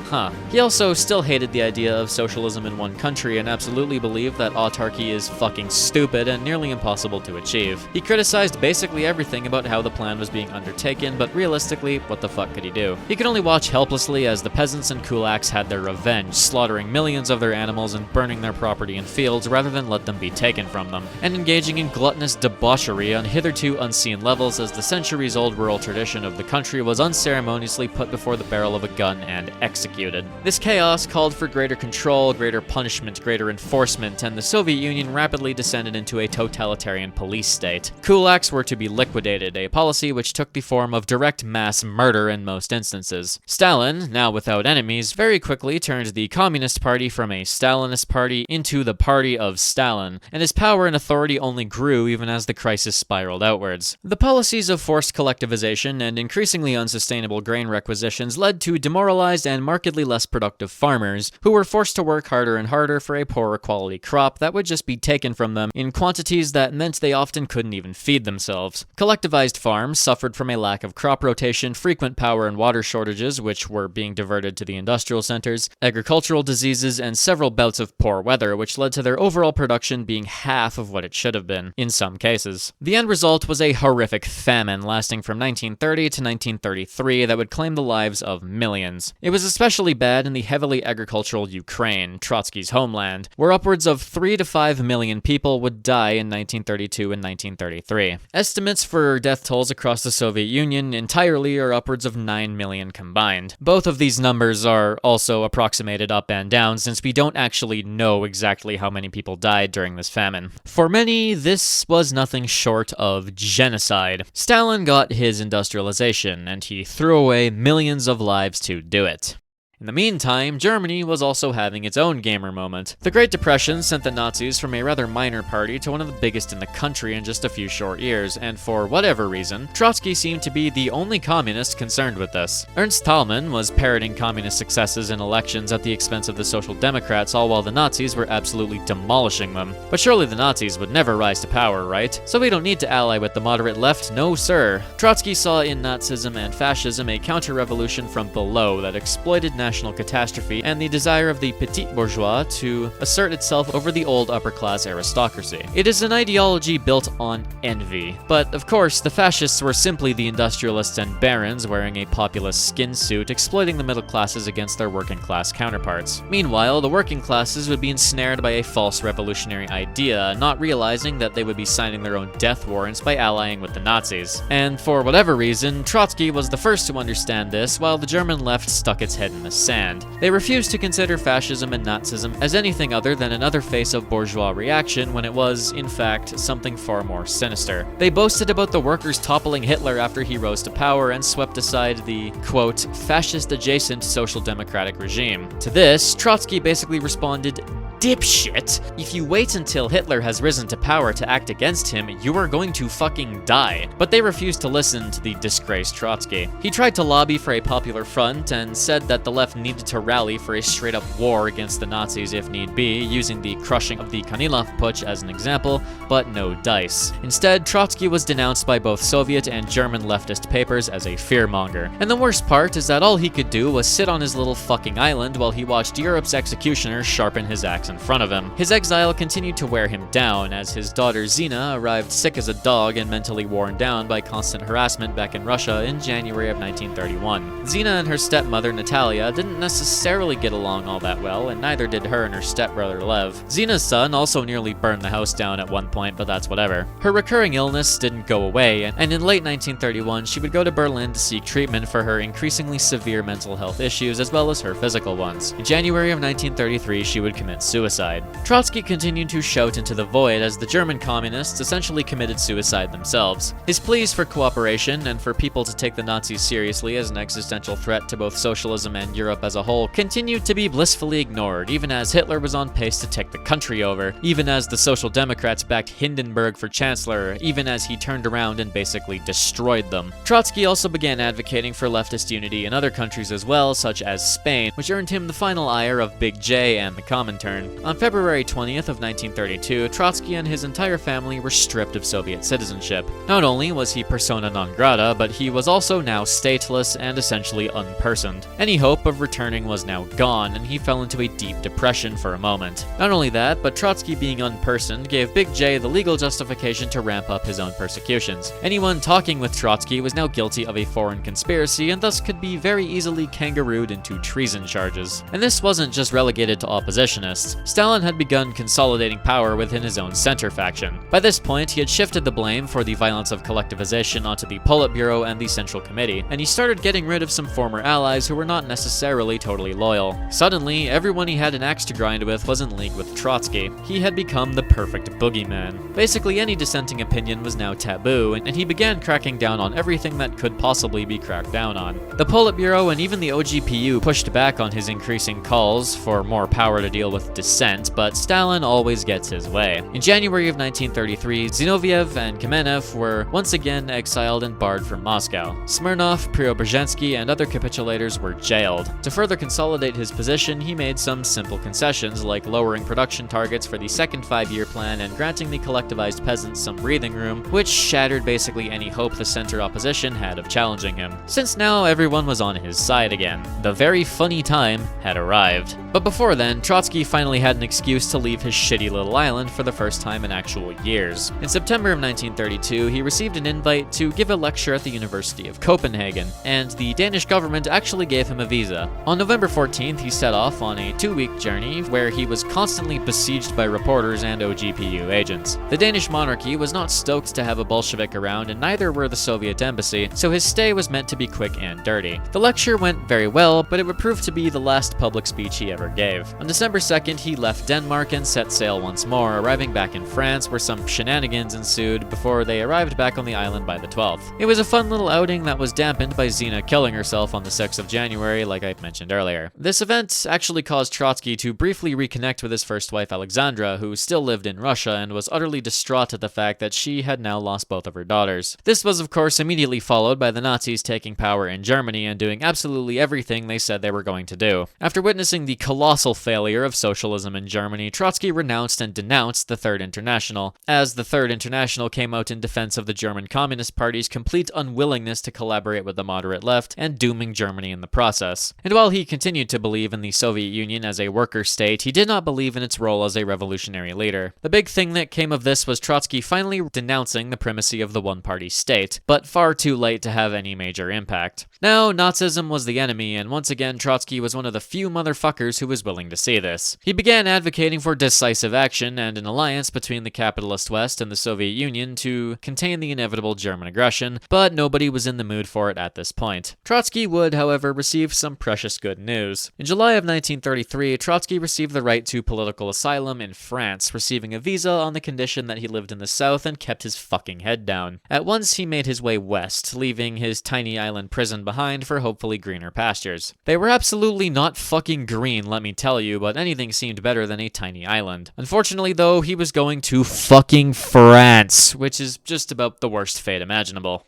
He also still hated the idea of socialism in one country and absolutely believed that autarky is fucking stupid and nearly impossible to achieve. He criticized basically everything about how the plan was being undertaken, but realistically, what the fuck could he do? He could only watch helplessly as the peasants and kulaks had their revenge, slaughtering millions of their animals and burning their property and fields rather than let them be taken from them, and engaging in gluttonous debauchery on hitherto unseen levels as the centuries-old rural tradition of the country was unceremoniously put before the barrel of a gun and executed. This chaos called for greater control, greater punishment, greater enforcement, and the Soviet Union rapidly descended into a totalitarian police state. Kulaks were to be liquidated, a policy which took the form of direct mass murder in most instances. Stalin, now without enemies, very quickly turned the Communist Party from a Stalinist party into the party of Stalin, and his power and authority only grew even as the crisis spiraled outwards. The policies of forced collectivization and increasingly unsustainable grain requisitions led to demoralized and markedly less productive farmers, who were forced to work harder and harder for a poorer quality crop that would just be taken from them in quantities that meant they often couldn't even feed themselves. Collectivized farms suffered from a lack of crop rotation, frequent power and water shortages, which were being diverted to the industrial centers, agricultural diseases, and several bouts of poor weather, which led to their overall production being half of what it should have been, in some cases. The end result was a horrific famine lasting from 1930 to 1933 that would claim the lives of millions. It was especially bad in the heavily agricultural Ukraine, Trotsky's homeland, where upwards of 3 to 5 million people would die in 1932 and 1933. Estimates for death tolls across the Soviet Union entirely are upwards of 9 million combined. Both of these numbers are also approximated up and down, since we don't actually know exactly how many people died during this famine. For many, this was nothing short of genocide. Stalin got his industrialization, and he threw away millions of lives to do it. In the meantime, Germany was also having its own gamer moment. The Great Depression sent the Nazis from a rather minor party to one of the biggest in the country in just a few short years, and for whatever reason, Trotsky seemed to be the only communist concerned with this. Ernst Thälmann was parroting communist successes in elections at the expense of the Social Democrats, all while the Nazis were absolutely demolishing them. But surely the Nazis would never rise to power, right? So we don't need to ally with the moderate left, no sir. Trotsky saw in Nazism and fascism a counter-revolution from below that exploited national national catastrophe and the desire of the petit bourgeois to assert itself over the old upper-class aristocracy. It is an ideology built on envy. But, of course, the fascists were simply the industrialists and barons wearing a populist skin suit exploiting the middle classes against their working-class counterparts. Meanwhile, the working classes would be ensnared by a false revolutionary idea, not realizing that they would be signing their own death warrants by allying with the Nazis. And for whatever reason, Trotsky was the first to understand this, while the German left stuck its head in the sand. They refused to consider fascism and Nazism as anything other than another face of bourgeois reaction when it was, in fact, something far more sinister. They boasted about the workers toppling Hitler after he rose to power and swept aside the, quote, fascist-adjacent social democratic regime. To this, Trotsky basically responded, dipshit! If you wait until Hitler has risen to power to act against him, you are going to fucking die. But they refused to listen to the disgraced Trotsky. He tried to lobby for a popular front and said that the left needed to rally for a straight-up war against the Nazis if need be, using the crushing of the Kornilov Putsch as an example, but no dice. Instead, Trotsky was denounced by both Soviet and German leftist papers as a fearmonger. And the worst part is that all he could do was sit on his little fucking island while he watched Europe's executioners sharpen his axe in front of him. His exile continued to wear him down, as his daughter Zina arrived sick as a dog and mentally worn down by constant harassment back in Russia in January of 1931. Zina and her stepmother Natalia didn't necessarily get along all that well, and neither did her and her stepbrother Lev. Zina's son also nearly burned the house down at one point, but that's whatever. Her recurring illness didn't go away, and in late 1931 she would go to Berlin to seek treatment for her increasingly severe mental health issues as well as her physical ones. In January of 1933 she would commit suicide. Trotsky continued to shout into the void as the German communists essentially committed suicide themselves. His pleas for cooperation and for people to take the Nazis seriously as an existential threat to both socialism and Europe as a whole continued to be blissfully ignored, even as Hitler was on pace to take the country over, even as the Social Democrats backed Hindenburg for chancellor, even as he turned around and basically destroyed them. Trotsky also began advocating for leftist unity in other countries as well, such as Spain, which earned him the final ire of Big J and the Comintern. On February 20th of 1932, Trotsky and his entire family were stripped of Soviet citizenship. Not only was he persona non grata, but he was also now stateless and essentially unpersoned. Any hope of returning was now gone, and he fell into a deep depression for a moment. Not only that, but Trotsky being unpersoned gave Big J the legal justification to ramp up his own persecutions. Anyone talking with Trotsky was now guilty of a foreign conspiracy and thus could be very easily kangarooed into treason charges. And this wasn't just relegated to oppositionists. Stalin had begun consolidating power within his own center faction. By this point, he had shifted the blame for the violence of collectivization onto the Politburo and the Central Committee, and he started getting rid of some former allies who were not necessarily totally loyal. Suddenly, everyone he had an axe to grind with was in league with Trotsky. He had become the perfect boogeyman. Basically, any dissenting opinion was now taboo, and he began cracking down on everything that could possibly be cracked down on. The Politburo and even the OGPU pushed back on his increasing calls for more power to deal with dissent, but Stalin always gets his way. In January of 1933, Zinoviev and Kamenev were once again exiled and barred from Moscow. Smirnov, Preobrazhensky, and other capitulators were jailed. To further consolidate his position, he made some simple concessions, like lowering production targets for the second 5-year plan and granting the collectivized peasants some breathing room, which shattered basically any hope the center opposition had of challenging him. Since now everyone was on his side again, the very funny time had arrived. But before then, Trotsky finally had an excuse to leave his shitty little island for the first time in actual years. In September of 1932, he received an invite to give a lecture at the University of Copenhagen, and the Danish government actually gave him a visa. On November 14th, he set off on a 2-week journey where he was constantly besieged by reporters and OGPU agents. The Danish monarchy was not stoked to have a Bolshevik around, and neither were the Soviet embassy, so his stay was meant to be quick and dirty. The lecture went very well, but it would prove to be the last public speech he ever gave. On December 2nd, he left Denmark and set sail once more, arriving back in France where some shenanigans ensued before they arrived back on the island by the 12th. It was a fun little outing that was dampened by Zina killing herself on the 6th of January, like I mentioned earlier. This event actually caused Trotsky to briefly reconnect with his first wife Alexandra, who still lived in Russia and was utterly distraught at the fact that she had now lost both of her daughters. This was of course immediately followed by the Nazis taking power in Germany and doing absolutely everything they said they were going to do. After witnessing the colossal failure of socialism in Germany, Trotsky renounced and denounced the Third International, as the Third International came out in defense of the German Communist Party's complete unwillingness to collaborate with the moderate left and dooming Germany in the process. And while he continued to believe in the Soviet Union as a worker state, he did not believe in its role as a revolutionary leader. The big thing that came of this was Trotsky finally denouncing the primacy of the one-party state, but far too late to have any major impact. Now, Nazism was the enemy, and once again Trotsky was one of the few motherfuckers who was willing to see this. He began advocating for decisive action and an alliance between the capitalist West and the Soviet Union to contain the inevitable German aggression, but nobody was in the mood for it at this point. Trotsky would, however, receive some precious good news. In July of 1933, Trotsky received the right to political asylum in France, receiving a visa on the condition that he lived in the South and kept his fucking head down. At once, he made his way west, leaving his tiny island prison behind for hopefully greener pastures. They were absolutely not fucking green, let me tell you, but anything seemed better than a tiny island. Unfortunately, though, he was going to fucking France, which is just about the worst fate imaginable.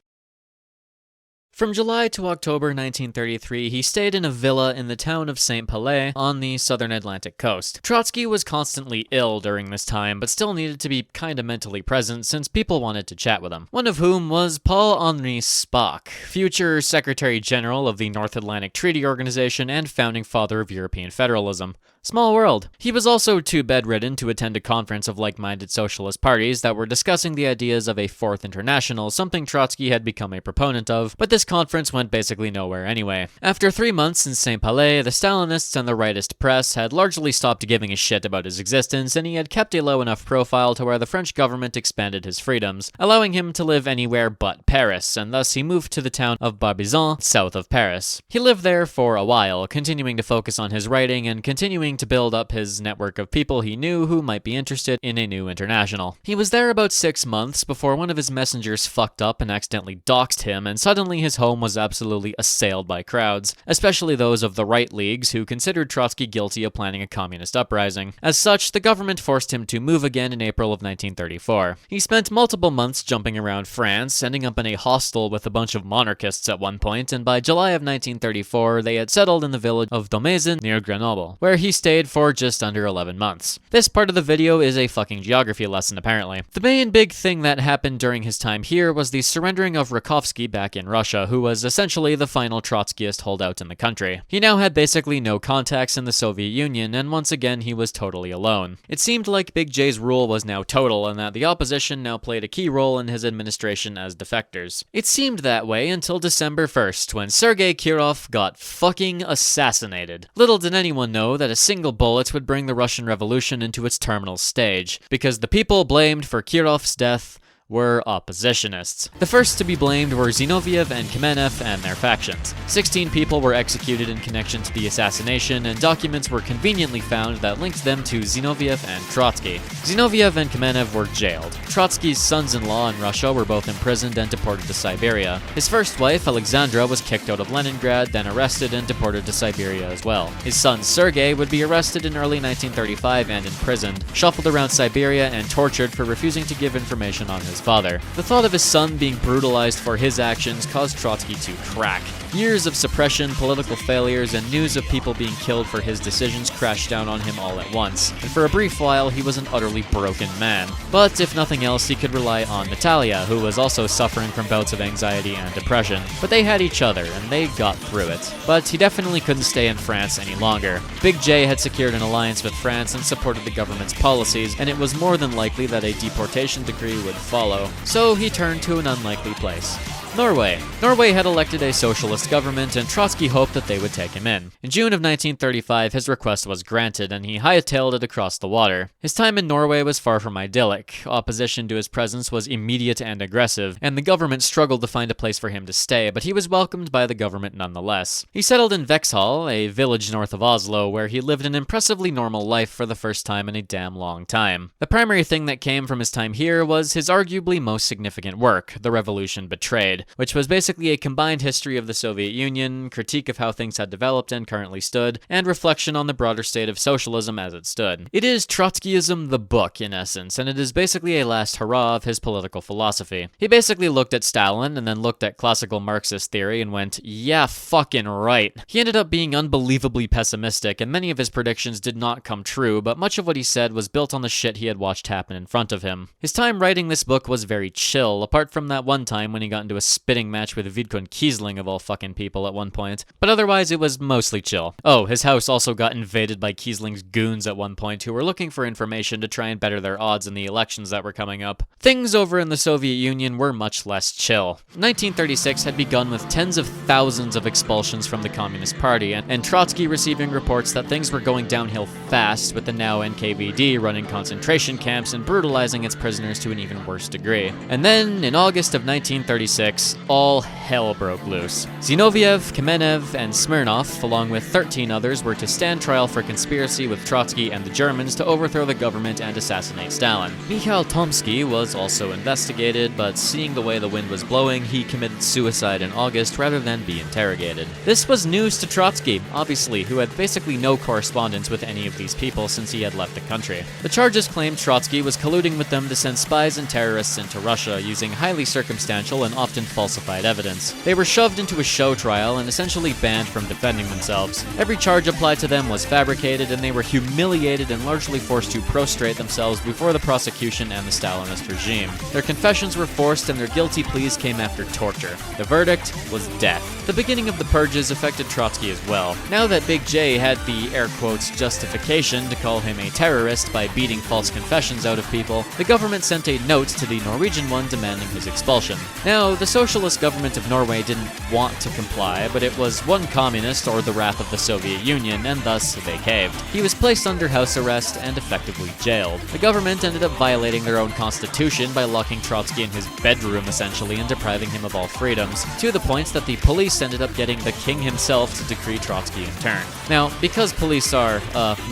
From July to October 1933, he stayed in a villa in the town of St. Palais on the southern Atlantic coast. Trotsky was constantly ill during this time, but still needed to be kinda mentally present since people wanted to chat with him. One of whom was Paul-Henri Spaak, future Secretary General of the North Atlantic Treaty Organization and founding father of European federalism. Small world. He was also too bedridden to attend a conference of like-minded socialist parties that were discussing the ideas of a Fourth International, something Trotsky had become a proponent of, but this conference went basically nowhere anyway. After 3 months in St. Palais, the Stalinists and the rightist press had largely stopped giving a shit about his existence, and he had kept a low enough profile to where the French government expanded his freedoms, allowing him to live anywhere but Paris, and thus he moved to the town of Barbizon, south of Paris. He lived there for a while, continuing to focus on his writing and continuing to build up his network of people he knew who might be interested in a new international. He was there about 6 months before one of his messengers fucked up and accidentally doxed him, and suddenly his home was absolutely assailed by crowds, especially those of the right leagues who considered Trotsky guilty of planning a communist uprising. As such, the government forced him to move again in April of 1934. He spent multiple months jumping around France, ending up in a hostel with a bunch of monarchists at one point, and by July of 1934, they had settled in the village of Domazen near Grenoble, where he stayed for just under 11 months. This part of the video is a fucking geography lesson, apparently. The main big thing that happened during his time here was the surrendering of Rakovsky back in Russia, who was essentially the final Trotskyist holdout in the country. He now had basically no contacts in the Soviet Union, and once again he was totally alone. It seemed like Big J's rule was now total, and that the opposition now played a key role in his administration as defectors. It seemed that way until December 1st, when Sergei Kirov got fucking assassinated. Little did anyone know that a single bullet would bring the Russian Revolution into its terminal stage, because the people blamed for Kirov's death were oppositionists. The first to be blamed were Zinoviev and Kamenev and their factions. 16 people were executed in connection to the assassination, and documents were conveniently found that linked them to Zinoviev and Trotsky. Zinoviev and Kamenev were jailed. Trotsky's sons-in-law in Russia were both imprisoned and deported to Siberia. His first wife, Alexandra, was kicked out of Leningrad, then arrested and deported to Siberia as well. His son, Sergei, would be arrested in early 1935 and imprisoned, shuffled around Siberia, and tortured for refusing to give information on his father. The thought of his son being brutalized for his actions caused Trotsky to crack. Years of suppression, political failures, and news of people being killed for his decisions crashed down on him all at once, and for a brief while he was an utterly broken man. But if nothing else, he could rely on Natalia, who was also suffering from bouts of anxiety and depression. But they had each other, and they got through it. But he definitely couldn't stay in France any longer. Big J had secured an alliance with France and supported the government's policies, and it was more than likely that a deportation decree would follow. So he turned to an unlikely place. Norway. Norway had elected a socialist government, and Trotsky hoped that they would take him in. In June of 1935, his request was granted, and he hightailed it across the water. His time in Norway was far from idyllic. Opposition to his presence was immediate and aggressive, and the government struggled to find a place for him to stay, but he was welcomed by the government nonetheless. He settled in Vexhall, a village north of Oslo, where he lived an impressively normal life for the first time in a damn long time. The primary thing that came from his time here was his arguably most significant work, The Revolution Betrayed. which was basically a combined history of the Soviet Union, critique of how things had developed and currently stood, and reflection on the broader state of socialism as it stood. It is Trotskyism the book, in essence, and it is basically a last hurrah of his political philosophy. He basically looked at Stalin and then looked at classical Marxist theory and went, yeah, fucking right. He ended up being unbelievably pessimistic, and many of his predictions did not come true, but much of what he said was built on the shit he had watched happen in front of him. His time writing this book was very chill, apart from that one time when he got into a spitting match with Vidkun Kiesling of all fucking people at one point, but otherwise it was mostly chill. Oh, his house also got invaded by Kiesling's goons at one point who were looking for information to try and better their odds in the elections that were coming up. Things over in the Soviet Union were much less chill. 1936 had begun with tens of thousands of expulsions from the Communist Party, and Trotsky receiving reports that things were going downhill fast, with the now NKVD running concentration camps and brutalizing its prisoners to an even worse degree. And then, in August of 1936, all hell broke loose. Zinoviev, Kamenev, and Smirnov, along with 13 others, were to stand trial for conspiracy with Trotsky and the Germans to overthrow the government and assassinate Stalin. Mikhail Tomsky was also investigated, but seeing the way the wind was blowing, he committed suicide in August rather than be interrogated. This was news to Trotsky, obviously, who had basically no correspondence with any of these people since he had left the country. The charges claimed Trotsky was colluding with them to send spies and terrorists into Russia using highly circumstantial and often falsified evidence. They were shoved into a show trial and essentially banned from defending themselves. Every charge applied to them was fabricated, and they were humiliated and largely forced to prostrate themselves before the prosecution and the Stalinist regime. Their confessions were forced and their guilty pleas came after torture. The verdict was death. The beginning of the purges affected Trotsky as well. Now that Big J had the air quotes justification to call him a terrorist by beating false confessions out of people, the government sent a note to the Norwegian one demanding his expulsion. Now, the socialist government of Norway didn't want to comply, but it was one communist or the wrath of the Soviet Union, and thus they caved. He was placed under house arrest and effectively jailed. The government ended up violating their own constitution by locking Trotsky in his bedroom essentially and depriving him of all freedoms, to the point that the police ended up getting the king himself to decree Trotsky in turn. Now, because police are,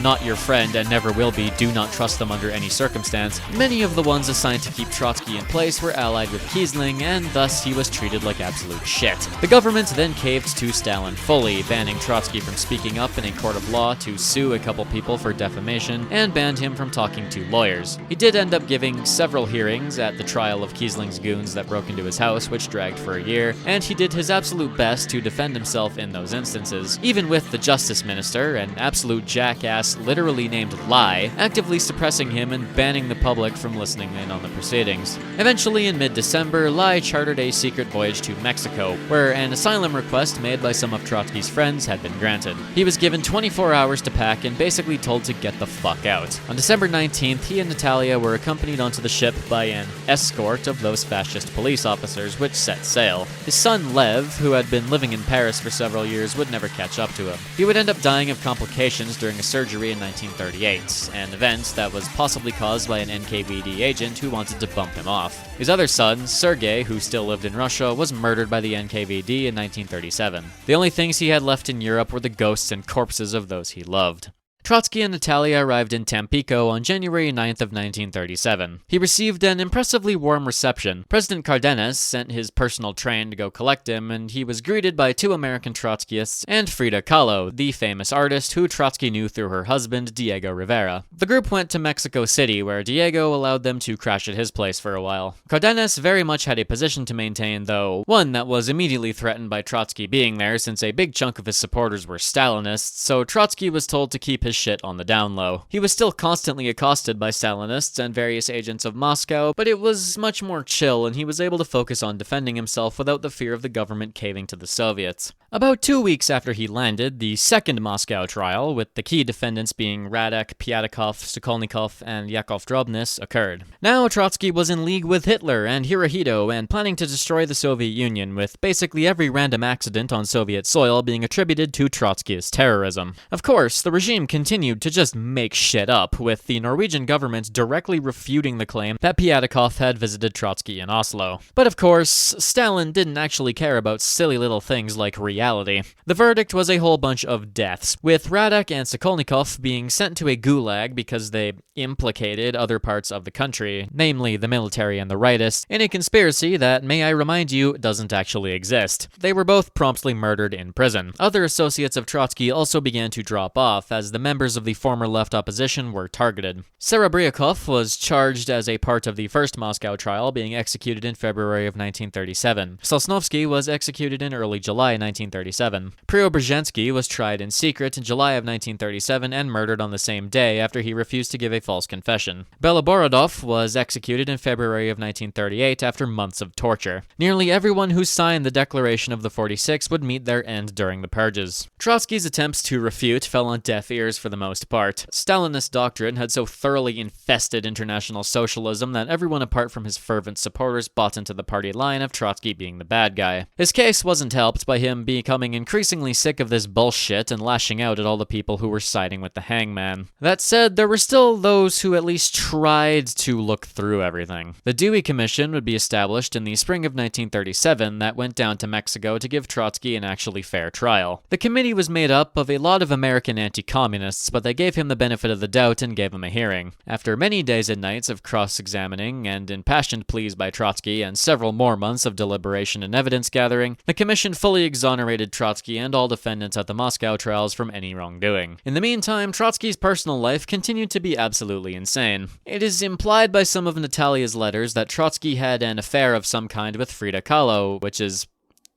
not your friend and never will be, do not trust them under any circumstance, many of the ones assigned to keep Trotsky in place were allied with Kiesling, and thus he was treated like absolute shit. The government then caved to Stalin fully, banning Trotsky from speaking up in a court of law to sue a couple people for defamation, and banned him from talking to lawyers. He did end up giving several hearings at the trial of Kiesling's goons that broke into his house, which dragged for a year, and he did his absolute best to defend himself in those instances, even with the justice minister, an absolute jackass literally named Lai, actively suppressing him and banning the public from listening in on the proceedings. Eventually, in mid-December, Lai chartered a secret voyage to Mexico, where an asylum request made by some of Trotsky's friends had been granted. He was given 24 hours to pack and basically told to get the fuck out. On December 19th, he and Natalia were accompanied onto the ship by an escort of those fascist police officers, which set sail. His son Lev, who had been living in Paris for several years, would never catch up to him. He would end up dying of complications during a surgery in 1938, an event that was possibly caused by an NKVD agent who wanted to bump him off. His other son, Sergei, who still lived in Russia, was murdered by the NKVD in 1937. The only things he had left in Europe were the ghosts and corpses of those he loved. Trotsky and Natalia arrived in Tampico on January 9th of 1937. He received an impressively warm reception. President Cardenas sent his personal train to go collect him, and he was greeted by two American Trotskyists and Frida Kahlo, the famous artist who Trotsky knew through her husband, Diego Rivera. The group went to Mexico City, where Diego allowed them to crash at his place for a while. Cardenas very much had a position to maintain, though, one that was immediately threatened by Trotsky being there since a big chunk of his supporters were Stalinists, so Trotsky was told to keep his shit on the down low. He was still constantly accosted by Stalinists and various agents of Moscow, but it was much more chill and he was able to focus on defending himself without the fear of the government caving to the Soviets. About 2 weeks after he landed, the second Moscow trial, with the key defendants being Radek, Pyatakov, Sokolnikov, and Yakov Drobnis, occurred. Now Trotsky was in league with Hitler and Hirohito and planning to destroy the Soviet Union, with basically every random accident on Soviet soil being attributed to Trotskyist terrorism. Of course, the regime continued to just make shit up, with the Norwegian government directly refuting the claim that Pyatakov had visited Trotsky in Oslo. But of course, Stalin didn't actually care about silly little things like reality reality. The verdict was a whole bunch of deaths, with Radek and Sokolnikov being sent to a gulag because they implicated other parts of the country, namely the military and the rightists, in a conspiracy that, may I remind you, doesn't actually exist. They were both promptly murdered in prison. Other associates of Trotsky also began to drop off, as the members of the former left opposition were targeted. Serebryakov was charged as a part of the first Moscow trial, being executed in February of 1937. Sosnovsky was executed in early July 1937. Preobrazhensky was tried in secret in July of 1937 and murdered on the same day after he refused to give a false confession. Beloborodov was executed in February of 1938 after months of torture. Nearly everyone who signed the Declaration of the 46 would meet their end during the purges. Trotsky's attempts to refute fell on deaf ears for the most part. Stalinist doctrine had so thoroughly infested international socialism that everyone apart from his fervent supporters bought into the party line of Trotsky being the bad guy. His case wasn't helped by him becoming increasingly sick of this bullshit and lashing out at all the people who were siding with the hangman. That said, there were still those who at least tried to look through everything. The Dewey Commission would be established in the spring of 1937 that went down to Mexico to give Trotsky an actually fair trial. The committee was made up of a lot of American anti-communists, but they gave him the benefit of the doubt and gave him a hearing. After many days and nights of cross-examining and impassioned pleas by Trotsky and several more months of deliberation and evidence gathering, the commission fully exonerated Trotsky and all defendants at the Moscow trials from any wrongdoing. In the meantime, Trotsky's personal life continued to be absolutely insane. It is implied by some of Natalia's letters that Trotsky had an affair of some kind with Frida Kahlo, which is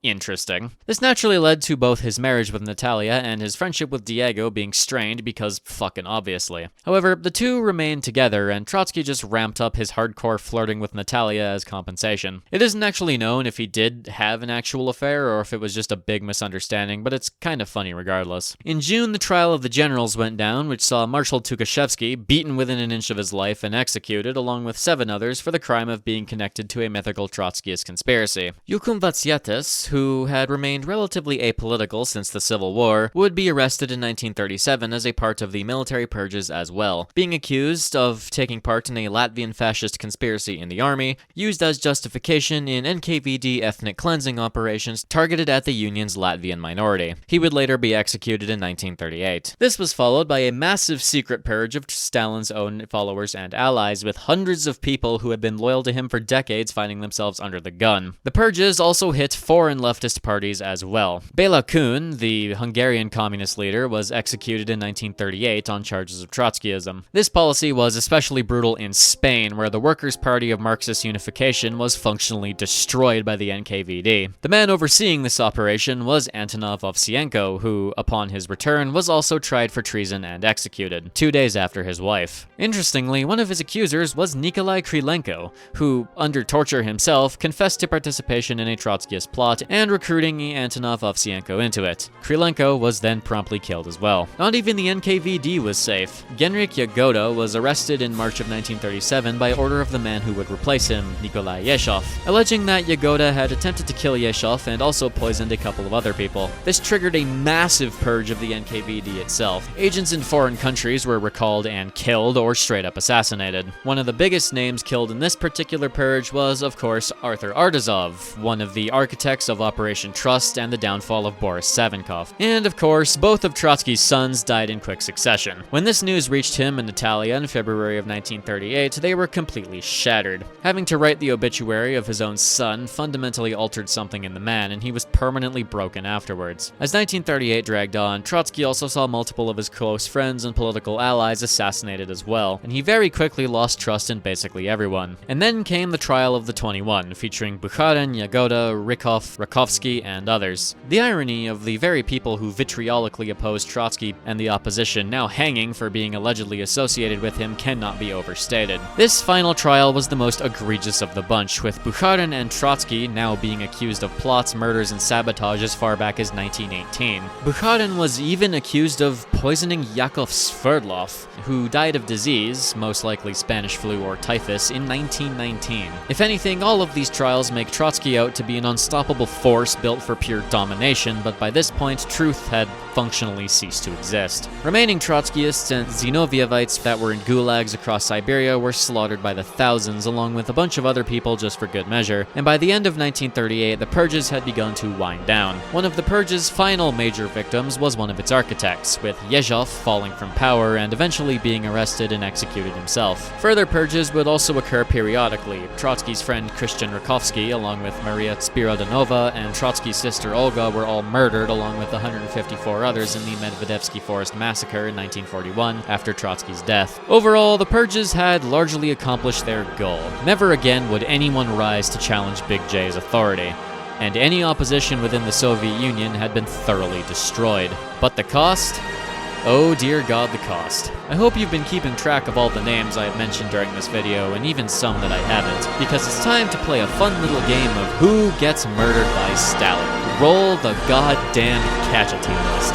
interesting. This naturally led to both his marriage with Natalia and his friendship with Diego being strained because fucking obviously. However, the two remained together and Trotsky just ramped up his hardcore flirting with Natalia as compensation. It isn't actually known if he did have an actual affair or if it was just a big misunderstanding, but it's kind of funny regardless. In June, the trial of the generals went down, which saw Marshal Tukhachevsky beaten within an inch of his life and executed, along with 7 others for the crime of being connected to a mythical Trotskyist conspiracy. Yukun Vatsyatis, who had remained relatively apolitical since the Civil War, would be arrested in 1937 as a part of the military purges as well, being accused of taking part in a Latvian fascist conspiracy in the army, used as justification in NKVD ethnic cleansing operations targeted at the Union's Latvian minority. He would later be executed in 1938. This was followed by a massive secret purge of Stalin's own followers and allies, with hundreds of people who had been loyal to him for decades finding themselves under the gun. The purges also hit foreign leftist parties as well. Béla Kun, the Hungarian communist leader, was executed in 1938 on charges of Trotskyism. This policy was especially brutal in Spain, where the Workers' Party of Marxist Unification was functionally destroyed by the NKVD. The man overseeing this operation was Antonov Ovsienko, who, upon his return, was also tried for treason and executed, 2 days after his wife. Interestingly, one of his accusers was Nikolai Krylenko, who, under torture himself, confessed to participation in a Trotskyist plot and recruiting Antonov Ovsienko into it. Krylenko was then promptly killed as well. Not even the NKVD was safe. Genrikh Yagoda was arrested in March of 1937 by order of the man who would replace him, Nikolai Yeshov, alleging that Yagoda had attempted to kill Yeshov and also poisoned a couple of other people. This triggered a massive purge of the NKVD itself. Agents in foreign countries were recalled and killed or straight up assassinated. One of the biggest names killed in this particular purge was, of course, Arthur Artazov, one of the architects of Operation Trust and the downfall of Boris Savinkov. And of course, both of Trotsky's sons died in quick succession. When this news reached him and Natalia in February of 1938, they were completely shattered. Having to write the obituary of his own son fundamentally altered something in the man, and he was permanently broken afterwards. As 1938 dragged on, Trotsky also saw multiple of his close friends and political allies assassinated as well, and he very quickly lost trust in basically everyone. And then came the trial of the 21, featuring Bukharin, Yagoda, Rykov, Rakovsky, and others. The irony of the very people who vitriolically opposed Trotsky and the opposition now hanging for being allegedly associated with him cannot be overstated. This final trial was the most egregious of the bunch, with Bukharin and Trotsky now being accused of plots, murders, and sabotage as far back as 1918. Bukharin was even accused of poisoning Yakov Sverdlov, who died of disease, most likely Spanish flu or typhus, in 1919. If anything, all of these trials make Trotsky out to be an unstoppable force built for pure domination, but by this point, truth had functionally cease to exist. Remaining Trotskyists and Zinovievites that were in gulags across Siberia were slaughtered by the thousands, along with a bunch of other people just for good measure, and by the end of 1938, the purges had begun to wind down. One of the purge's final major victims was one of its architects, with Yezhov falling from power and eventually being arrested and executed himself. Further purges would also occur periodically. Trotsky's friend Christian Rakovsky, along with Maria Spiridonova, and Trotsky's sister Olga were all murdered, along with 154 others in the Medvedevsky Forest massacre in 1941 after Trotsky's death. Overall, the purges had largely accomplished their goal. Never again would anyone rise to challenge Big J's authority, and any opposition within the Soviet Union had been thoroughly destroyed. But the cost? Oh dear God, the cost. I hope you've been keeping track of all the names I have mentioned during this video, and even some that I haven't, because it's time to play a fun little game of Who Gets Murdered by Stalin. Roll the goddamn casualty list.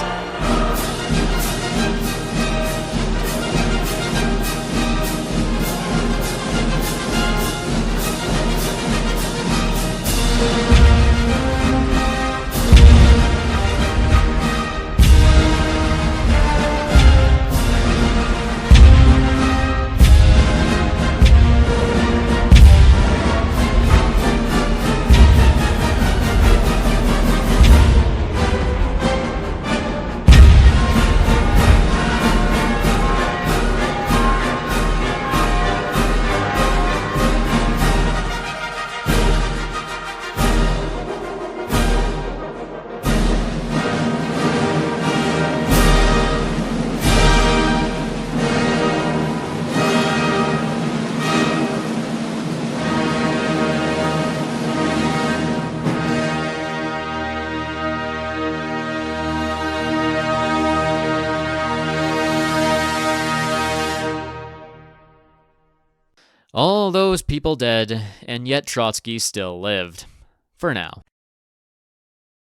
All those people dead, and yet Trotsky still lived. For now.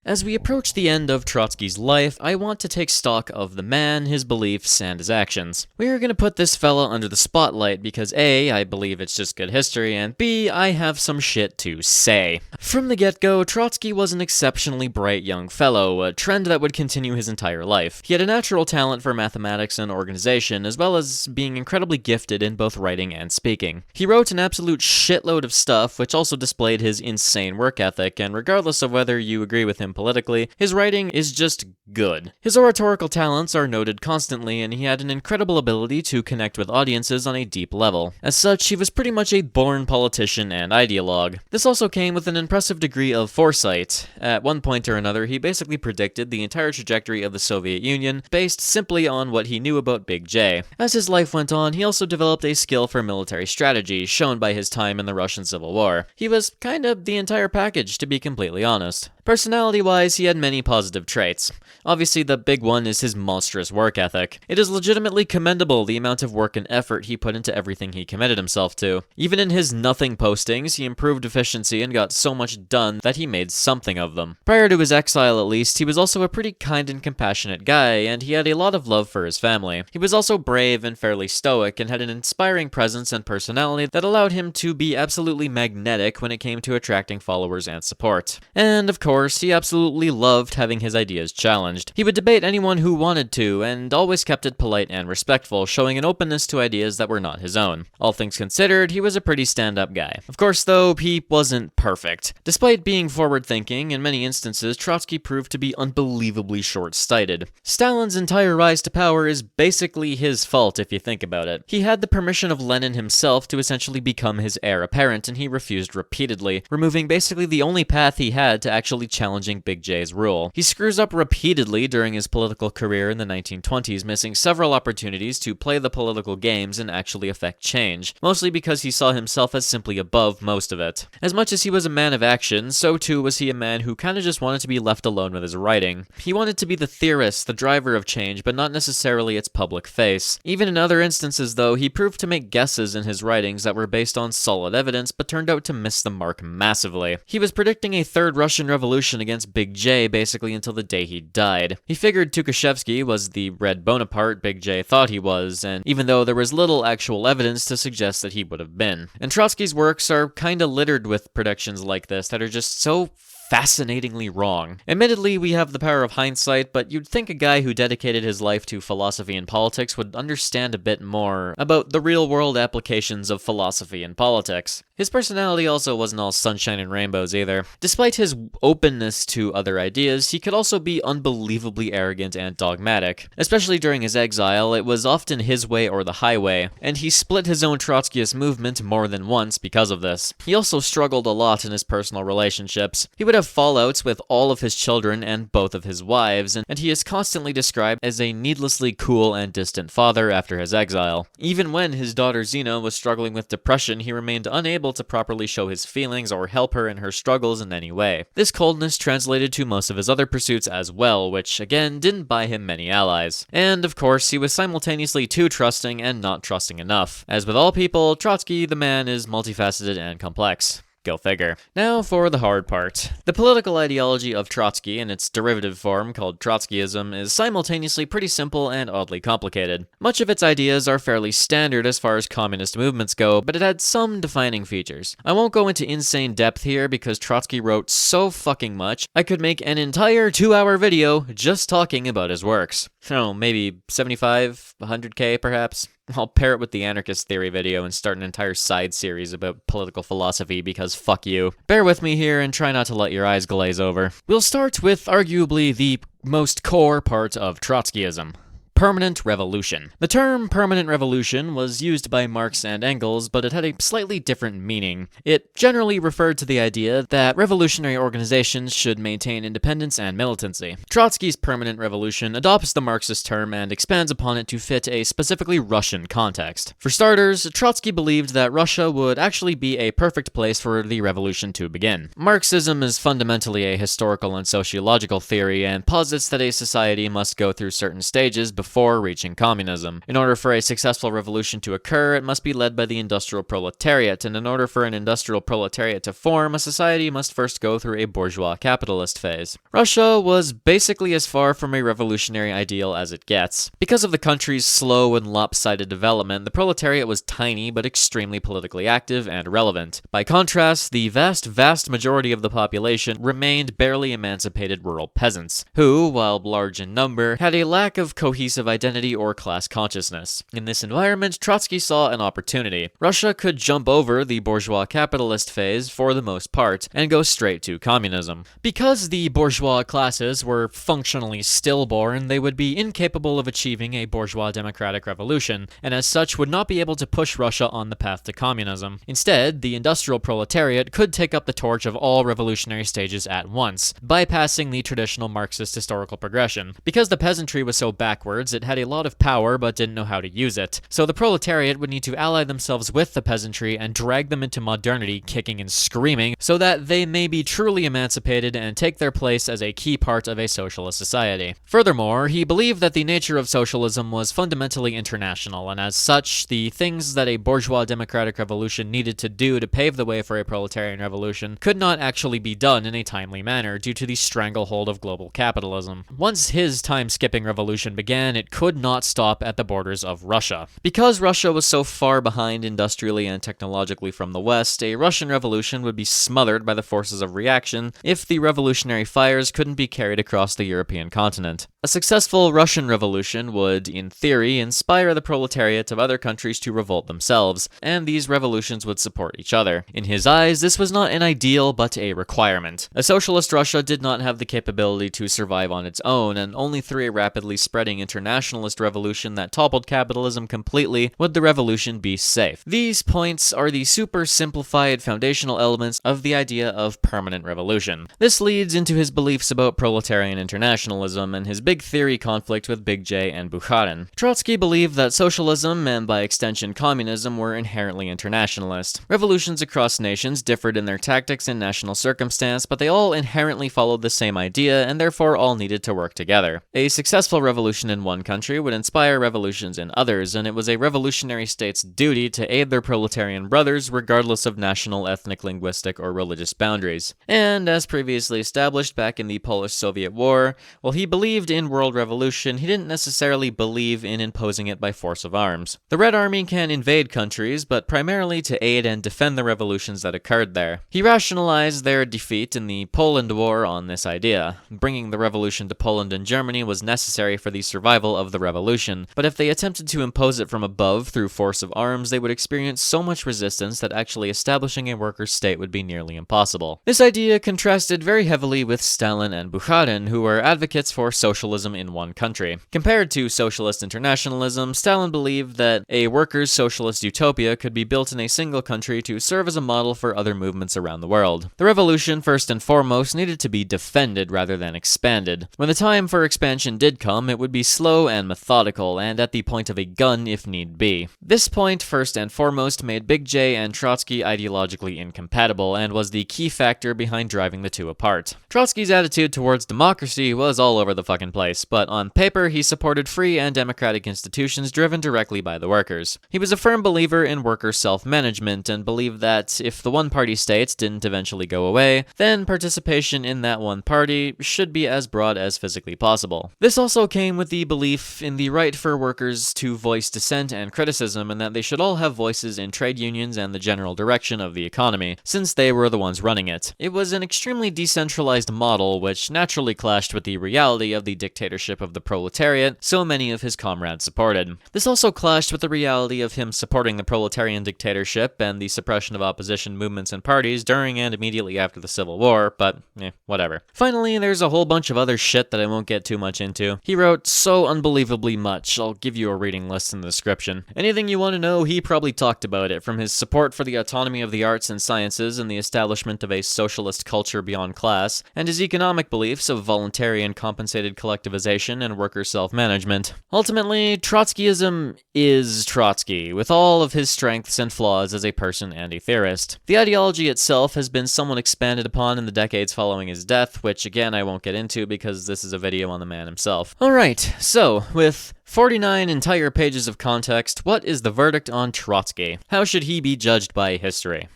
As we approach the end of Trotsky's life, I want to take stock of the man, his beliefs, and his actions. We are going to put this fella under the spotlight because A, I believe it's just good history, and B, I have some shit to say. From the get-go, Trotsky was an exceptionally bright young fellow, a trend that would continue his entire life. He had a natural talent for mathematics and organization, as well as being incredibly gifted in both writing and speaking. He wrote an absolute shitload of stuff, which also displayed his insane work ethic, and regardless of whether you agree with him politically, his writing is just good. His oratorical talents are noted constantly, and he had an incredible ability to connect with audiences on a deep level. As such, he was pretty much a born politician and ideologue. This also came with an impressive degree of foresight. At one point or another, he basically predicted the entire trajectory of the Soviet Union based simply on what he knew about Big J. As his life went on, he also developed a skill for military strategy, shown by his time in the Russian Civil War. He was kind of the entire package, to be completely honest. Personality-wise, he had many positive traits. Obviously, the big one is his monstrous work ethic. It is legitimately commendable the amount of work and effort he put into everything he committed himself to. Even in his nothing postings, he improved efficiency and got so much done that he made something of them. Prior to his exile, at least, he was also a pretty kind and compassionate guy, and he had a lot of love for his family. He was also brave and fairly stoic, and had an inspiring presence and personality that allowed him to be absolutely magnetic when it came to attracting followers and support. And, of course, he absolutely loved having his ideas challenged. He would debate anyone who wanted to, and always kept it polite and respectful, showing an openness to ideas that were not his own. All things considered, he was a pretty stand-up guy. Of course, though, he wasn't perfect. Despite being forward-thinking, in many instances, Trotsky proved to be unbelievably short-sighted. Stalin's entire rise to power is basically his fault if you think about it. He had the permission of Lenin himself to essentially become his heir apparent, and he refused repeatedly, removing basically the only path he had to actually challenging Big J's rule. He screws up repeatedly during his political career in the 1920s, missing several opportunities to play the political games and actually affect change, mostly because he saw himself as simply above most of it. As much as he was a man of action, so too was he a man who kinda just wanted to be left alone with his writing. He wanted to be the theorist, the driver of change, but not necessarily its public face. Even in other instances, though, he proved to make guesses in his writings that were based on solid evidence, but turned out to miss the mark massively. He was predicting a third Russian Revolution revolution against Big J basically until the day he died. He figured Tukhachevsky was the Red Bonaparte Big J thought he was, and even though there was little actual evidence to suggest that he would have been. And Trotsky's works are kinda littered with predictions like this that are just so fascinatingly wrong. Admittedly, we have the power of hindsight, but you'd think a guy who dedicated his life to philosophy and politics would understand a bit more about the real-world applications of philosophy and politics. His personality also wasn't all sunshine and rainbows either. Despite his openness to other ideas, he could also be unbelievably arrogant and dogmatic. Especially during his exile, it was often his way or the highway, and he split his own Trotskyist movement more than once because of this. He also struggled a lot in his personal relationships. He would have fallouts with all of his children and both of his wives, and he is constantly described as a needlessly cool and distant father after his exile. Even when his daughter Zina was struggling with depression, he remained unable to properly show his feelings or help her in her struggles in any way. This coldness translated to most of his other pursuits as well, which again didn't buy him many allies. And of course, he was simultaneously too trusting and not trusting enough. As with all people, Trotsky the man is multifaceted and complex. Go figure. Now for the hard part. The political ideology of Trotsky and its derivative form called Trotskyism is simultaneously pretty simple and oddly complicated. Much of its ideas are fairly standard as far as communist movements go, but it had some defining features. I won't go into insane depth here because Trotsky wrote so fucking much, I could make an entire 2-hour video just talking about his works. Oh, maybe 75, 100k perhaps? I'll pair it with the anarchist theory video and start an entire side series about political philosophy because fuck you. Bear with me here and try not to let your eyes glaze over. We'll start with arguably the most core part of Trotskyism. Permanent revolution. The term permanent revolution was used by Marx and Engels, but it had a slightly different meaning. It generally referred to the idea that revolutionary organizations should maintain independence and militancy. Trotsky's permanent revolution adopts the Marxist term and expands upon it to fit a specifically Russian context. For starters, Trotsky believed that Russia would actually be a perfect place for the revolution to begin. Marxism is fundamentally a historical and sociological theory and posits that a society must go through certain stages before reaching communism. In order for a successful revolution to occur, it must be led by the industrial proletariat, and in order for an industrial proletariat to form, a society must first go through a bourgeois capitalist phase. Russia was basically as far from a revolutionary ideal as it gets. Because of the country's slow and lopsided development, the proletariat was tiny but extremely politically active and relevant. By contrast, the vast majority of the population remained barely emancipated rural peasants, who, while large in number, had a lack of cohesive identity or class consciousness. In this environment, Trotsky saw an opportunity. Russia could jump over the bourgeois capitalist phase for the most part and go straight to communism. Because the bourgeois classes were functionally stillborn, they would be incapable of achieving a bourgeois democratic revolution, and as such would not be able to push Russia on the path to communism. Instead, the industrial proletariat could take up the torch of all revolutionary stages at once, bypassing the traditional Marxist historical progression. Because the peasantry was so backwards, it had a lot of power but didn't know how to use it. So the proletariat would need to ally themselves with the peasantry and drag them into modernity, kicking and screaming, so that they may be truly emancipated and take their place as a key part of a socialist society. Furthermore, he believed that the nature of socialism was fundamentally international, and as such, the things that a bourgeois democratic revolution needed to do to pave the way for a proletarian revolution could not actually be done in a timely manner due to the stranglehold of global capitalism. Once his time-skipping revolution began, it could not stop at the borders of Russia. Because Russia was so far behind industrially and technologically from the West, a Russian revolution would be smothered by the forces of reaction if the revolutionary fires couldn't be carried across the European continent. A successful Russian revolution would, in theory, inspire the proletariat of other countries to revolt themselves, and these revolutions would support each other. In his eyes, this was not an ideal, but a requirement. A socialist Russia did not have the capability to survive on its own, and only through a rapidly spreading internationalist revolution that toppled capitalism completely would the revolution be safe. These points are the super simplified foundational elements of the idea of permanent revolution. This leads into his beliefs about proletarian internationalism and his big theory conflict with Big J and Bukharin. Trotsky believed that socialism, and by extension communism, were inherently internationalist. Revolutions across nations differed in their tactics and national circumstance, but they all inherently followed the same idea and therefore all needed to work together. A successful revolution in one country would inspire revolutions in others, and it was a revolutionary state's duty to aid their proletarian brothers regardless of national, ethnic, linguistic, or religious boundaries. And as previously established back in the Polish-Soviet War, while he believed in world revolution, he didn't necessarily believe in imposing it by force of arms. The Red Army can invade countries, but primarily to aid and defend the revolutions that occurred there. He rationalized their defeat in the Poland War on this idea. Bringing the revolution to Poland and Germany was necessary for the survival of the revolution, but if they attempted to impose it from above through force of arms, they would experience so much resistance that actually establishing a workers' state would be nearly impossible. This idea contrasted very heavily with Stalin and Bukharin, who were advocates for socialism in one country. Compared to socialist internationalism, Stalin believed that a workers' socialist utopia could be built in a single country to serve as a model for other movements around the world. The revolution, first and foremost, needed to be defended rather than expanded. When the time for expansion did come, it would be slow and methodical, and at the point of a gun if need be. This point, first and foremost, made Big J and Trotsky ideologically incompatible, and was the key factor behind driving the two apart. Trotsky's attitude towards democracy was all over the fucking place, but on paper he supported free and democratic institutions driven directly by the workers. He was a firm believer in worker self-management, and believed that if the one-party states didn't eventually go away, then participation in that one party should be as broad as physically possible. This also came with the belief in the right for workers to voice dissent and criticism, and that they should all have voices in trade unions and the general direction of the economy, since they were the ones running it. It was an extremely decentralized model, which naturally clashed with the reality of the dictatorship of the proletariat so many of his comrades supported. This also clashed with the reality of him supporting the proletarian dictatorship and the suppression of opposition movements and parties during and immediately after the Civil War, but whatever. Finally, there's a whole bunch of other shit that I won't get too much into. He wrote so unbelievably much, I'll give you a reading list in the description. Anything you want to know, he probably talked about it, from his support for the autonomy of the arts and sciences and the establishment of a socialist culture beyond class, and his economic beliefs of voluntary and compensated collectivization and worker self-management. Ultimately, Trotskyism is Trotsky, with all of his strengths and flaws as a person and a theorist. The ideology itself has been somewhat expanded upon in the decades following his death, which again I won't get into because this is a video on the man himself. Alright, so, with 49 entire pages of context, what is the verdict on Trotsky? How should he be judged by history?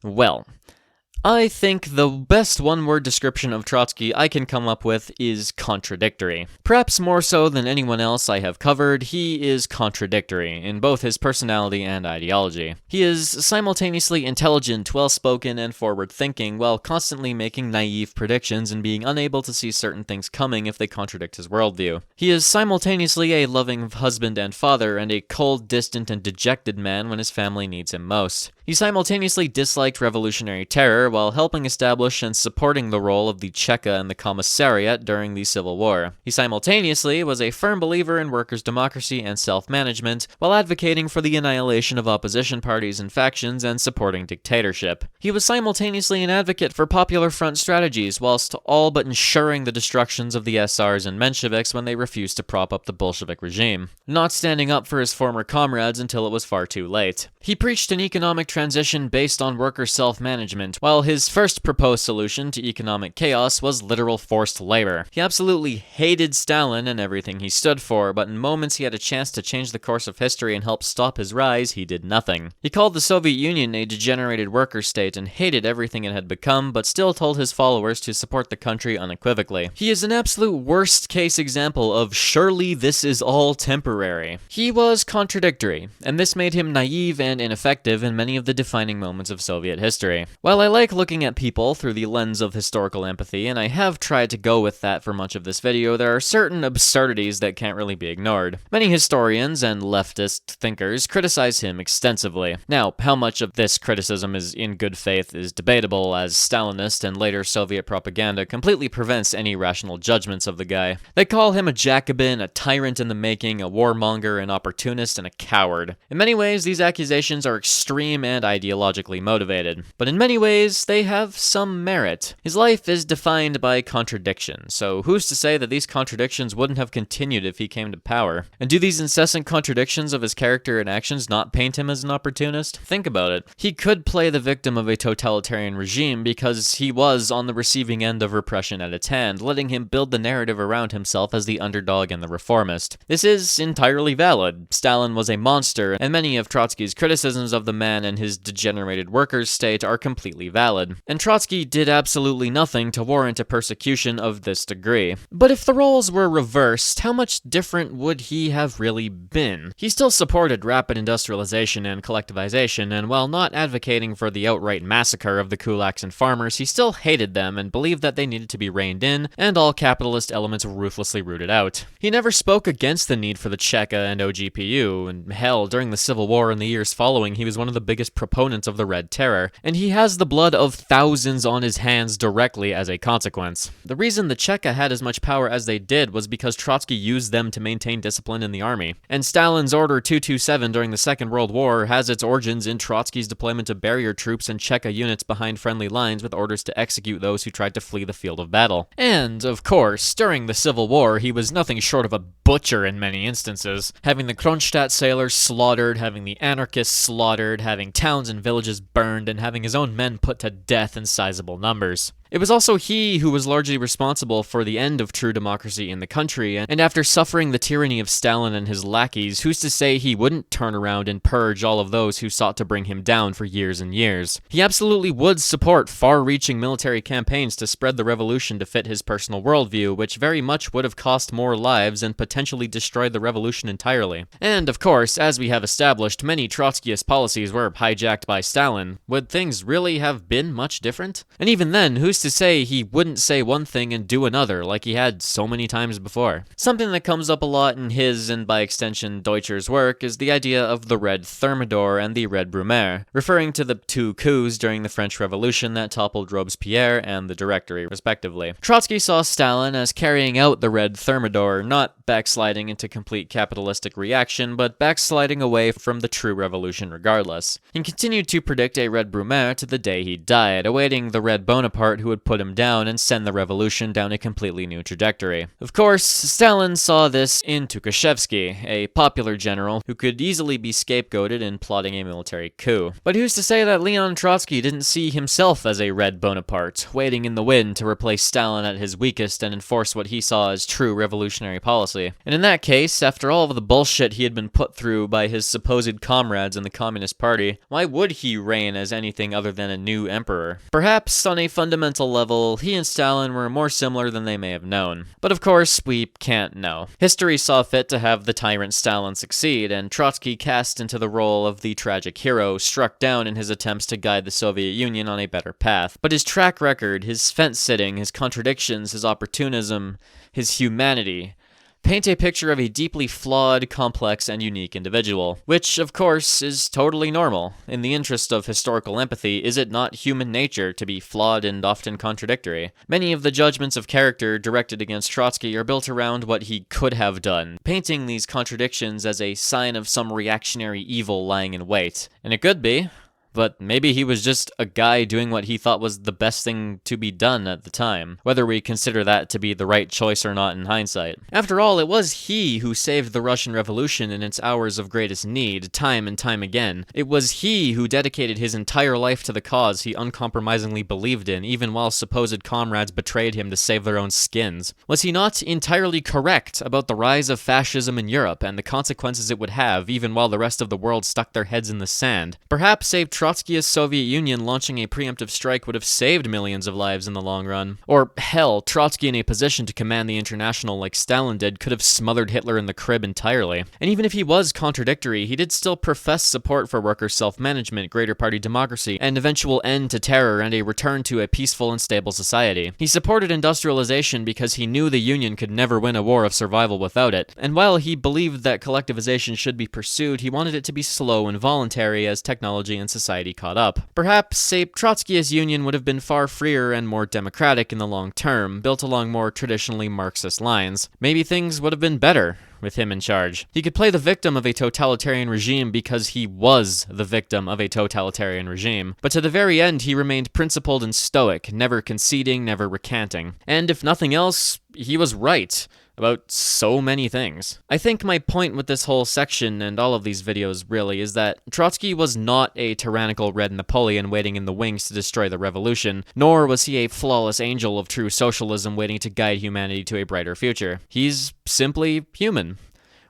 Well, I think the best one-word description of Trotsky I can come up with is contradictory. Perhaps more so than anyone else I have covered, he is contradictory in both his personality and ideology. He is simultaneously intelligent, well-spoken, and forward-thinking, while constantly making naive predictions and being unable to see certain things coming if they contradict his worldview. He is simultaneously a loving husband and father, and a cold, distant, and dejected man when his family needs him most. He simultaneously disliked revolutionary terror while helping establish and supporting the role of the Cheka and the Commissariat during the Civil War. He simultaneously was a firm believer in workers' democracy and self-management, while advocating for the annihilation of opposition parties and factions and supporting dictatorship. He was simultaneously an advocate for Popular Front strategies, whilst all but ensuring the destructions of the SRs and Mensheviks when they refused to prop up the Bolshevik regime, not standing up for his former comrades until it was far too late. He preached an economic transition based on worker self-management, while his first proposed solution to economic chaos was literal forced labor. He absolutely hated Stalin and everything he stood for, but in moments he had a chance to change the course of history and help stop his rise, he did nothing. He called the Soviet Union a degenerated worker state and hated everything it had become, but still told his followers to support the country unequivocally. He is an absolute worst-case example of surely this is all temporary. He was contradictory, and this made him naive and ineffective in many of the defining moments of Soviet history. While I like looking at people through the lens of historical empathy, and I have tried to go with that for much of this video, there are certain absurdities that can't really be ignored. Many historians and leftist thinkers criticize him extensively. Now, how much of this criticism is in good faith is debatable, as Stalinist and later Soviet propaganda completely prevents any rational judgments of the guy. They call him a Jacobin, a tyrant in the making, a warmonger, an opportunist, and a coward. In many ways, these accusations are extreme and ideologically motivated, but in many ways, ways, they have some merit. His life is defined by contradictions, so who's to say that these contradictions wouldn't have continued if he came to power? And do these incessant contradictions of his character and actions not paint him as an opportunist? Think about it. He could play the victim of a totalitarian regime because he was on the receiving end of repression at its hand, letting him build the narrative around himself as the underdog and the reformist. This is entirely valid. Stalin was a monster, and many of Trotsky's criticisms of the man and his degenerated workers' state are completely valid. And Trotsky did absolutely nothing to warrant a persecution of this degree. But if the roles were reversed, how much different would he have really been? He still supported rapid industrialization and collectivization, and while not advocating for the outright massacre of the kulaks and farmers, he still hated them and believed that they needed to be reined in, and all capitalist elements ruthlessly rooted out. He never spoke against the need for the Cheka and OGPU, and hell, during the Civil War and the years following, he was one of the biggest proponents of the Red Terror, and he has the blood of thousands on his hands directly as a consequence. The reason the Cheka had as much power as they did was because Trotsky used them to maintain discipline in the army. And Stalin's Order 227 during the Second World War has its origins in Trotsky's deployment of barrier troops and Cheka units behind friendly lines with orders to execute those who tried to flee the field of battle. And, of course, during the Civil War, he was nothing short of a butcher in many instances, having the Kronstadt sailors slaughtered, having the anarchists slaughtered, having towns and villages burned, and having his own men put to death in sizable numbers. It was also he who was largely responsible for the end of true democracy in the country, and after suffering the tyranny of Stalin and his lackeys, who's to say he wouldn't turn around and purge all of those who sought to bring him down for years and years? He absolutely would support far-reaching military campaigns to spread the revolution to fit his personal worldview, which very much would have cost more lives and potentially destroyed the revolution entirely. And, of course, as we have established, many Trotskyist policies were hijacked by Stalin. Would things really have been much different? And even then, who's to say he wouldn't say one thing and do another, like he had so many times before? Something that comes up a lot in his, and by extension Deutscher's work, is the idea of the Red Thermidor and the Red Brumaire, referring to the two coups during the French Revolution that toppled Robespierre and the Directory, respectively. Trotsky saw Stalin as carrying out the Red Thermidor, not backsliding into complete capitalistic reaction, but backsliding away from the true revolution regardless. He continued to predict a Red Brumaire to the day he died, awaiting the Red Bonaparte who would put him down and send the revolution down a completely new trajectory. Of course, Stalin saw this in Tukhachevsky, a popular general who could easily be scapegoated in plotting a military coup. But who's to say that Leon Trotsky didn't see himself as a Red Bonaparte, waiting in the wind to replace Stalin at his weakest and enforce what he saw as true revolutionary policy? And in that case, after all of the bullshit he had been put through by his supposed comrades in the Communist Party, why would he reign as anything other than a new emperor? Perhaps on a fundamental level, he and Stalin were more similar than they may have known. But of course, we can't know. History saw fit to have the tyrant Stalin succeed, and Trotsky cast into the role of the tragic hero, struck down in his attempts to guide the Soviet Union on a better path. But his track record, his fence-sitting, his contradictions, his opportunism, his humanity, paint a picture of a deeply flawed, complex, and unique individual, which, of course, is totally normal. In the interest of historical empathy, is it not human nature to be flawed and often contradictory? Many of the judgments of character directed against Trotsky are built around what he could have done, painting these contradictions as a sign of some reactionary evil lying in wait. And it could be. But maybe he was just a guy doing what he thought was the best thing to be done at the time, whether we consider that to be the right choice or not in hindsight. After all, it was he who saved the Russian Revolution in its hours of greatest need, time and time again. It was he who dedicated his entire life to the cause he uncompromisingly believed in, even while supposed comrades betrayed him to save their own skins. Was he not entirely correct about the rise of fascism in Europe and the consequences it would have, even while the rest of the world stuck their heads in the sand? Perhaps a Trotskyist Soviet Union launching a preemptive strike would have saved millions of lives in the long run. Or, hell, Trotsky in a position to command the International like Stalin did could have smothered Hitler in the crib entirely. And even if he was contradictory, he did still profess support for worker self-management, greater party democracy, an eventual end to terror, and a return to a peaceful and stable society. He supported industrialization because he knew the Union could never win a war of survival without it. And while he believed that collectivization should be pursued, he wanted it to be slow and voluntary as technology and society caught up. Perhaps a Trotskyist Union would have been far freer and more democratic in the long term, built along more traditionally Marxist lines. Maybe things would have been better. with him in charge. He could play the victim of a totalitarian regime because he was the victim of a totalitarian regime, but to the very end he remained principled and stoic, never conceding, never recanting. And if nothing else, he was right about so many things. I think my point with this whole section and all of these videos really is that Trotsky was not a tyrannical Red Napoleon waiting in the wings to destroy the revolution, nor was he a flawless angel of true socialism waiting to guide humanity to a brighter future. He's simply human,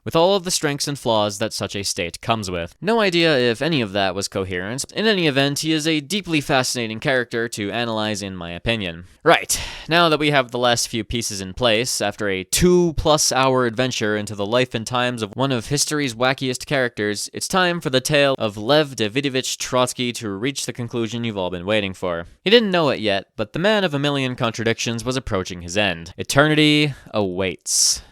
with all of the strengths and flaws that such a state comes with. No idea if any of that was coherent. In any event, he is a deeply fascinating character to analyze in my opinion. Right, now that we have the last few pieces in place, after a 2+ hour adventure into the life and times of one of history's wackiest characters, it's time for the tale of Lev Davidovich Trotsky to reach the conclusion you've all been waiting for. He didn't know it yet, but the man of a million contradictions was approaching his end. Eternity awaits.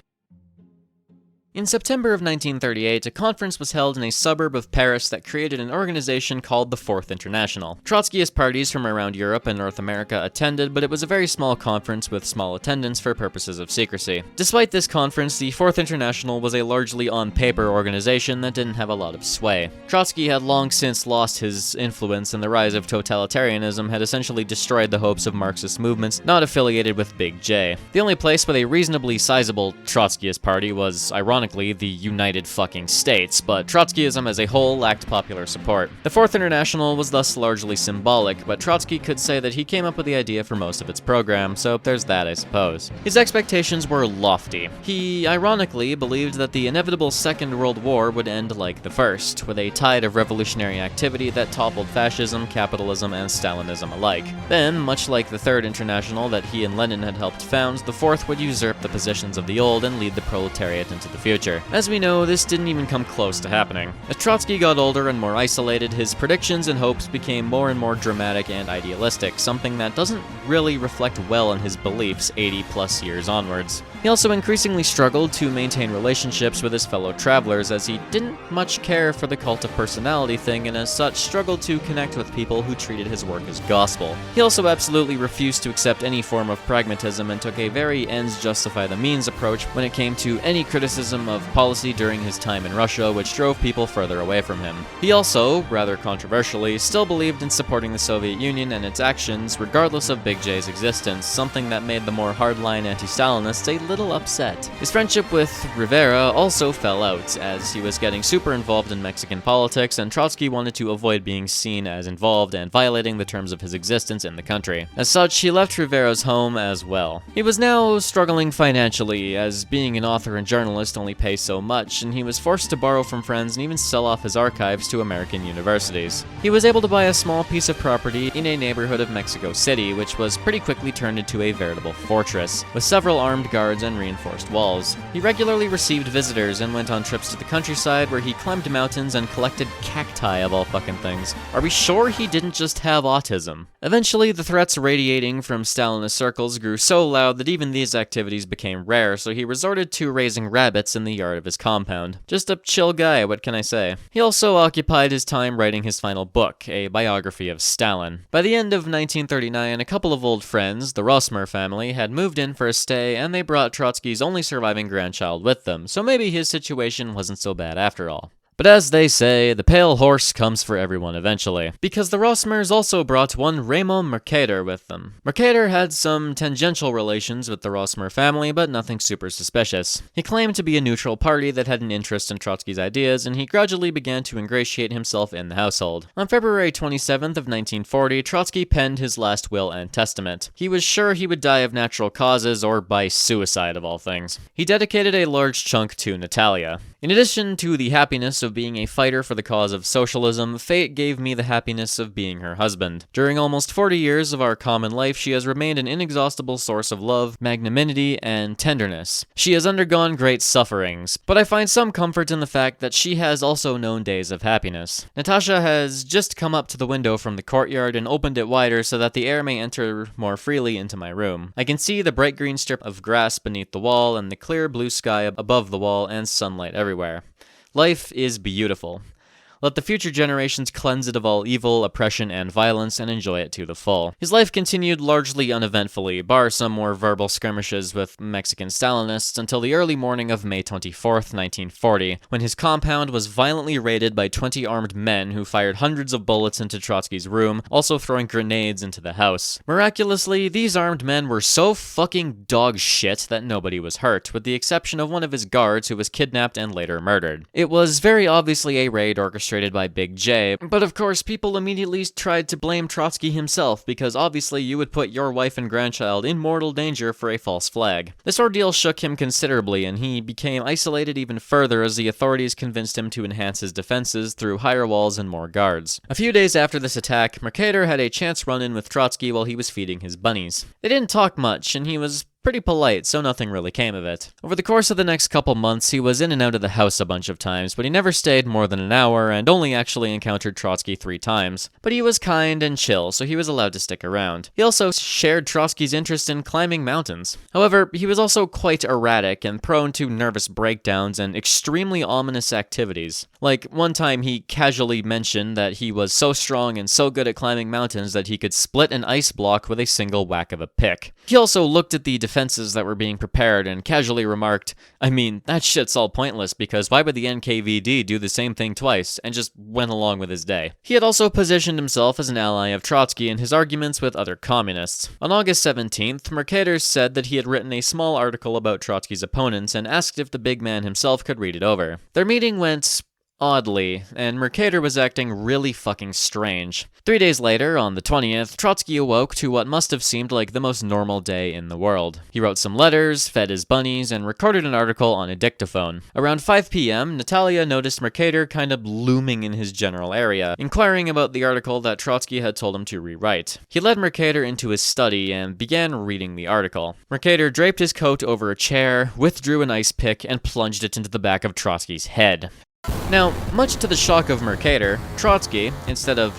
In September of 1938, a conference was held in a suburb of Paris that created an organization called the Fourth International. Trotskyist parties from around Europe and North America attended, but it was a very small conference with small attendance for purposes of secrecy. Despite this conference, the Fourth International was a largely on-paper organization that didn't have a lot of sway. Trotsky had long since lost his influence, and the rise of totalitarianism had essentially destroyed the hopes of Marxist movements not affiliated with Big J. The only place with a reasonably sizable Trotskyist party was, ironically, the United fucking States, but Trotskyism as a whole lacked popular support. The Fourth International was thus largely symbolic, but Trotsky could say that he came up with the idea for most of its program, so there's that, I suppose. His expectations were lofty. He, ironically, believed that the inevitable Second World War would end like the First, with a tide of revolutionary activity that toppled fascism, capitalism, and Stalinism alike. Then, much like the Third International that he and Lenin had helped found, the Fourth would usurp the positions of the old and lead the proletariat into the future. As we know, this didn't even come close to happening. As Trotsky got older and more isolated, his predictions and hopes became more and more dramatic and idealistic, something that doesn't really reflect well in his beliefs 80+ years onwards. He also increasingly struggled to maintain relationships with his fellow travelers, as he didn't much care for the cult of personality thing, and as such struggled to connect with people who treated his work as gospel. He also absolutely refused to accept any form of pragmatism and took a very ends justify the means approach when it came to any criticism of policy during his time in Russia, which drove people further away from him. He also, rather controversially, still believed in supporting the Soviet Union and its actions regardless of Big J's existence, something that made the more hardline anti-Stalinists a little upset. His friendship with Rivera also fell out, as he was getting super involved in Mexican politics, and Trotsky wanted to avoid being seen as involved and violating the terms of his existence in the country. As such, he left Rivera's home as well. He was now struggling financially, as being an author and journalist only pays so much, and he was forced to borrow from friends and even sell off his archives to American universities. He was able to buy a small piece of property in a neighborhood of Mexico City, which was pretty quickly turned into a veritable fortress, with several armed guards and reinforced walls. He regularly received visitors and went on trips to the countryside where he climbed mountains and collected cacti of all fucking things. Are we sure he didn't just have autism? Eventually, the threats radiating from Stalinist circles grew so loud that even these activities became rare, so he resorted to raising rabbits in the yard of his compound. Just a chill guy, what can I say? He also occupied his time writing his final book, a biography of Stalin. By the end of 1939, a couple of old friends, the Russe family, had moved in for a stay, and they brought Trotsky's only surviving grandchild with them, so maybe his situation wasn't so bad after all. But as they say, the pale horse comes for everyone eventually, because the Rossmers also brought one Raymond Mercader with them. Mercader had some tangential relations with the Rossmer family, but nothing super suspicious. He claimed to be a neutral party that had an interest in Trotsky's ideas, and he gradually began to ingratiate himself in the household. On February 27th of 1940, Trotsky penned his last will and testament. He was sure he would die of natural causes, or by suicide of all things. He dedicated a large chunk to Natalia. In addition to the happiness of being a fighter for the cause of socialism, fate gave me the happiness of being her husband. During almost 40 years of our common life, she has remained an inexhaustible source of love, magnanimity, and tenderness. She has undergone great sufferings, but I find some comfort in the fact that she has also known days of happiness. Natasha has just come up to the window from the courtyard and opened it wider so that the air may enter more freely into my room. I can see the bright green strip of grass beneath the wall and the clear blue sky above the wall and sunlight everywhere. Life is beautiful. Let the future generations cleanse it of all evil, oppression, and violence and enjoy it to the full. His life continued largely uneventfully, bar some more verbal skirmishes with Mexican Stalinists, until the early morning of May 24th, 1940, when his compound was violently raided by 20 armed men who fired hundreds of bullets into Trotsky's room, also throwing grenades into the house. Miraculously, these armed men were so fucking dog shit that nobody was hurt, with the exception of one of his guards who was kidnapped and later murdered. It was very obviously a raid orchestrated by Big J, but of course people immediately tried to blame Trotsky himself, because obviously you would put your wife and grandchild in mortal danger for a false flag. This ordeal shook him considerably, and he became isolated even further as the authorities convinced him to enhance his defenses through higher walls and more guards. A few days after this attack, Mercator had a chance run-in with Trotsky while he was feeding his bunnies. They didn't talk much, and he was pretty polite, so nothing really came of it. Over the course of the next couple months, he was in and out of the house a bunch of times, but he never stayed more than an hour and only actually encountered Trotsky 3 times. But he was kind and chill, so he was allowed to stick around. He also shared Trotsky's interest in climbing mountains. However, he was also quite erratic and prone to nervous breakdowns and extremely ominous activities. Like, one time he casually mentioned that he was so strong and so good at climbing mountains that he could split an ice block with a single whack of a pick. He also looked at the defenses that were being prepared and casually remarked, I mean, that shit's all pointless because why would the NKVD do the same thing twice, and just went along with his day. He had also positioned himself as an ally of Trotsky in his arguments with other communists. On August 17th, Mercator said that he had written a small article about Trotsky's opponents and asked if the big man himself could read it over. Their meeting went oddly, and Mercator was acting really fucking strange. 3 days later, on the 20th, Trotsky awoke to what must have seemed like the most normal day in the world. He wrote some letters, fed his bunnies, and recorded an article on a dictaphone. Around 5 p.m., Natalia noticed Mercator kind of looming in his general area, inquiring about the article that Trotsky had told him to rewrite. He led Mercator into his study and began reading the article. Mercator draped his coat over a chair, withdrew an ice pick, and plunged it into the back of Trotsky's head. Now, much to the shock of Mercator, Trotsky, instead of,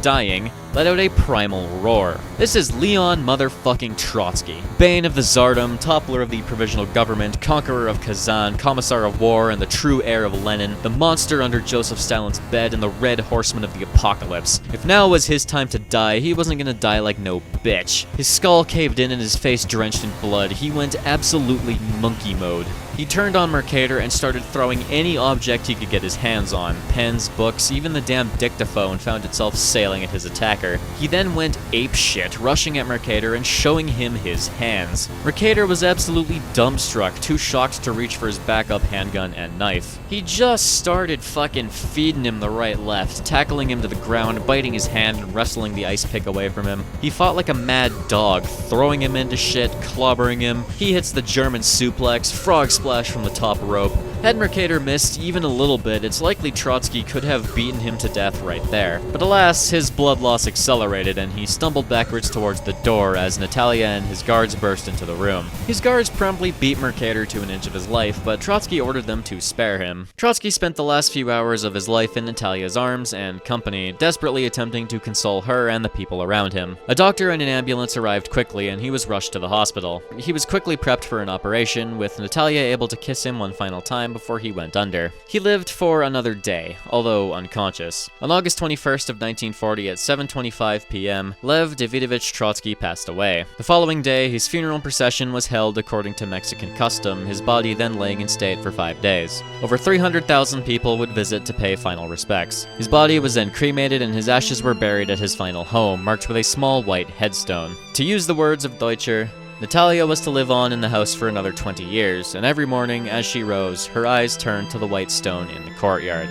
dying, let out a primal roar. This is Leon motherfucking Trotsky, bane of the Tsardom, toppler of the provisional government, conqueror of Kazan, commissar of war, and the true heir of Lenin, the monster under Joseph Stalin's bed, and the red horseman of the apocalypse. If now was his time to die, he wasn't gonna die like no bitch. His skull caved in and his face drenched in blood. He went absolutely monkey mode. He turned on Mercator and started throwing any object he could get his hands on. Pens, books, even the damn dictaphone found itself sailing at his attacker. He then went apeshit, rushing at Mercator and showing him his hands. Mercator was absolutely dumbstruck, too shocked to reach for his backup handgun and knife. He just started fucking feeding him the right-left, tackling him to the ground, biting his hand and wrestling the ice pick away from him. He fought like a mad dog, throwing him into shit, clobbering him. He hits the German suplex, frog splash from the top rope. Had Mercator missed even a little bit, it's likely Trotsky could have beaten him to death right there. But alas, his blood loss accelerated and he stumbled backwards towards the door as Natalia and his guards burst into the room. His guards promptly beat Mercator to an inch of his life, but Trotsky ordered them to spare him. Trotsky spent the last few hours of his life in Natalia's arms and company, desperately attempting to console her and the people around him. A doctor and an ambulance arrived quickly and he was rushed to the hospital. He was quickly prepped for an operation, with Natalia able to kiss him one final time before he went under. He lived for another day, although unconscious. On August 21st of 1940 at 7:25 p.m., Lev Davidovich Trotsky passed away. The following day, his funeral procession was held according to Mexican custom, his body then laying in state for 5 days. Over 300,000 people would visit to pay final respects. His body was then cremated and his ashes were buried at his final home, marked with a small white headstone. To use the words of Deutscher, Natalia was to live on in the house for another 20 years, and every morning as she rose, her eyes turned to the white stone in the courtyard.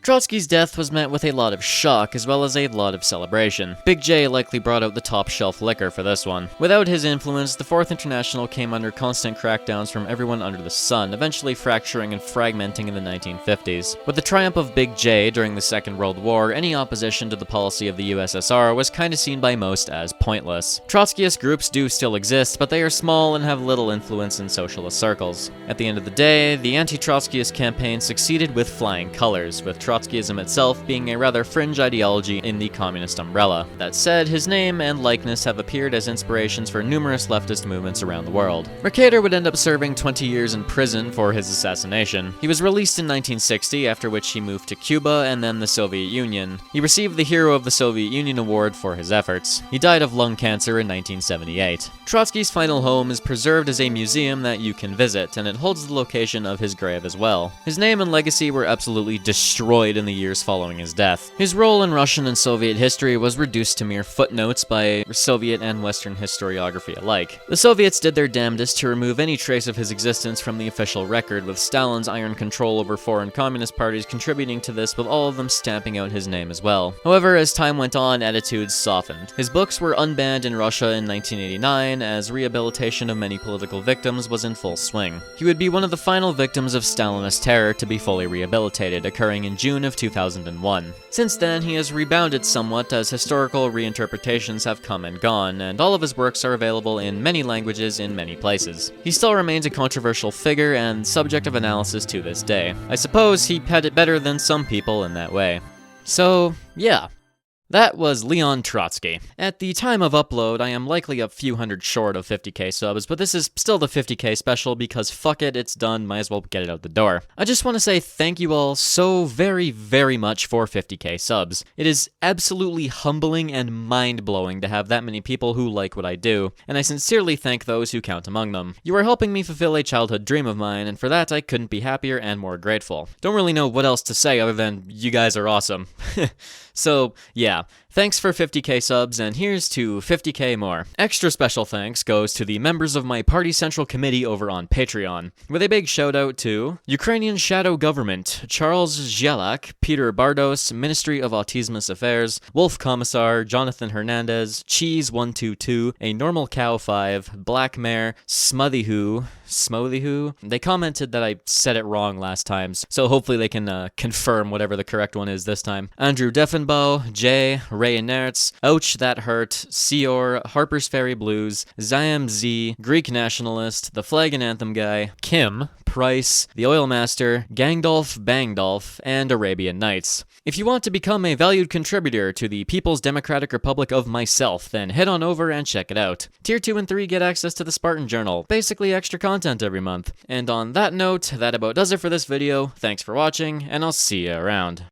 Trotsky's death was met with a lot of shock as well as a lot of celebration. Big J likely brought out the top shelf liquor for this one. Without his influence, the Fourth International came under constant crackdowns from everyone under the sun, eventually fracturing and fragmenting in the 1950s. With the triumph of Big J during the Second World War, any opposition to the policy of the USSR was kinda seen by most as pointless. Trotskyist groups do still exist, but they are small and have little influence in socialist circles. At the end of the day, the anti-Trotskyist campaign succeeded with flying colors, with Trotskyism itself being a rather fringe ideology in the communist umbrella. That said, his name and likeness have appeared as inspirations for numerous leftist movements around the world. Mercator would end up serving 20 years in prison for his assassination. He was released in 1960, after which he moved to Cuba and then the Soviet Union. He received the Hero of the Soviet Union Award for his efforts. He died of lung cancer in 1978. Trotsky's final home is preserved as a museum that you can visit, and it holds the location of his grave as well. His name and legacy were absolutely destroyed in the years following his death. His role in Russian and Soviet history was reduced to mere footnotes by Soviet and Western historiography alike. The Soviets did their damnedest to remove any trace of his existence from the official record, with Stalin's iron control over foreign communist parties contributing to this, with all of them stamping out his name as well. However, as time went on, attitudes softened. His books were unbanned in Russia in 1989, as rehabilitation of many political victims was in full swing. He would be one of the final victims of Stalinist terror to be fully rehabilitated, occurring in June of 2001. Since then, he has rebounded somewhat as historical reinterpretations have come and gone, and all of his works are available in many languages in many places. He still remains a controversial figure and subject of analysis to this day. I suppose he had it better than some people in that way. So, yeah. That was Leon Trotsky. At the time of upload, I am likely a few hundred short of 50k subs, but this is still the 50k special because fuck it, it's done, might as well get it out the door. I just want to say thank you all so very, very much for 50k subs. It is absolutely humbling and mind-blowing to have that many people who like what I do, and I sincerely thank those who count among them. You are helping me fulfill a childhood dream of mine, and for that I couldn't be happier and more grateful. Don't really know what else to say other than you guys are awesome. So, yeah, thanks for 50k subs, and here's to 50k more. Extra special thanks goes to the members of my Party Central Committee over on Patreon, with a big shout out to Ukrainian Shadow Government, Charles Zhelak, Peter Bardos, Ministry of Autismus Affairs, Wolf Commissar, Jonathan Hernandez, Cheese122, A Normal Cow 5, Black Mare, Smothyhoo. They commented that I said it wrong last time, so hopefully they can confirm whatever the correct one is this time. Andrew Deffenbaugh, Jay, Ray Nertz, Ouch That Hurt, Seor, Harper's Ferry Blues, Ziam Z, Greek Nationalist, The Flag and Anthem Guy, Kim, Price, The Oil Master, Gangdolf Bangdolf, and Arabian Nights. If you want to become a valued contributor to the People's Democratic Republic of Myself, then head on over and check it out. Tier 2 and 3 get access to the Spartan Journal, basically extra content every month. And on that note, that about does it for this video. Thanks for watching, and I'll see you around.